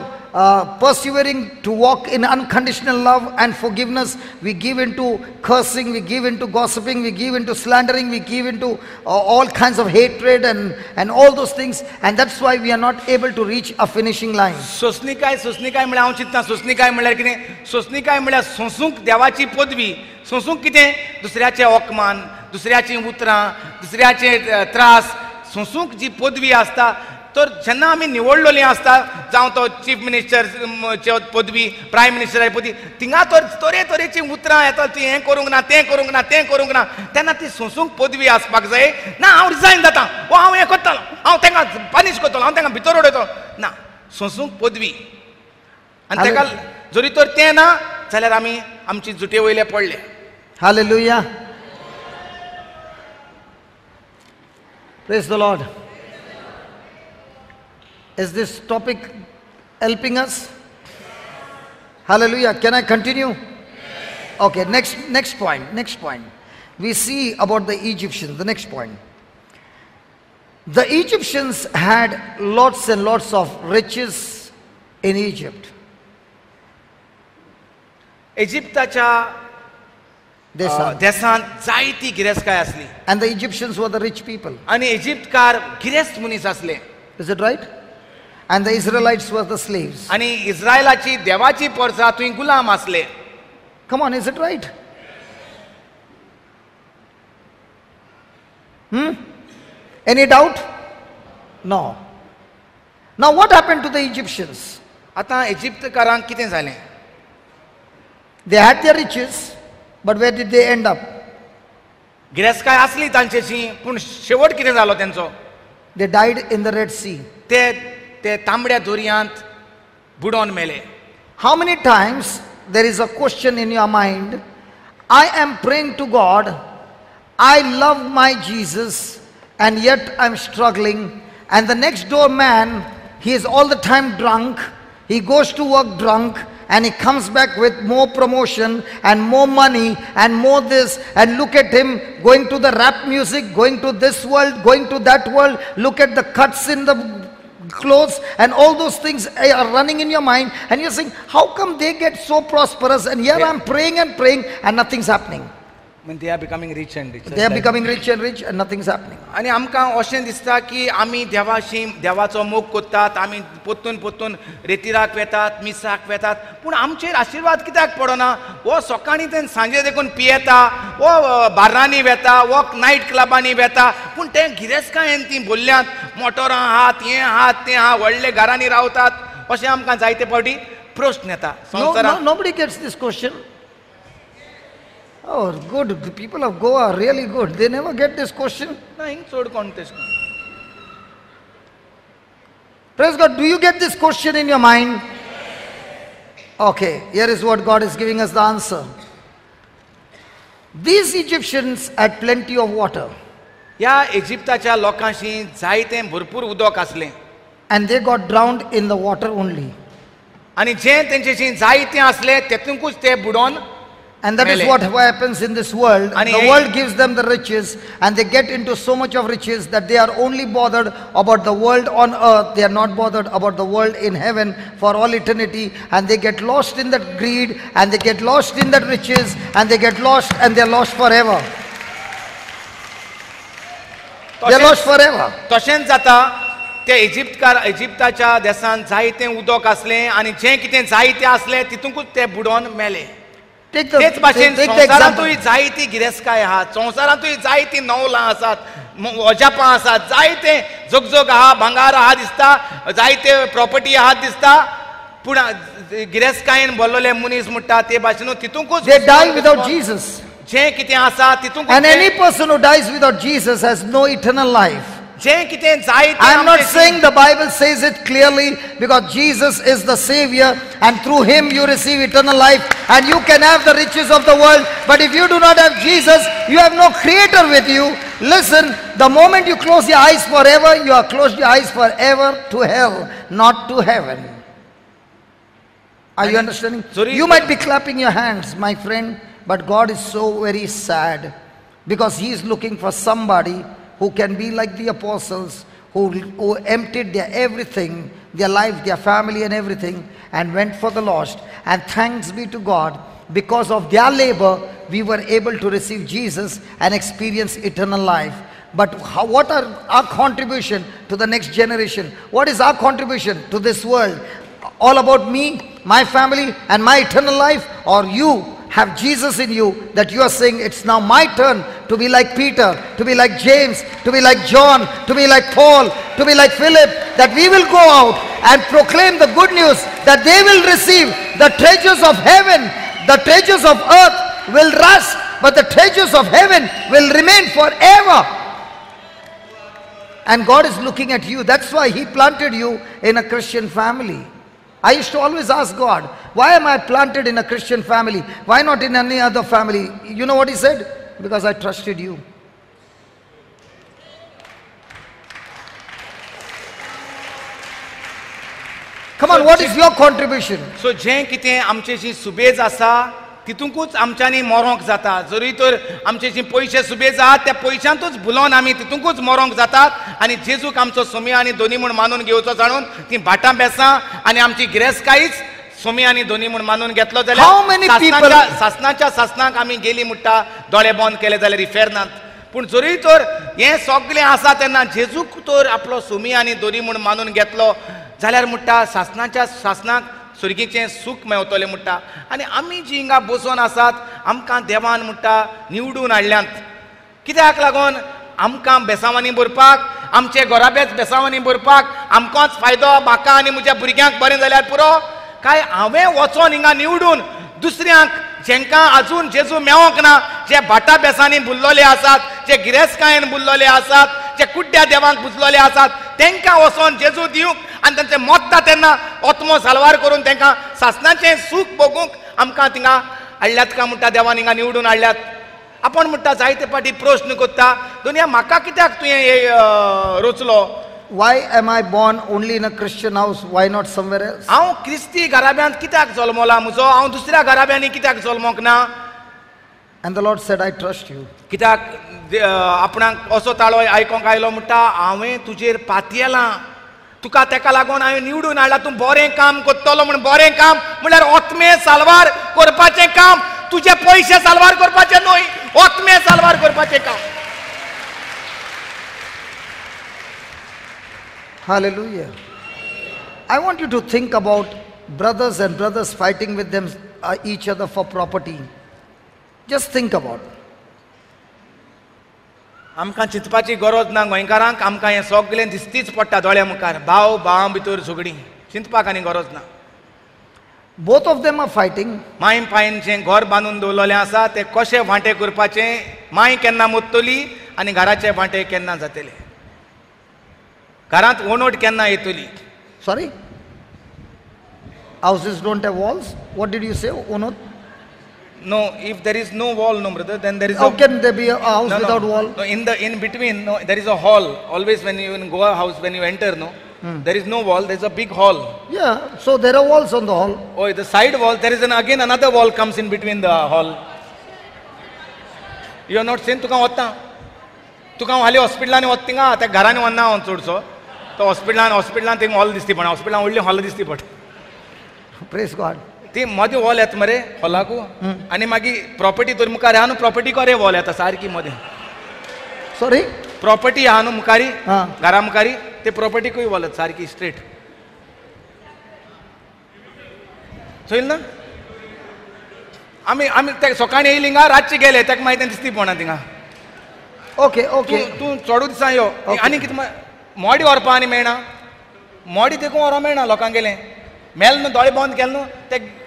persevering to walk in unconditional love and forgiveness, we give into cursing, we give into gossiping, we give into slandering, we give into all kinds of hatred and all those things, and that's why we are not able to reach a finishing line. सोंसणीकाय म्हळ्यार हांव चिंतता सोंसणीकाय म्हळ्यार कितें? सोंसणीकाय म्हळ्यार सोंसूंक देवाची पदवी. सोंसूंक कितें? दुसऱ्याचें अपमान, दुसऱ्याचीं उतरां, दुसऱ्याचे त्रास. सोंसूंक जी पदवी आसता, तर जेन्ना आमी निवडलेलीं आसता, जावं तो चीफ मिनिस्टर पदवी, प्रायम मिनिस्टराची पदवी, थिंगा तर तरेतरेचीं उतरां येता, ती हें करूंक ना, तें करूंक ना, तें करूंक ना. तेन्ना ती सोंसूंक पदवी आसपाक जाय. ना हांव रिजायन जाता, वो हांव हें करतलो, हांव तांकां पनीश करतलो, हांव तांकां भितर उडयतलो. ना, सोंसूंक पदवी. आनी ताका जरी तर तें ना जाल्यार आमी आमची जुटे वयले पडले. Hallelujah. Praise the Lord. Is this topic helping us? Hallelujah. Can I continue? Okay, next point. We see about the Egyptians, the next point. The Egyptians had lots and lots of riches in Egypt. इजिप्ताच्या देशांत जायती गिरेस्तकाय आसली. And the Egyptians were the rich people. आनी इजिप्तकार गिरेस्त मनीस आसले. Is it right? And the Israelites were the slaves. आनी इस्रायलाची देवाची परसा थंय गुलाम आसले. Come on, is it right? Any doubt? No. Now what happened to the Egyptians? आतां इजिप्तकारांक कितें जालें? They had their riches, but where did they end up? गिरेस्तकाय आसली तांचेशी, पूण शेवट कितें जालो तेंचो? They died in the Red Sea. ते तांबड्या दर्यांत बुडोवन मेले. How many times there is a question in your mind, I am praying to God, I love my Jesus, and yet I'm struggling, and the next door man, he is all the time drunk, he goes to work drunk, and he comes back with more promotion and more money and more this, and look at him going to the rap music, going to this world, going to that world. Look at the cuts in the clothes and all those things are running in your mind, and you're saying, how come they get so prosperous, and here I'm praying and praying and nothing's happening. When they are becoming rich and rich. They are becoming rich and rich and nothing's happening. आनी आमकां अशें दिसता की आमी देवाशी देवाचो मोग कोत्तात, आमी पोत्तून रेतिराक वेतात, मिसाक वेतात, पूण आमचेर आशिर्वाद कित्याक पडना? वो सकाळीं ते सांजे देखून पियेता, वो बार्रांनी वेता, वो नायट क्लबांनी वेता, पूण ते गिरेस्तकायेन ती बोल्ल्यांत मोटरां आहात, हें आहात, तें आहा, व्हडले घरांनी रावतात, अशें आमकां जायते फावटी प्रश्न येता. Nobody gets this question. Oh, good. The people of Goa are really good. They never get this question. ना हिंग चड कोण तेश कोन. Praise God. Do you get this question in your mind? Okay, here is what God is giving us the answer. These Egyptians had plenty of water, ह्या इजिप्ताच्या लोकांशी जायतें भरपूर उदक आसलें and they got drowned in the water only. आनी जें तेंचेशी जायतें आसलें तेतूंकूच ते बुडोवन And that is Mele. what happens in this world. And The he- world gives them the riches, and they get into so much of riches that they are only bothered about the world on earth. They are not bothered about the world in heaven for all eternity, and they get lost in that greed, and they get lost in that riches, and they get lost, and they are lost forever. They are lost forever. तशेंच जाता ते इजिप्ताच्या देशांत जायतें उदक आसलें आनी जें कितें जायतें आसलें तितूंकूच ते बुडोवन मेले Take the, तेच भाशेन take the example. संवसारांतूय जायतीं गिरेस्काय आहात संवसारांतूय जायतीं नवलां आसात अजापां आसात जायतें जोगजोग आहा भांगार आहा दिसता जायते प्रॉपर्टी आहात दिसता पूण गिरेस्कायेन भरलेले मनीस म्हणटा ते भाशेन तितूंकूच They die without Jesus. जें कितें आसा तितूंकूच And any person who dies without Jesus has no eternal life. जें कितें जायतें I am not आमचें saying the Bible says it clearly, because Jesus is the Savior, and through Him you receive eternal life, and you can have the riches of the world. But if you do not have Jesus, you have no Creator with you. Listen, the moment you close your eyes forever, you have closed your eyes forever to hell, not to heaven. Are you understanding? Sorry. You might be clapping your hands, my friend, but God is so very sad, because He is looking for somebody who can be like the apostles, who emptied their everything, their life, their family and everything, and went for the lost. And thanks be to God, because of their labor, we were able to receive Jesus and experience eternal life. But what are our contribution to the next generation? What is our contribution to this world? All about me, my family, and my eternal life? Or you have Jesus in you, that you are saying, it's now my turn to be like Peter, to be like James, to be like John, to be like Paul, to be like Philip, that we will go out and proclaim the good news, that they will receive the treasures of heaven. The treasures of earth will rust, but the treasures of heaven will remain forever. And God is looking at you. That's why He planted you in a Christian family. I used to always ask God, why am I planted in a Christian family? Why not in any other family? You know what He said? Because I trusted you. Come on, what is your contribution? सो जें कितें आमचेशी सुबेज आसा तितूंकूच आमच्यांनी मरोंक जाता जरी तर आमचेशी पयशे सुबेज आहात त्या पयशांतूच भुलोवन आमी तितूंकूच मरोंक जातात आनी जेजूक आमचो सोमी आनी दोनी म्हूण मानून घेवचो जाणून ती भाटां बेसां आनी आमची गिरेस्कायीच सोमी आनी दोनी म्हूण मानून घेतलो How many people- सासणाच्या सासणाक आमी गेली म्हणटा दोळे बंद केले जाल्यार रिफेर नात पूण जरी तर हें सगळें आसा तेन्ना जेजूक तर आपलो सोमी आनी दोनी म्हूण मानून घेतलो जाल्यार म्हणटा सासणाच्या सासणाक सुर्गीचें सूख मेवतलें म्हणटा आनी आमी जी हिंगा बसून आसात आमकां देवान म्हणटा निवडून हाडल्यांत कित्याक लागून आमकां बेसांवांनी भरपाक आमचे घोराबेच बेसांवांनी भरपाक आमकांच फायदो म्हाका आनी म्हज्या भुरग्यांक बरें जाल्यार पुरो काय हांवें वचोन हिंगा निवडून दुसऱ्यांक जेंकां आजून जेजू मेवोंक ना जे भाटा बेसांनी बुल्लोले आसात जे गिरेस्कायेन बुल्लोले आसात जे कुड्ड्या देवांक बुजलोले आसात तांकां वचोन जेजू दिवंक आनी तांचे मोत्ता तेन्ना ओत्मो सालवार करून तांकां सासणाचें सूख भोगूंक आमकां थिंगा हाडल्यात काय म्हणटा देवान हिंगा निवडून हाडल्यात आपण म्हणटा जायते फाटी प्रश्न करता दुनिया म्हाका कित्याक तुवें रचलो Why am I born only in a Christian house? Why not somewhere else? हांव क्रिस्ती घराब्यांत कित्याक जल्मला म्हजो हांव दुसऱ्या घराब्यांनी कित्याक जल्मोंक ना And the Lord said, I trust you. कित्याक आपणाक असो ताळो आयकोंक आयलो म्हणटा हांवें तुजेर पातयेलां तुका तेका लागून हांवें निवडून हाडला तूं बरें काम करतलो म्हण बरें काम म्हळ्यार ओत्मे सालवार करपाचें काम तुजे पयशे सालवार करपाचें न्हय ओत्मे सालवार करपाचें काम Hallelujah. I want you to think about brothers and brothers fighting with them, each other for property. Just think about it. आमकां चिंतपाची गरज ना गोंयकारांक आमकां हें सगळें दिसतीच पडटा दोळ्या मुखार भाव भावां भितर झगडीं चिंतपाक आनी गरज ना Both of them are fighting. मांय पायन जें घर बांदून दवरलेलें आसा तें कशें वांटें करपाचें मांय केन्ना मुत्तली आनी घराचें वांटें केन्ना जातलें घरांत ओनोट केन्ना येतली Sorry? Houses don't have walls? What did you say? Onot? No, if there is no wall, no brother, then there is How a can there be a house no, without no, wall? No, in between, no, there is a hall. Always when you go a house, when you enter, no, there is no wall. There is a big hall. Yeah, so there are walls on the hall. Oh, the side wall. There is again another wall comes in between the hall. You are not saying तुका वत्ता. तुका हाली हॉस्पिटलांनी वत्तिंगा त्या घरांनी वन्ना हांव चडसो. तो हॉस्पिटलान थिंग हॉल दिसती पण हॉस्पिटलान व्हडली हॉल दिसती पण. Praise God. ती मदें वॉल येता मरे हॉलाकू आनी मागीर प्रॉपर्टी तर मुखार आहा न्हू प्रॉपर्टी करे वॉल येता सारकी मदें. Sorry? प्रॉपर्टी आहा न्हू मुखारी Ah. घरा मुखारी ते प्रॉपर्टीकूय वॉल येता सारकी स्ट्रेट. चोयल ना आमी ते सकाळी येयली हिंगा रातचे गेले ताका मागीर तें दिसती पडना थिंगा. Okay, okay. तूं चोडू दिसा यो Okay. आनी कितें मोडी व्हरपा आनी मेळना मोडी देखून व्हरपा मेळना लोकांक गेलें मेल न्हू दोळे बंद केले न्हू ते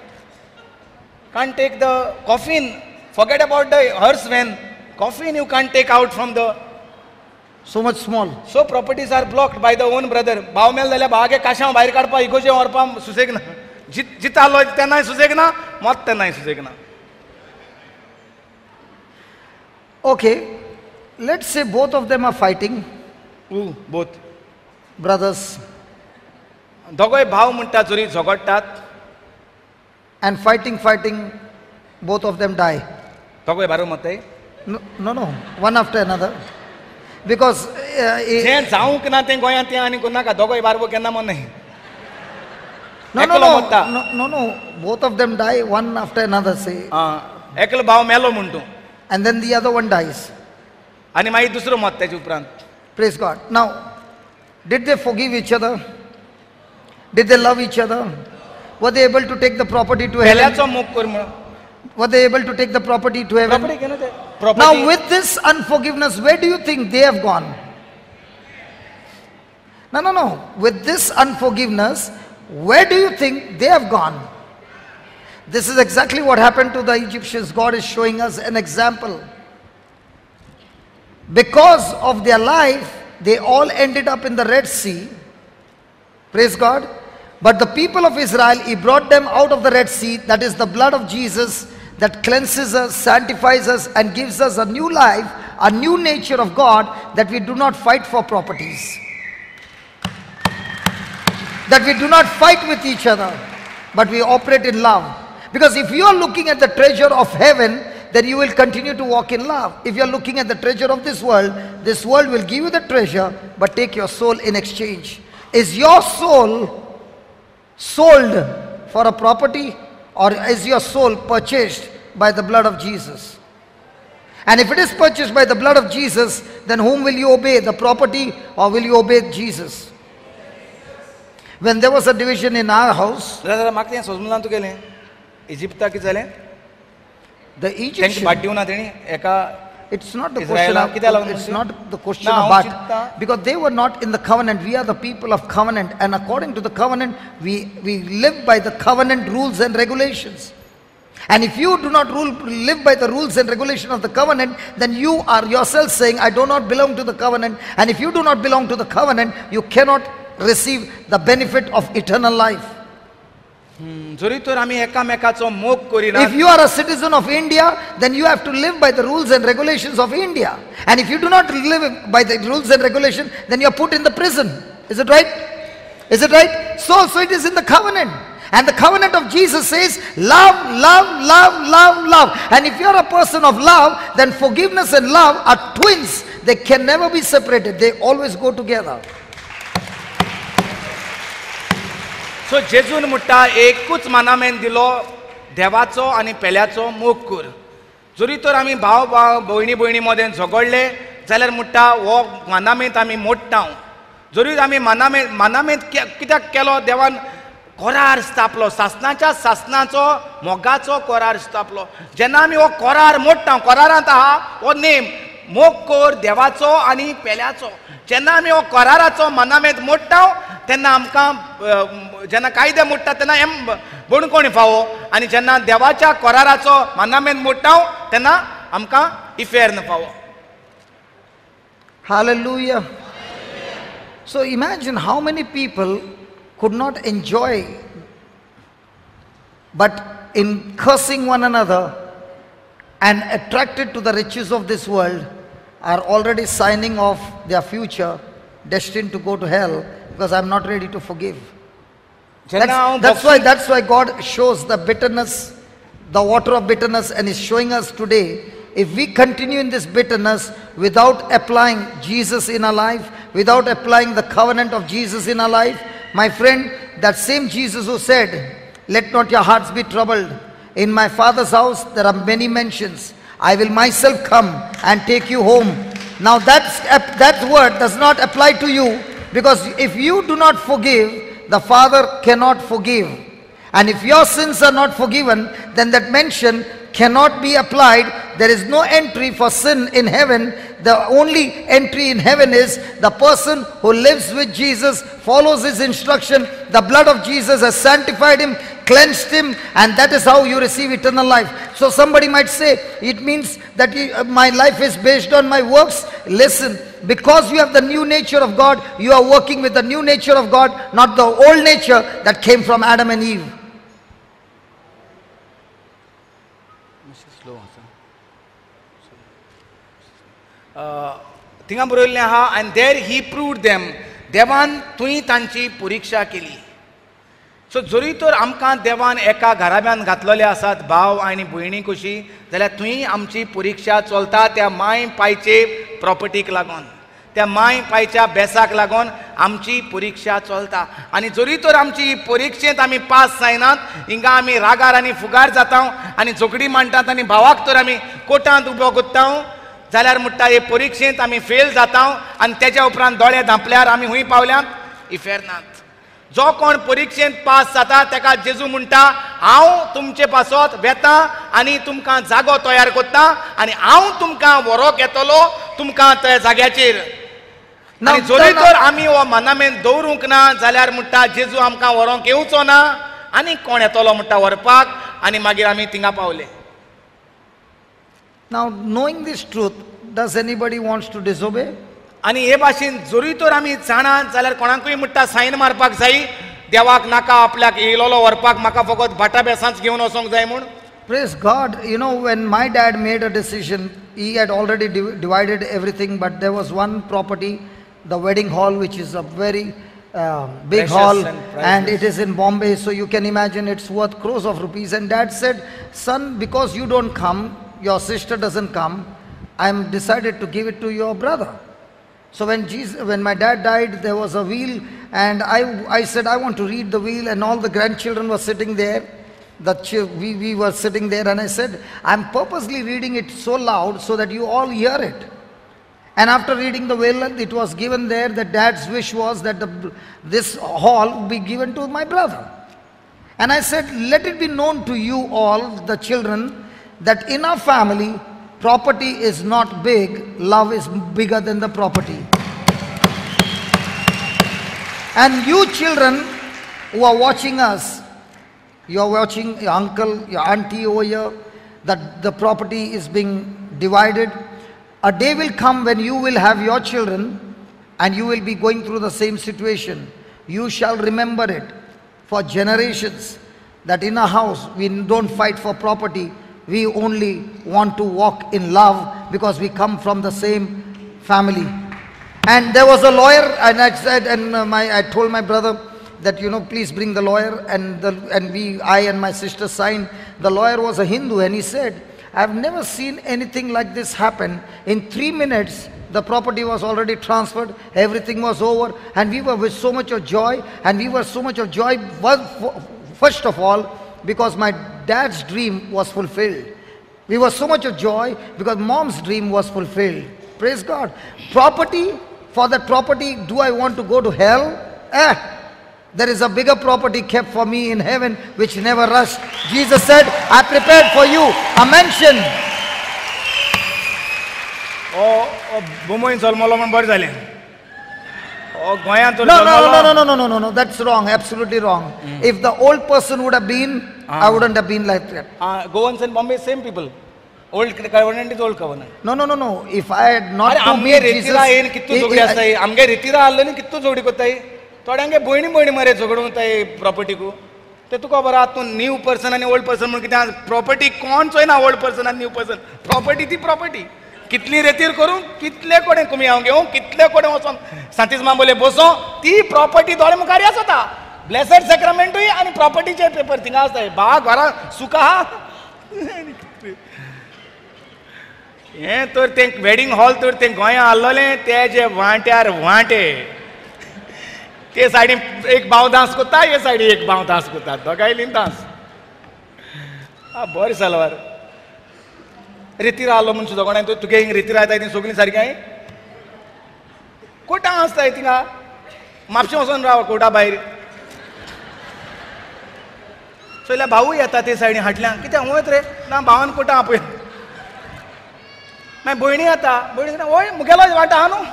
can't take the coffin. Forget about the hearse van. Coffin you can't take out from the. So much small. So properties are blocked by the own brother. भाव मेल जाल्यार भावागे काशां भायर काडपा इगोजे व्हरपा सुसेग ना. जिता आलो तेन्नाय सुसेग ना मत तेन्नाय सुसेग ना. Okay, let's say both of them are fighting, both. brothers, दोगोय भाव म्हणटा जोरी झगडटात and fighting, both of them die. दोगोय बारू मताय. No, one after another. Because जें जावंक ना तें गोंयांत तें आनी कोन्नाका दोगोय बारबो केन्ना मन न्ही. no, both of them die one after another, say. एकलो भाव मेलो म्हणटू And then the other one dies. आनी मागीर दुसरो मत तेजे उपरांत. Praise God. Now, did they forgive each other? Did they love each other? Were they able to take the property to heaven? पेल्याचो मोग कर म्हण. Were they able to take the property to heaven? Property केन्ना ते Now, property with this unforgiveness, where do you think they have gone? No. With this unforgiveness, where do you think they have gone? This is exactly what happened to the Egyptians. God is showing us an example. Because of their life, they all ended up in the Red Sea. Praise God. But the people of Israel, He brought them out of the Red Sea. That is the blood of Jesus that cleanses us, sanctifies us, and gives us a new life, a new nature of God, that we do not fight for properties. That we do not fight with each other, but we operate in love. Because if you are looking at the treasure of heaven, then you will continue to walk in love. If you are looking at the treasure of this world will give you the treasure, but take your soul in exchange. Is your soul sold for a property, or is your soul purchased by the blood of Jesus? And if it is purchased by the blood of Jesus, then whom will you obey, the property, or will you obey Jesus? When there was a division in our house, म्हाका तें सोजमलान तूं गेलें इजिप्ता कितें जालें the तेंकां Egyptian, भाट दिवना तेणी एका it's not the Israel question कित्याक लागून of, it's म्हणटा? not the question ना, of हांव but, चिंत्ता- because they were not in the covenant. We are the people of covenant, and according to the covenant, we live by the covenant rules and regulations. And if you do not live by the rules and regulation of the covenant, then you are yourself saying, I do not belong to the covenant. And if you do not belong to the covenant, you cannot receive the benefit of eternal life. जोरी तर आमी एकामेकाचो मोग करिना If you are a citizen of India, then you have to live by the rules and regulations of India. And if you do not live by the rules and regulations, then you are put in the prison. Is it right? Is it right? So it is in the covenant. And the covenant of Jesus says, love, love, love, love, love. And if you are a person of love, then forgiveness and love are twins. They can never be separated. They always go together. सो जेजून म्हणटा एकूच मानामेन दिलो देवाचो आनी पेल्याचो मोग कर. जोरी तर आमी भाव भयणी मदें झगडले जाल्यार म्हणटा हो मानामेंत आमी मोडटा. जोरी आमी मानामेंत कित्याक केलो देवान कोरार स्थापलो सासनाचो मोगाचो कोरार स्थापलो. जेन्ना आमी हो कोरार मोडटा कोरारांत आहा हो नेम मोग कर देवाचो आनी पेल्याचो. जेन्ना आमी हो कोराराचो मानामेंत मोडटा तेन्ना आमकां जेन्ना कायदे मोडटा तेन्ना बणकोण फावो आनी जेन्ना देवाच्या कोराराचो मानामेंत मोडटा तेन्ना आमकां इफेर्न फावो. Hallelujah. So imagine how many people could not enjoy, but in cursing one another, and attracted to the riches of this world are already signing off their future, destined to go to hell because I'm not ready to forgive. That's why God shows the bitterness, the water of bitterness, and is showing us today. If we continue in this bitterness without applying Jesus in our life, without applying the covenant of Jesus in our life, my friend, that same Jesus who said, "Let not your hearts be troubled. In my Father's house there are many mansions. I will myself come and take you home." Now that word does not apply to you, because if you do not forgive, the Father cannot forgive. And if your sins are not forgiven, then that mention cannot be applied. There is no entry for sin in heaven. The only entry in heaven is the person who lives with Jesus, follows his instruction. The blood of Jesus has sanctified him, cleansed him, and that is how you receive eternal life. So somebody might say, it means that my life is based on my works. Listen, because you have the new nature of God, you are working with the new nature of God, not the old nature that came from Adam and Eve. थिंगा बरोयल्लें आहा, and there he proved them. देवान तुई तांची परीक्षा केली. सो जरी तर आमकां देवान एका घराब्यान घातलेले आसात भाव आनी भयणी कशी, जाल्यार थंय आमची परीक्षा चलता त्या माय पायचे प्रॉपर्टीक लागून, त्या माय पायच्या बेसाक लागून आमची परीक्षा चलता. आनी जरी तर आमची परीक्षेंत आमी पास जायनात, हिंगा आमी रागार आनी फुगार जाता आनी झगडी मांडटात आनी भावाक तर आमी कोर्टांत उबो करता, जाल्यार म्हणटा हे परीक्षेंत आमी फेल जाता आनी तेच्या उपरांत दोळे धांपल्यार आमी हूंय पावल्यात इफेरनात. जो कोण परीक्षेंत पास जाता तेका जेजू म्हणटा, हांव तुमचे पासत वेता आनी तुमकां जागो तयार करता आनी हांव तुमकां व्हरोंक येतलो तुमकां त्या जाग्याचेर. आनी जरी तर आमी हो मनामेन दवरूंक ना जाल्यार म्हणटा जेजू आमकां व्हरोंक येवचो ना आनी कोण येतलो म्हणटा व्हरपाक, आनी मागीर आमी थिंगा Pawle. Now, knowing this truth, does anybody wants to disobey? आनी हे भाशेन जरी तर आमी जाणात जाल्यार कोणाकूय म्हणटा सायन मारपाक जाय, देवाक नाका आपल्याक येयलोलो व्हरपाक, म्हाका फकत भाटा बेसांच घेवन वचोंक जाय म्हूण. Praise God. You know, when my dad made a decision, he had already divided everything, but there was one property, the wedding hall, which is a very big hall, and it is in Bombay, so you can imagine it's worth crores of rupees. And dad said, "Son, because you don't come, your sister doesn't come, I'm decided to give it to your brother." So when my dad died, there was a wheel, and I said, I want to read the wheel, and all the grandchildren were sitting there. We were sitting there, and I said, I'm purposely reading it so loud so that you all hear it. And after reading the will, it was given there that dad's wish was that this hall be given to my brother. And I said, let it be known to you all, the children, that in our family, property is not big, love is bigger than the property. And you children who are watching us, you are watching your uncle, your auntie over here, that the property is being divided. A day will come when you will have your children and you will be going through the same situation. You shall remember it for generations, that in a house we don't fight for property. We only want to walk in love because we come from the same family. And there was a lawyer, and I said, and I told my brother that, please bring the lawyer, I and my sister signed. The lawyer was a Hindu, and he said, I've never seen anything like this happen. In 3 minutes, the property was already transferred, everything was over, and we were with so much of joy, first of all, because my dad's dream was fulfilled. We were so much of joy because mom's dream was fulfilled. Praise God. Property, for that property, do I want to go to hell? There is a bigger property kept for me in heaven which never rusts. Jesus said, I prepared for you a mansion. No, that's wrong, absolutely wrong. If the old person would have been, I wouldn't have been like that. Goans and Bombay, same people. Old covenant is old covenant. No. If I had not to meet Jesus, आमगे रितीरा आल्लो न्ही कितू जोडी कोत्ताय थोड्यांगे भयणी मरे झगडून ताय property को ते तुका बरो आहा तूं न्यू पर्सन आनी ओल्ड पर्सन म्हणून कितें प्रॉपर्टी कोण चोयना ओल्ड पर्सन आनी न्यू पर्सन प्रॉपर्टी ती प्रॉपर्टी कितली रेतीर करूं कितले कडेन तुमी हांव घेवं कितले कडेन वचोन सांतिस्मा बोले बसो ती प्रॉपर्टी दोळे मुखार आसता ब्लेसड सॅक्रमेंटूय आनी प्रॉपर्टीचे पेपर थिंगा आसताय बाग घरा सुख आहा हें तर तें वेडिंग हॉल तर तें गोंया आहलोलें ते जे वांट्यार वांटे ते सायडीन एक भाव डांस करता हे सायडीन एक भाव डांस करता दोगांयली डांस बरें सालवार रेतीर आहलो म्हूण सुद्दां कोणाय तुगे हिंग रेतीर आयताय ती सगळीं सारकी हाय कोर्टां आसताय थिंगा म्हापशें वचोन राव कोर्टा भायर चोयल्या भावूय येता ते सायडीन हाटल्यान कित्याक वयत रे ना भावान कोर्टा आपय मागीर भयणी येता भयणी ओय मुगेलो वांटो आहा न्हू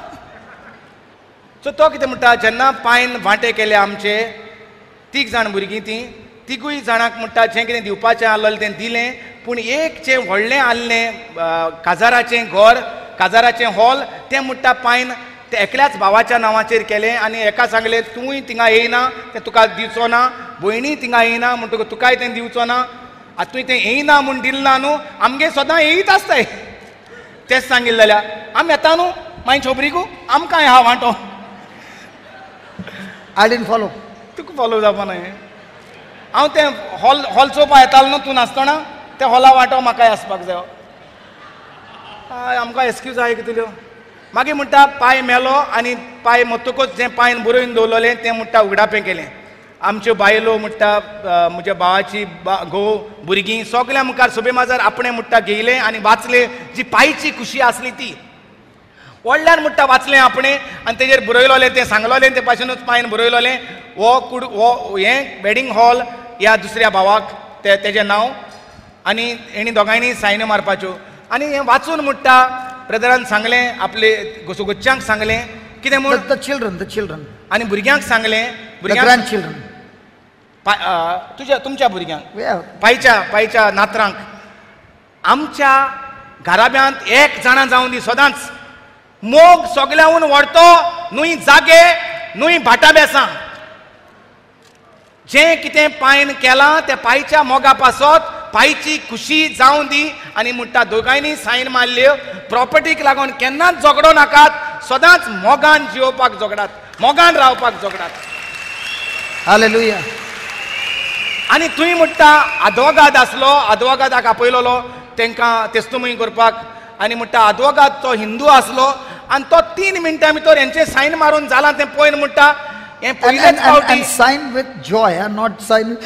सो तो कितें म्हणटा जेन्ना पायन वांटे केले आमचे 3 जाण भुरगीं तीं तिगूय जाणांक म्हणटा जें कितें दिवपाचें आसलें तें दिलें पूण एक जें व्हडलें आसलें काजाराचें घर काजाराचें हॉल तें म्हणटा पायन तें एकल्याच भावाच्या नांवाचेर केलें आनी एका सांगलें तूंय थिंगा येयना तें तुका दिवचो ना भयणी थिंगा येयना म्हणटकूच तुकाय तें दिवचो ना आतां तुवें तें येयना म्हूण दिलें ना न्हू आमगे सदां येयीत आसताय तेच सांगिल्लें जाल्यार आमी येता न्हू मागीर छोबरीकू आमकांय आहा वांटो I didn't follow. तुका फॉलो जावपा न्हय हांव तें हॉल चोवपा येतालो न्हू तूं नासतना त्या हॉला वांटो म्हाकाय आसपाक जायो आमकां एक्सक्यूज आहाय कितल्यो मागीर म्हणटा पांय मेलो आनी पांय मत्तकूच जें पांयन बरोवन दवरलेलें तें म्हणटा उगडापें केलें आमच्यो बायलो म्हणटा म्हज्या भावाची घोव भुरगीं सगळ्या मुखार सोबे माजार आपणें म्हणटा घेयलें आनी वाचलें जी पांयची खुशी आसली ती व्हडल्यान म्हणटा वाचलें आपणें आनी तेजेर बरयलोलें तें सांगलोलें ते भाशेनूच पांयन बरयलोलें हो हें वेडिंग हॉल ह्या दुसऱ्या भावाक तेजें नांव आनी हेणी दोगांयनी सायन्यो मारपाच्यो आनी हें वाचून म्हणटा ब्रदरान सांगलें आपले घोसोगोच्च्यांक सांगलें कितें म्हूण The children. आनी भुरग्यांक सांगलें The भुरग्यांक grandchildren. तुमच्या भुरग्यांक Yeah. पायच्या नातरांक आमच्या घराब्यांत एक जाणां जावन दी सदांच मोग सगळ्याहून व्हडतो न्हूय जागे न्हूय भाटा बेसां जें कितें पायन केलां त्या पायच्या मोगा पासत पायची खुशी जावं दी आनी म्हणटा दोगांयनी सायन मारल्यो प्रॉपर्टीक लागून केन्नाच झगडो नाकात सदांच मोगान जिवपाक झगडात मोगान रावपाक झगडात Hallelujah. आनी थंय म्हणटा आदवोगाद आसलो आदवोगादाक आपयलोलो तांकां तेस्तुमय करपाक आनी म्हणटा आदवोगाद तो हिंदू आसलो आनी तो 3 मिनटां भितर हेंचें सायन मारून जालां तें पळयन म्हणटा हें पयलेच फावटी And sign with joy, not sign.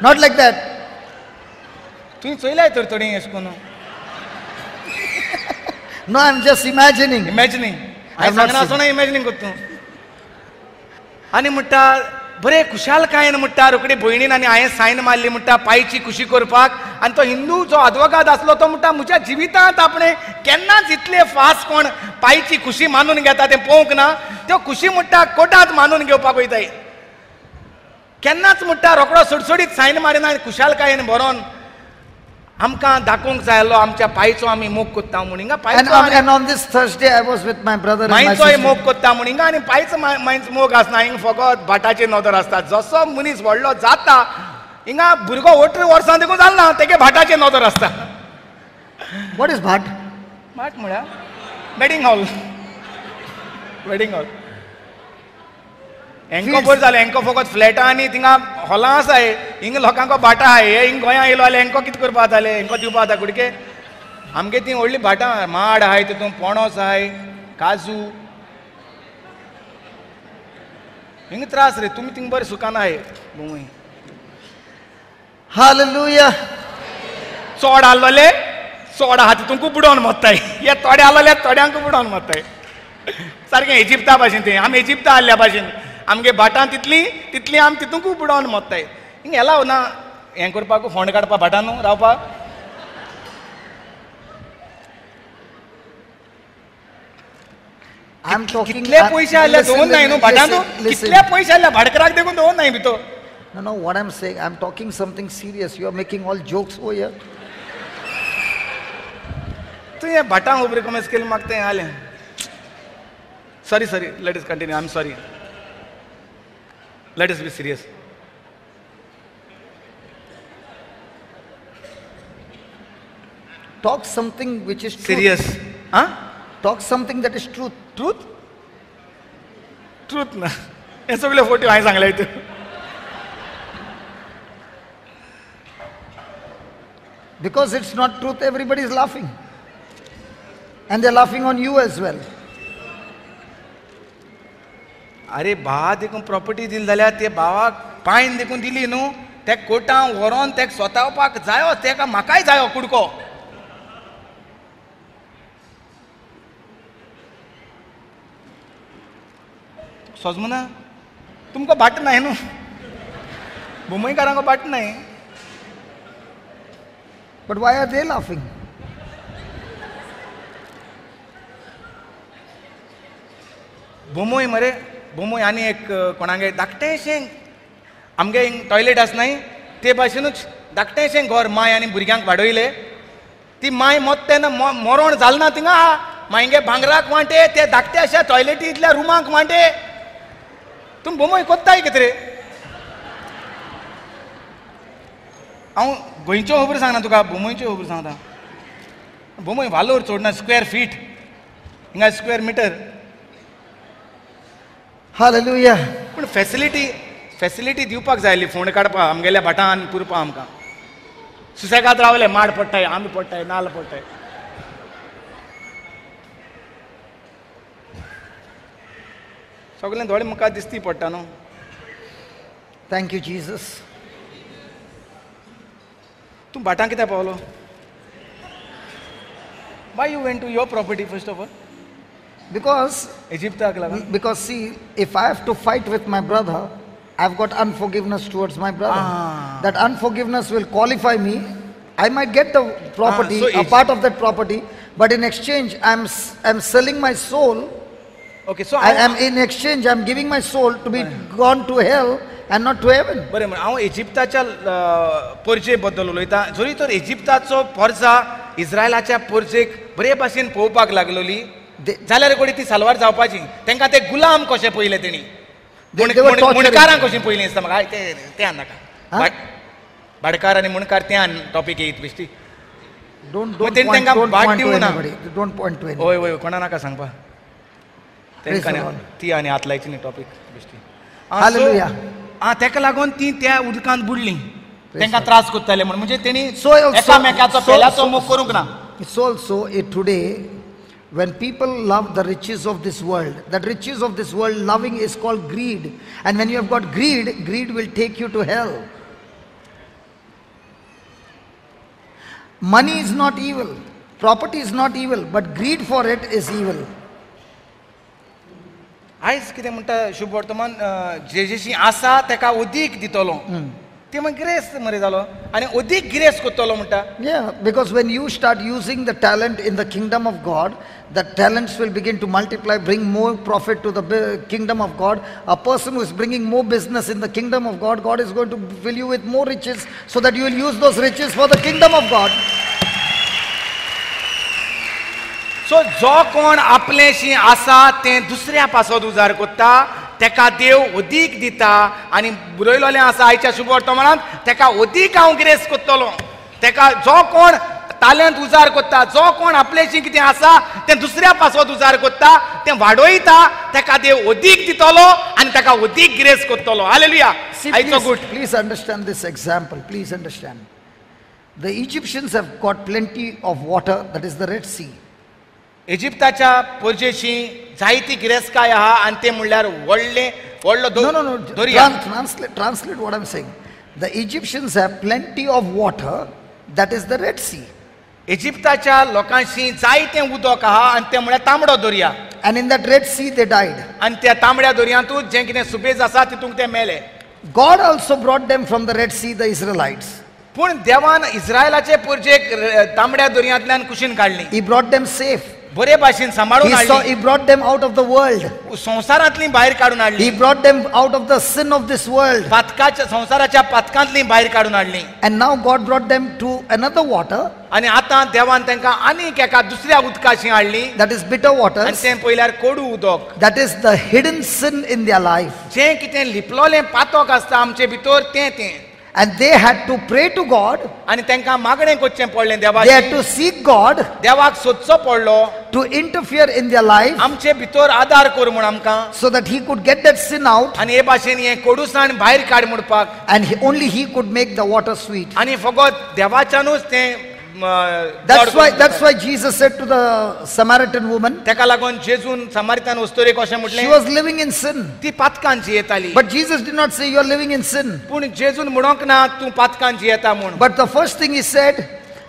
Not like that. तुवें चोयलाय तर थोडी अशें करून No, I'm just imagining. इमॅजिनींग I have हांवें not सांगना आसतना इमॅजिनींग करता आनी म्हणटा बरे खुशालकायेन म्हणटा रोखडी भयणीन आनी हांवें सायन मारली म्हणटा पायची खुशी करपाक आनी तो हिंदू जो आदवोगाद आसलो तो म्हणटा म्हज्या जिवितांत आपणें केन्नाच इतले फास्ट कोण पायची खुशी मानून घेता तें पळोवंक ना त्यो खुशी म्हणटा कोर्टांत मानून घेवपाक वयताय केन्नाच म्हणटा रोखडो सडसडीत सायन मारिना आनी खुशालकायेन बरोवन आमकां दाखोवंक जाय आसलो आमच्या पायचो आमी मोग कोत्ता म्हूण हिंगा And on this Thursday, I was with my brother and my मायचोय sister. मोग कोत्ता म्हूण हिंगा आनी पायचो मायच मोग आसना हिंगा फकत भाटाची नदर आसता जसो मनीस व्हडलो जाता हिंगा भुरगो 18 वर्सां देखून जालना तेगे भाटाची नदर आसता What is bhat? भाट म्हळ्यार वेडिंग हॉल हेंको बरें जालें हेंको फकत फ्लॅटां आनी थिंगा हॉलां आसाय हिंगा लोकांको भाटां आहाय हे हिंगा गोंया येयलो जाल्यार हेंको कितें करपा जाताले हेंको दिवपा जाता कुडके आमगे ती व्हडली भाटां माड आहाय तितून पणस आहाय काजू हिंगा त्रास रे तुमी थिंगा बरें सुकान आहाय भोंवय Hallelujah. चोड आसलोले चोड आहा तितूंकू बुडोवन मरताय हे थोडे आसलोले थोड्यांक बुडोवन मरताय सारकें इजिप्ता भाशेन तें आमी इजिप्ता आसल्या भाशेन आमगे भाटां तितली आमी तितूंकू बुडोवन मरताय हिंगा एलाव ना हें करपाक फोंड काडपा भाटां न्हू रावपाक I'm talking. कितले पयशे आसले दवरून नाय न्हू भाटां तूं Listen. कितले पयशे आसले भाटकाराक देखून दवरून नाय भितर No, what I'm saying, I'm talking something serious. You are making all jokes over here. तूं हें भाटां खबरी कमेस केलें म्हाका तें जालें Sorry, let us continue. I'm sorry. Let us be serious. Talk something which is truth. Serious. Huh? Talk something that is truth. Truth? Truth ना. हे सगळे फोटो हांवें सांगले तू. Because it's not truth, everybody is laughing. And they're laughing on you as well. अरे भावा देखून property दिली जाल्यार ते भावाक पायन देखून दिली न्हू, ते कोर्टां व्हरोन ते स्वतावपाक जायो, तेका म्हाकाय जायो कुडको. सोजमुना तुमकां बाट नाही न्हू, मुंबईकारांक बाट नाही. But why are they laughing? बोमोय मरे बोमोय आनी एक कोणागे धाकटेशें आमगे हिंग टॉयलेट आसनाय ते भाशेनूच धाकटेशें घर माय आनी भुरग्यांक वाडयले. ती माय मोत तेन्ना मरण जालें ना थिंगा मायगे भांगराक वांटे ते धाकटे अशा टॉयलेटींतल्या रुमाक वांटे. तुम बोमोय कोत्ताय कितें रे? हांव गोंयच्यो खबर सांगना तुका, बोमोयच्यो खबर सांगता. बोमोय वालोर चोडना स्क्वेअर फीट, हिंगा स्क्वेअर मिटर. Hallelujah. पूण फॅसिलिटी दिवपाक जाय आसली फोंड काडपाक आमगेल्या भाटान पुरपा आमकां. सुसेगाद रावले, माड पडटाय, आंबे पडटाय, नाल्ल पडटाय. सगळें थोडें म्हाका दिसती पडटा न्हू. Thank you, Jesus. तूं भाटां कित्याक Paulo? Why you went to your property first of all? Because इजिप्ताक लागून. Because see, if I have to fight with my brother, I've got unforgiveness towards my brother. That unforgiveness will qualify me. I might get the property, so a part of that property, but in exchange, I'm selling my soul. Okay, so In exchange, I'm giving my soul to be gone to hell and not to heaven. बरें म्हण हांव इजिप्ताच्या पोरजे बद्दल उलयतां. जरी तर इजिप्ताचो पोरजा इस्रायलाच्या पोरजेक बरे भाशेन पळोवपाक लागलोली जाल्यार कोणी ती सालवार जावपाची. तांकां ते गुलाम कशें पयले तेणी, They were torturing. मुणकारां कशीं पयलीं दिसता म्हाका. ते नाका भाडकार आनी मुणकार ते टॉपीक येयत बेश्टी. Don't But then point, tenga don't baat point to diu na. anybody. Don't point to anybody. ओय ओय कोणा नाका सांगपा. Praise the Lord. ती आनी हात लायची न्ही टॉपीक बेश्टी. Hallelujah. तेका लागून ती त्या उदकांत बुडली. तांकां त्रास कोत्ताले म्हण. म्हणजे तेणी So- एकामेकाचो so- पेल्याचो मोग करूंक ना. It's also today, when people love the riches of this world, that riches of this world loving is called greed. And when you have got greed, greed will take you to hell. Money is not evil, property is not evil, but greed for it is evil. आयज कितें म्हणटा शुभ वर्तमान जेशी आसा तेका अदीक दितलो. ते मागीर गिरेस मरे जालो आनी अदीक गिरेस कोत्तलो म्हणटा. Yeah, because when you start using the talent in the kingdom of God, the talents will begin to multiply, bring more profit to the kingdom of God. A person who is bringing more business in the kingdom of God, God is going to fill you with more riches so that you will use those riches for the kingdom of God. सो जो कोण आपलेशी आसा तें दुसऱ्या पासत उजार कोत्ता, तेका देव अदीक दिता. आनी बुरयलोलें आसा आयच्या शुभ वर्तमानांत तेका अदीक हांव ग्रेस कोत्तलो. तेका जो कोण तालंत उजार कोत्ता, जो कोण आपलेशी कितें आसा तें दुसऱ्या पासत उजार कोत्ता, तें वाडयता, तेका देव अदीक दितलो आनी तेका अदीक ग्रेस कोत्तलो. हालेलुया. See, आयचो good. please understand this example. Please understand. The Egyptians have got plenty of water, that is the Red Sea. इजिप्ताच्या पोरजेशी जायती गिरेस्काय आहा आनी ते म्हणल्यार व्हडलो No. दर्या. Translate what I'm saying. The Egyptians have plenty of water, that is the Red Sea. इजिप्ताच्या लोकांशी जायतें उदक आहा आनी ते म्हळ्यार तांबडो दर्या. And in that Red Sea they died. आनी त्या तांबड्या दर्यांतूच जें कितें सुबेज आसा तितूंत ते मेले. God also brought them from the Red Sea, the Israelites. पूण देवान इस्रायलाचे पोरजेक तांबड्या दर्यांतल्यान कुशीन काडली. He brought them safe. बरे भाशेन सांभाळून हाडली He brought them out of the world. संसारांतली भायर काढून हाडली He brought them out of the sin of this world. पातकाच्या संसाराच्या पातकांतली भायर काढून हाडली And now God brought them to another water, आणि आता देवान तांकां आनीक एका दुसऱ्या उदकाची हाडली that is bitter आनी waters. तें पयल्यार कोडू उदक That is the hidden sin in their life. जें कितें लिपलोलें पातक आसता आमचे भितर तें And they had to pray to God. आनी तांकां मागणें करचें पडलें They had देवाचें to seek God देवाक सोदचो पडलो to interfere in their life आमचे भितर आदार कर म्हूण आमकां so that He could get that sin out, आनी हे भाशेन हें कोडूसाण भायर काड म्हणपाक and only He could make the water sweet. आनी फकत देवाच्यानूच तें That's why Jesus said to the Samaritan woman, तेका लागून जेजून समारितान वस्तोरेक अशें she म्हटलें was living in sin. ती पातकान जियेताली But Jesus did not say you are living in sin. पूण जेजून म्हणोंक ना तूं पातकान जियेता म्हूण But the first thing He said,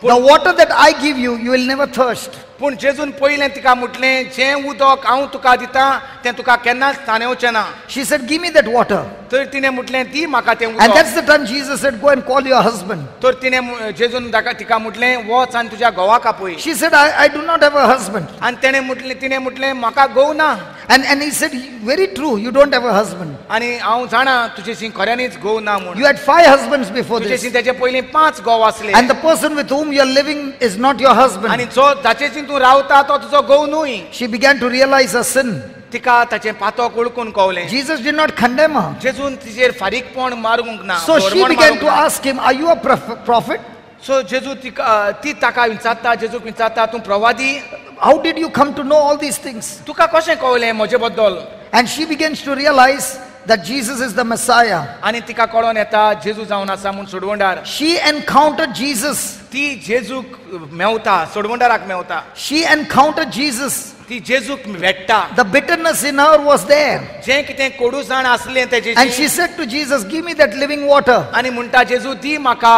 the water that I give you, you will never thirst. पूण जेजून पयलें तिका म्हटलें जें उदक हांव तुका दितां तें तुका केन्नाच ताणेवचें ना She said, give me that water. तर तिणें म्हटलें दी म्हाका तें And उदक that's the time Jesus said, go and call your husband. तर तिणें जेजून तिका म्हटलें वच आनी तुज्या घोवाक आपय She said, I do not have a husband. आनी तिणें म्हटलें म्हाका घोव ना And He said, very true, you don't have a husband. आनी हांव जाणा तुजेशी खऱ्यांनीच घोव ना म्हूण You had 5 husbands before this. तुजेशी तेचे पयलीं 5 घोव आसले And the person with whom you are living is not your आनी husband. जो जाचेशी तूं रावता तो तुजो घोव न्हूय She began to realize her sin. तिका ताचें पातक ओळखून कळलें Jesus did not condemn her. जेजून तिचेर फारीकपण मारूंक ना So she धोरमण began मारूंक to ना. ask him, are you a prophet? सो जेजू ती ताका विचारता जेजूक विचारता तूं प्रवादी How did you come to know all these things? तुका कशें कळलें म्हजे बद्दल And she begins to realize that Jesus is the Messiah. आनी तिका कळोन येता जेजू जावन आसा म्हूण सोडवंडार She encountered Jesus. ती जेजूक Mewat सोडवंडाराक Mewat She encountered Jesus. ती जेजूक भेटता The bitterness in her was there. जें कितें कोडूसाण आसलें And तेजेशी she said to Jesus, give me that living water. आनी म्हणटा जेजू दी म्हाका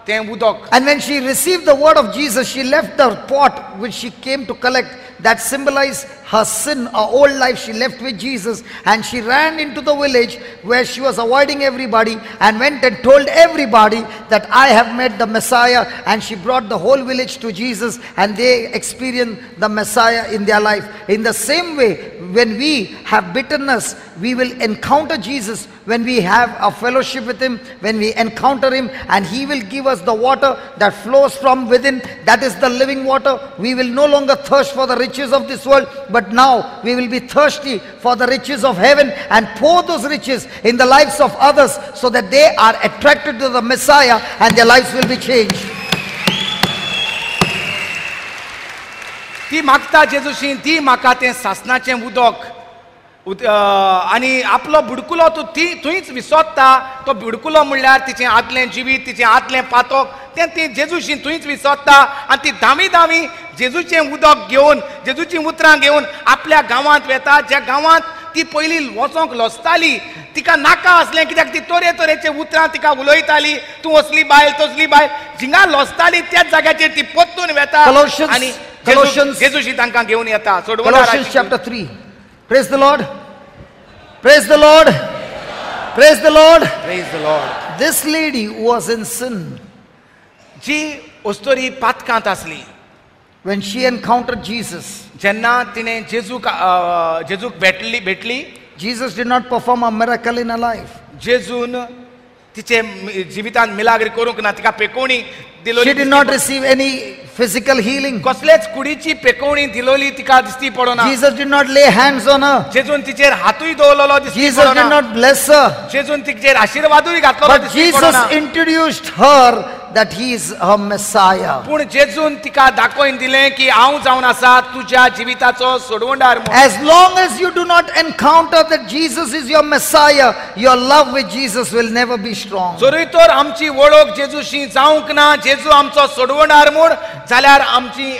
तें उदक And when she received the word of Jesus, she left the pot which she came to collect that symbolized her sin, her old life. She left with Jesus and she ran into the village where she was avoiding everybody and went and told everybody that I have met the Messiah. And she brought the whole village to Jesus and they experienced the Messiah in their life. In the same way, when we have bitterness, we will encounter Jesus when we have a fellowship with Him, when we encounter Him, and He will give us the water that flows from within. That is the living water. We will no longer thirst for the riches of this world, but now we will be thirsty for the riches of heaven and pour those riches in the lives of others so that they are attracted to the Messiah and their lives will be changed. ती मागता जेजूशी ती म्हाका तें सासणाचें उदक आनी आपलो बुडकुलो तूं थंयच विसोत्ता तो बुडकुलो म्हणल्यार तिचें आदलें जिवीत तिचें आदलें पातक तें ती जेजूशी थंयच विसोत्ता आनी ती धांवी जेजूचें उदक घेवन जेजूचीं उतरां घेवन आपल्या गांवांत वेता ज्या गांवांत ती पयलीं वचोंक लजताली तिका नाका आसलें कित्याक ती तरेतरेचे उतरां तिका उलयताली तूं असली बायल तसली बायल जिंगा लजताली त्याच जाग्याचेर ती पोत्तून वेता आनी जेजूशी तांकां घेवन येता Colossians chapter 3. Praise the Lord. Praise the Lord. Praise the Lord. Praise the Lord. This lady who was in sin, जी ओस्तोरी पातकांत आसली when she encountered Jesus, जेन्ना तिणें जेजूक भेटली Jesus did not perform a miracle in her life. जेजून तिचे जिवितांत मिलाग्री करूंक ना तिका पेकोवणी दिलोली She did not receive any physical healing. कसलेच कुडीची पेकोवणी दिलोली तिका दिसती पडोना Jesus did not lay hands on her. जेजून तिचेर हातूय दवरलेलो दिसती Jesus did पडोना not bless her. जेजून तिचेर आशीर्वादूय घातलेलो But दिसती Jesus पडोना introduced her that He is her Messiah. पूण जेजून तिका दाखोवन दिलें की हांव जावन आसा तुज्या जिविताचो सोडवंडार म्हूण As long as you do not encounter that Jesus is your Messiah, your love with Jesus will never be strong. जरी तर आमची वळख जेजूशी जावंक ना जेजू आमचो सोडवंडार म्हूण जाल्यार आमची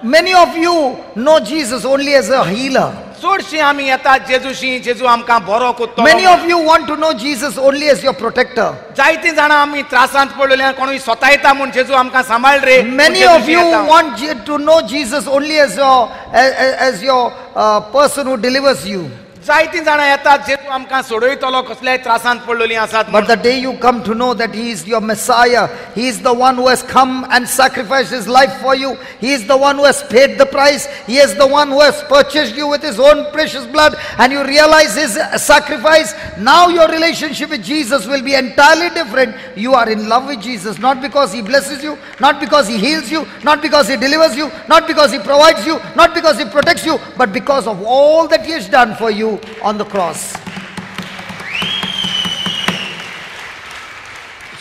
Many of you know Jesus only as a healer. चडशीं आमी येतात जेजूशी जेजू आमकां बरो कोत्तो Many of you want to know Jesus only as your protector. जायतीं जाणां आमी त्रासांत पडलेल्या कोणूय स्वता येता म्हूण जेजू आमकां सांबाळ रे Many of you want to know Jesus only as your person who delivers you. जायतीं जाणां येतात जे तूं आमकां सोडयतलो कसल्याय त्रासांत पडलेलीं आसात But the day you come to know that He is your Messiah, He is the one who has come and sacrificed His life for you, He is the one who has paid the price, He is the one who has purchased you with His own precious blood, and you realize His sacrifice, now your relationship with Jesus will be entirely different. You are in love with Jesus, not because He blesses you, not because He heals you, not because He delivers you, not because He provides you, not because He protects you, but because of all that He has done for you on the cross.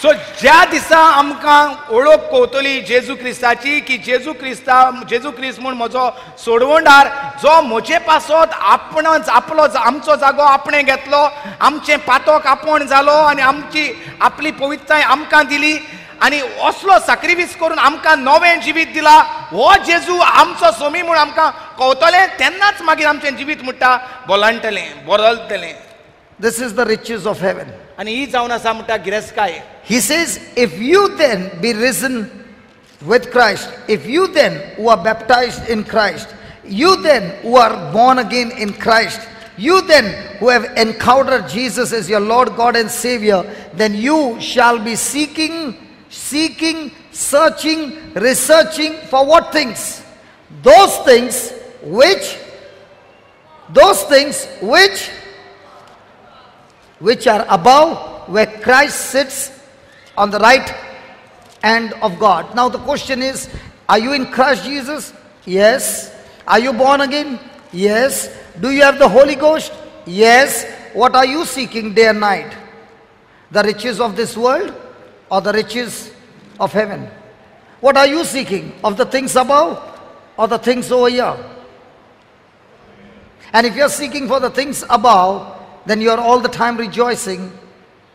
सो ज्या दिसा आमकां ओळख कवतली जेजू क्रिस्ताची की जेजू क्रिस्त म्हूण म्हजो सोडवणदार जो म्हजे पासत आमचो जागो आपणे घेतलो, आमचें पातक आपण जालो आनी आपली पवित्रताय आमकां दिली आनी असलो सॅक्रिफायस करून आमकां नवें जिवीत दिला, हो जेजू आमचो सोमी म्हूण आमकां कळटलें तेन्नाच मागीर आमचें जिवीत म्हणटा बदलतलें. This is the riches of heaven. आनी ही जावन आसा म्हणटा गिरेस्काय. He says, if you then be risen with Christ, if you then who are baptized in Christ, you then who are born again in Christ, you then who have encountered Jesus as your Lord God and Savior, then you shall be seeking, searching, researching for what things? Those things which are above, where Christ sits on the right hand of God. Now the question is, are you in Christ Jesus? Yes. Are you born again? Yes. Do you have the Holy Ghost? Yes. What are you seeking day and night? The riches of this world or the riches of heaven? What are you seeking? Of the things above or the things over here? And if you are seeking for the things above, then you are all the time rejoicing.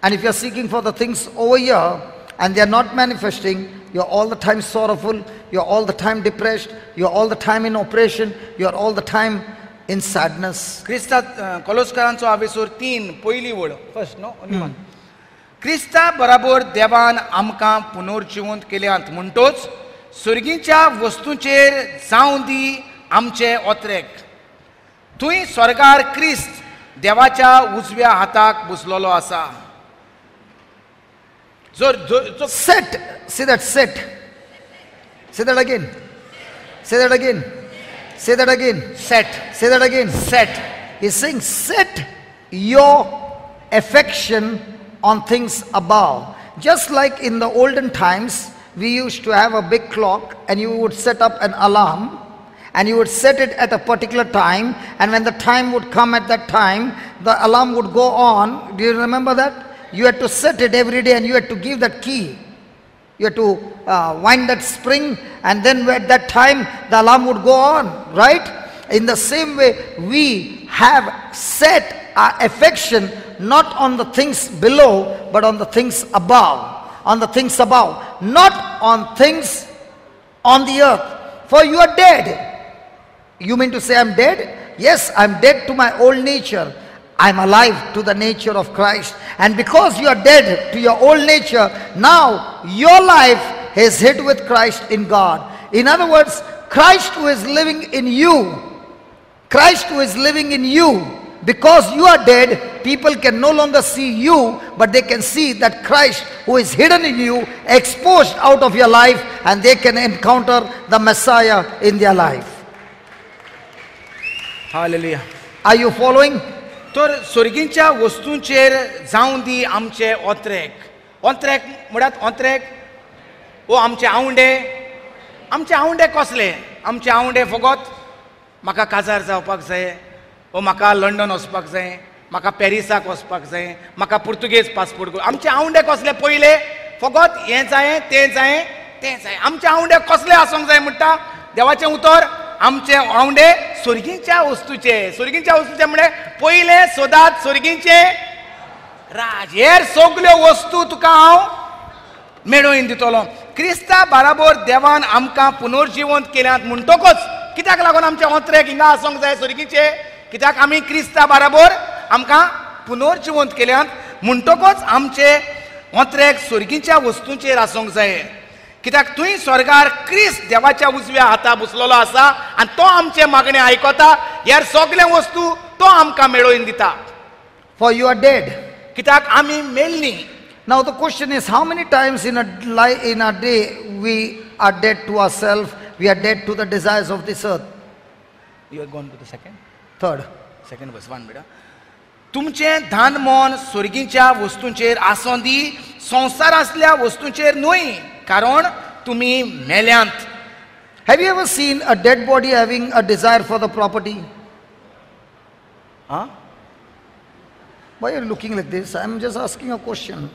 And if you are seeking for the things over here and they are not manifesting, you are all the time sorrowful, you are all the time depressed, you are all the time in oppression, you are all the time in sadness. क्रिस्ता कोलोस्कारांचो आवेसूर 3 पयली वड first no only one. क्रिस्ता बराबर देवान आमकां पुनर्जिवंत केल्यात म्हणटोच सुर्गीच्या वस्तूंचेर जावं दी आमचे ओत्रेक. थंय स्वर्गार क्रिस्त देवाच्या उजव्या हाताक बसलेलो आसा. Set. Say that, set. Say that again. Say that again. Say that again. Set. Say that again. Set. He's saying, set your affection on things above. Just like in the olden times, we used to have a big clock and you would set up an alarm and you would set it at a particular time, and when the time would come at that time, the alarm would go on. Do you remember that? You had to set it every day and you had to give that key. You had to wind that spring, and then at that time the alarm would go on, right? In the same way, we have set our affection not on the things below, but on the things above. On the things above, not on things on the earth. For you are dead. You mean to say I'm dead? Yes, I'm dead to my old nature. I'm alive to the nature of Christ. And because you are dead to your old nature, now your life is hid with Christ in God. In other words, Christ who is living in you, Christ who is living in you, because you are dead, people can no longer see you, but they can see that Christ who is hidden in you, exposed out of your life, and they can encounter the Messiah in their life. Hallelujah. Are you following? तर स्वर्गीच्या वस्तूंचेर जावं दी आमचे ओत्रेक. ओत्रेक म्हणल्यार ओत्रेक ओ आमचे आवंडे कसले? आमचे आवंडे फकत म्हाका काजार जावपाक जाय, ओ म्हाका लंडन वचपाक जाय, म्हाका पॅरिसाक वचपाक जाय, म्हाका पुर्तुगेज पासपोर्ट. आमचे आवंडे कसले पयले? फकत हें जाय, तें जाय, तें जाय. आमचे आवंडे कसले आसूंक जाय म्हणटा देवाचें उतर? आमचे आवंडे स्वर्गीच्या वस्तूचे म्हणजे पयले सोदात स्वर्गीचे राज. हेर सगल्यो वस्तू तुका हांव मेळोवन दितलो. क्रिस्ता बराबर देवान आमकां पुनर्जिवंत केल्यात म्हणटकच कित्याक लागून आमचे ओत्रेक हिंगा आसूंक जाय स्वर्गीचे? कित्याक आमी क्रिस्ता बराबर आमकां पुनर्जिवंत केल्यात म्हणटकच आमचे ओत्रेक स्वर्गीच्या वस्तूंचेर आसूंक जाय. कित्याक थंय स्वर्गार क्रिस्त देवाच्या उजव्या हाता बसलेलो आसा आनी तो आमचे मागणे आयकता. ह्या सगळे वस्तू तो तो आमकां मेळोवन दिता, For you are dead. कित्याक आमी मेल्लीं. Now the question is, how many times in a day we are dead to ourselves, we are dead to the desires of this earth? You are going to the second verse 1 बेटा. तुमचें धान मोन स्वर्गीच्या वस्तूंचेर आसोंदी, संवसारांतल्या वस्तूंचेर न्हय, कारण तुमी मेल्यांत. Have you ever seen a dead body having a desire for the property? Huh? Why are you looking like this? I'm just asking a question.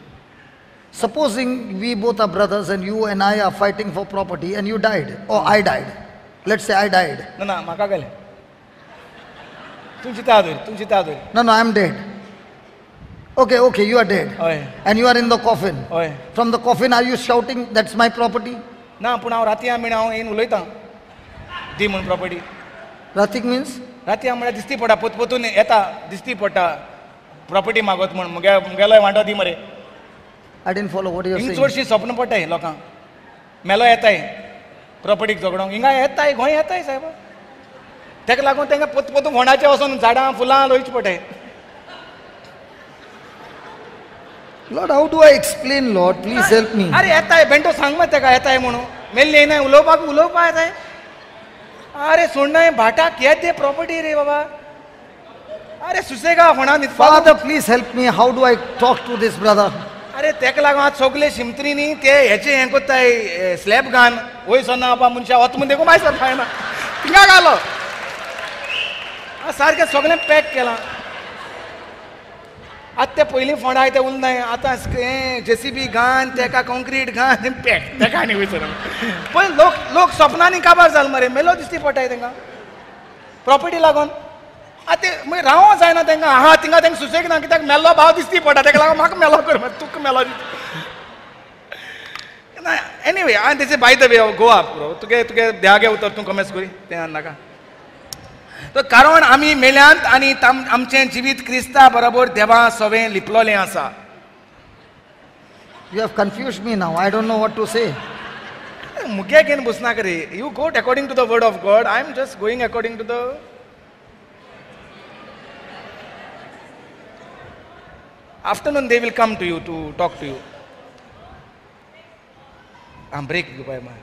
Supposing we both are brothers and you and I are fighting for property and you died, or I died. Let's say I died. ना म्हाका गेलें. तुमची तादूर. No, I'm dead. Okay, you are dead. हय. And you are in the coffin. हय. From the coffin, are you shouting, that's my property? ना पूण हांव राती आमी हांव येवन उलयतां दी म्हूण प्रॉपर्टी. Ratik means? राती हांव म्हळ्यार दिसती पडटा, पोतपोतून येता, दिसती पडटा प्रॉपर्टी मागोत म्हूण, मुगेलो वांटो दी मरे. I didn't follow what you're हिंग saying. चडशीं स्वप्न पडटाय लोकांक. मेलो येताय प्रॉपर्टीक झगडोंक, हिंगा येताय, गोंय येताय सायब. ताका लागून तांकां पोतपोतून व्होणाचें वचोन झाडां फुलां रोयची पडटाय. Lord, how do I explain, Lord? Please help me. अरे येताय बेंटो सांग मग ताका येताय म्हणून. मेल्ली येनाय उलोवपाक येताय. अरे सोडनाय भाटाक येत दे प्रॉपर्टी रे बाबा. अरे सुसेगा होणा न्हिदपाक. Father, please help me. How do I talk to this brother? अरे ताका लागून आज सगळे शिमतरीनी ते हेचे हें कोत्ताय स्लॅब घान वय सोन्ना बाबा मनशा वत म्हण देखून मायसर फायना थिंगा घालो. सारकें सगळें पॅक केलां. आतां ते पयलीं फोंडाय ते उरनाय, आतां JCB घान ताका कॉन्क्रीट घान पॅक ताका आनी वयसर. पळय लोक सपनांनी काबार जाल मरे, मेलो दिसती पडटाय तांकां प्रॉपर्टी लागून. आतां ते मागीर रावो जायना तांकां. हा थिंगा तांकां सुसेग ना, कित्याक मेल्लो भाव दिसती पडटा, ताका लागून म्हाका मेलो कर, तुका मेलो दिता. एनीवे आनी तेचे by the way go up तुगे देहागे उतर तूं कमेस करी तें नाका. तो कारण आमी मेल्यांत आनी आमचें जिवीत क्रिस्ता बरोबर देवा सवें लिपलोलें आसा. You have confused me now. I don't know what to say. मुगे घेवन बसनाका रे. You go according to the word of God. I am just going according to the afternoon they will come to you to talk to you. Break by my.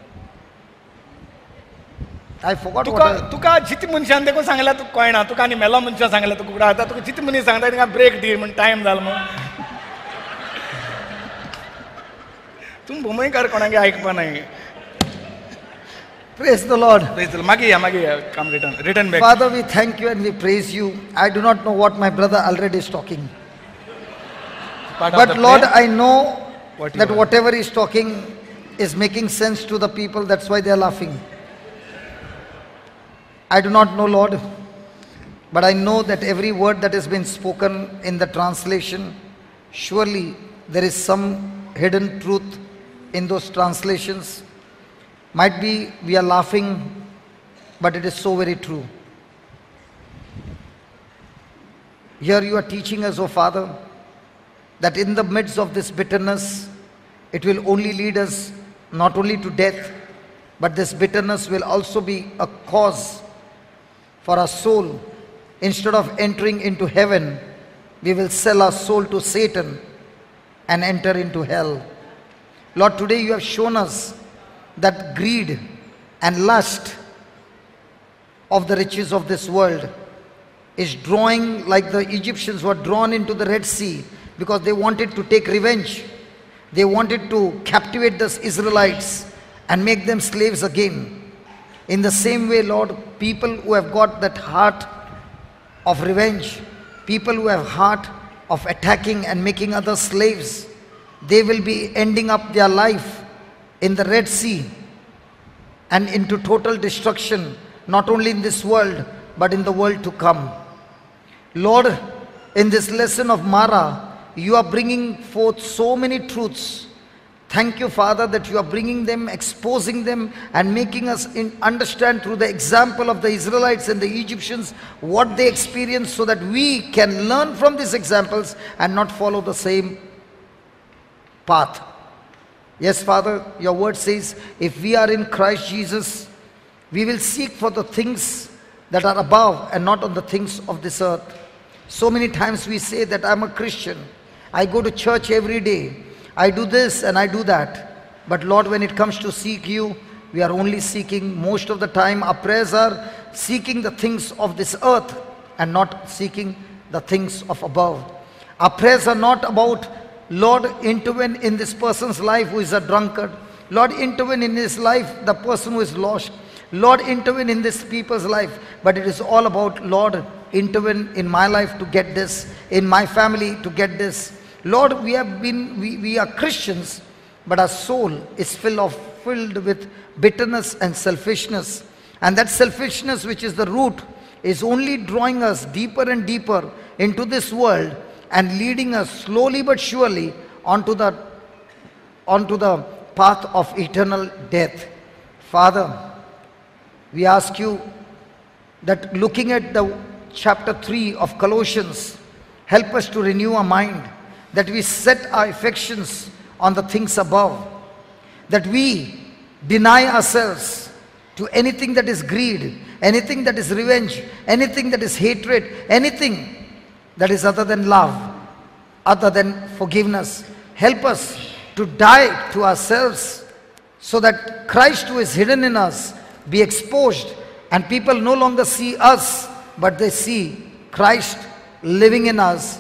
I forgot तुका what तुका जित मनशान देखून सांगला तुका कळना, तुका आनी मेलो मनशान सांगला तुका कुडा. आतां तुका जित मनीस सांगता तिका ब्रेक दी म्हण टायम जालो म्हण. तूं भुमयकार कोणागे आयकपा नाय. Praise the Lord. मागीर या come return back. Father, we thank you and we praise you. I do not know what my brother already is talking. But Lord, I know that whatever he's talking is making sense to the people. That's why they are laughing. I do not know, Lord, but I know that every word that has been spoken in the translation, surely there is some hidden truth in those translations. Might be we are laughing, but it is so very true. Here you are teaching us, oh Father, that in the midst of this bitterness, it will only lead us not only to death, but this bitterness will also be a cause for our soul. Instead of entering into heaven, we will sell our soul to Satan and enter into hell. Lord, today you have shown us that greed and lust of the riches of this world is drawing, like the Egyptians were drawn into the Red Sea, because they wanted to take revenge. They wanted to captivate the Israelites and make them slaves again. In the same way, Lord, people who have got that heart of revenge, people who have heart of attacking and making others slaves, they will be ending up their life in the Red Sea and into total destruction, not only in this world, but in the world to come. Lord, in this lesson of Mara, you are bringing forth so many truths. Thank you, Father, that you are bringing them, exposing them, and making us understand through the example of the Israelites and the Egyptians what they experienced, so that we can learn from these examples and not follow the same path. Yes, Father, your word says, if we are in Christ Jesus, we will seek for the things that are above and not on the things of this earth. So many times we say that I'm a Christian. I go to church every day. I do this and I do that. But Lord, when it comes to seek you, we are only seeking, most of the time our prayers are seeking the things of this earth and not seeking the things of above. Our prayers are not about, Lord, intervene in this person's life who is a drunkard. Lord, intervene in his life, the person who is lost. Lord, intervene in this people's life. But it is all about, Lord, intervene in my life to get this, in my family to get this. Lord, we are Christians, but our soul is filled with bitterness and selfishness. And that selfishness, which is the root, is only drawing us deeper and deeper into this world and leading us slowly but surely onto the path of eternal death. Father, we ask you that, looking at the chapter 3 of Colossians, help us to renew our mind, that we set our affections on the things above, that we deny ourselves to anything that is greed, anything that is revenge, anything that is hatred, anything that is other than love, other than forgiveness. Help us to die to ourselves so that Christ, who is hidden in us, be exposed, and people no longer see us, but they see Christ living in us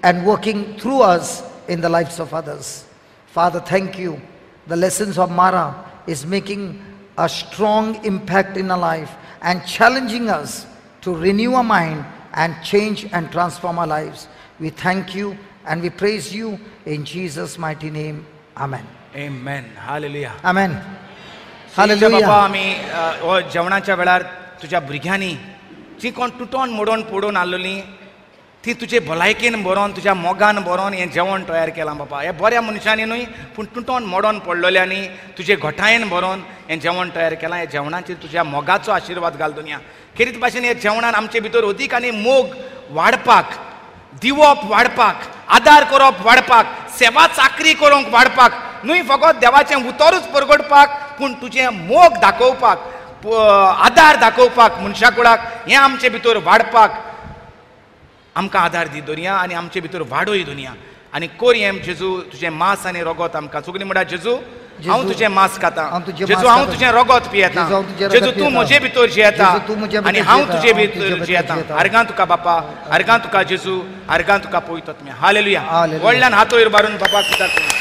and working through us in the lives of others. Father, thank you. The lessons of Mara is making a strong impact in our life and challenging us to renew our mind and change and transform our lives. We thank you and we praise you in Jesus' mighty name. Amen. Amen. Hallelujah. Amen. Hallelujah. Hallelujah. बाबा आम्ही जेवणाच्या वेळार तुझ्या भुरग्यांनी जी कोण तुटोन मोडोन पडून आलेली ती तुजे भलायकेन बरोवन तुज्या मोगान बरोवन हें जेवण तयार केलां बाबा. हे बऱ्या मनशांनी न्हय पूण तुटोन मोडोन पडलेल्यांनी तुजे घोटायेन बरोवन हें जेवण तयार केलां. हे जेवणाचेर तुज्या मोगाचो आशिर्वाद घाल दुनिया. खेरीत भाशेन हे जेवणान आमचे भितर अदीक आनी मोग वाडपाक, दिवप वाडपाक, आदार करप वाडपाक, सेवा चाकरी करूंक वाडपाक, न्हय फकत देवाचें उतरूच परगडपाक, पूण तुजें मोग दाखोवपाक, आदार दाखोवपाक मनशा कुळाक, हें आमचे भितर वाडपाक आमकां आदार दी दुनिया आनी आमचे भितर वाडोय दुनिया. आनी कोर हें जेजू तुजें मांस आनी रगत आमकां. सगळीं म्हणटा जेजू हांव तुजें मांस खाता, जेजू हांव तुजें रगत पियेता, जेजू तूं म्हजे भितर जियेता आनी हांव तुजे भितर जियेता. आर्गां तुका बापा, आर्गां तुका जेजू, आर्गां तुका पवित्र आत्म्या. हालेलुया. व्हडल्यान हात वयर मारून बापाक कित्याक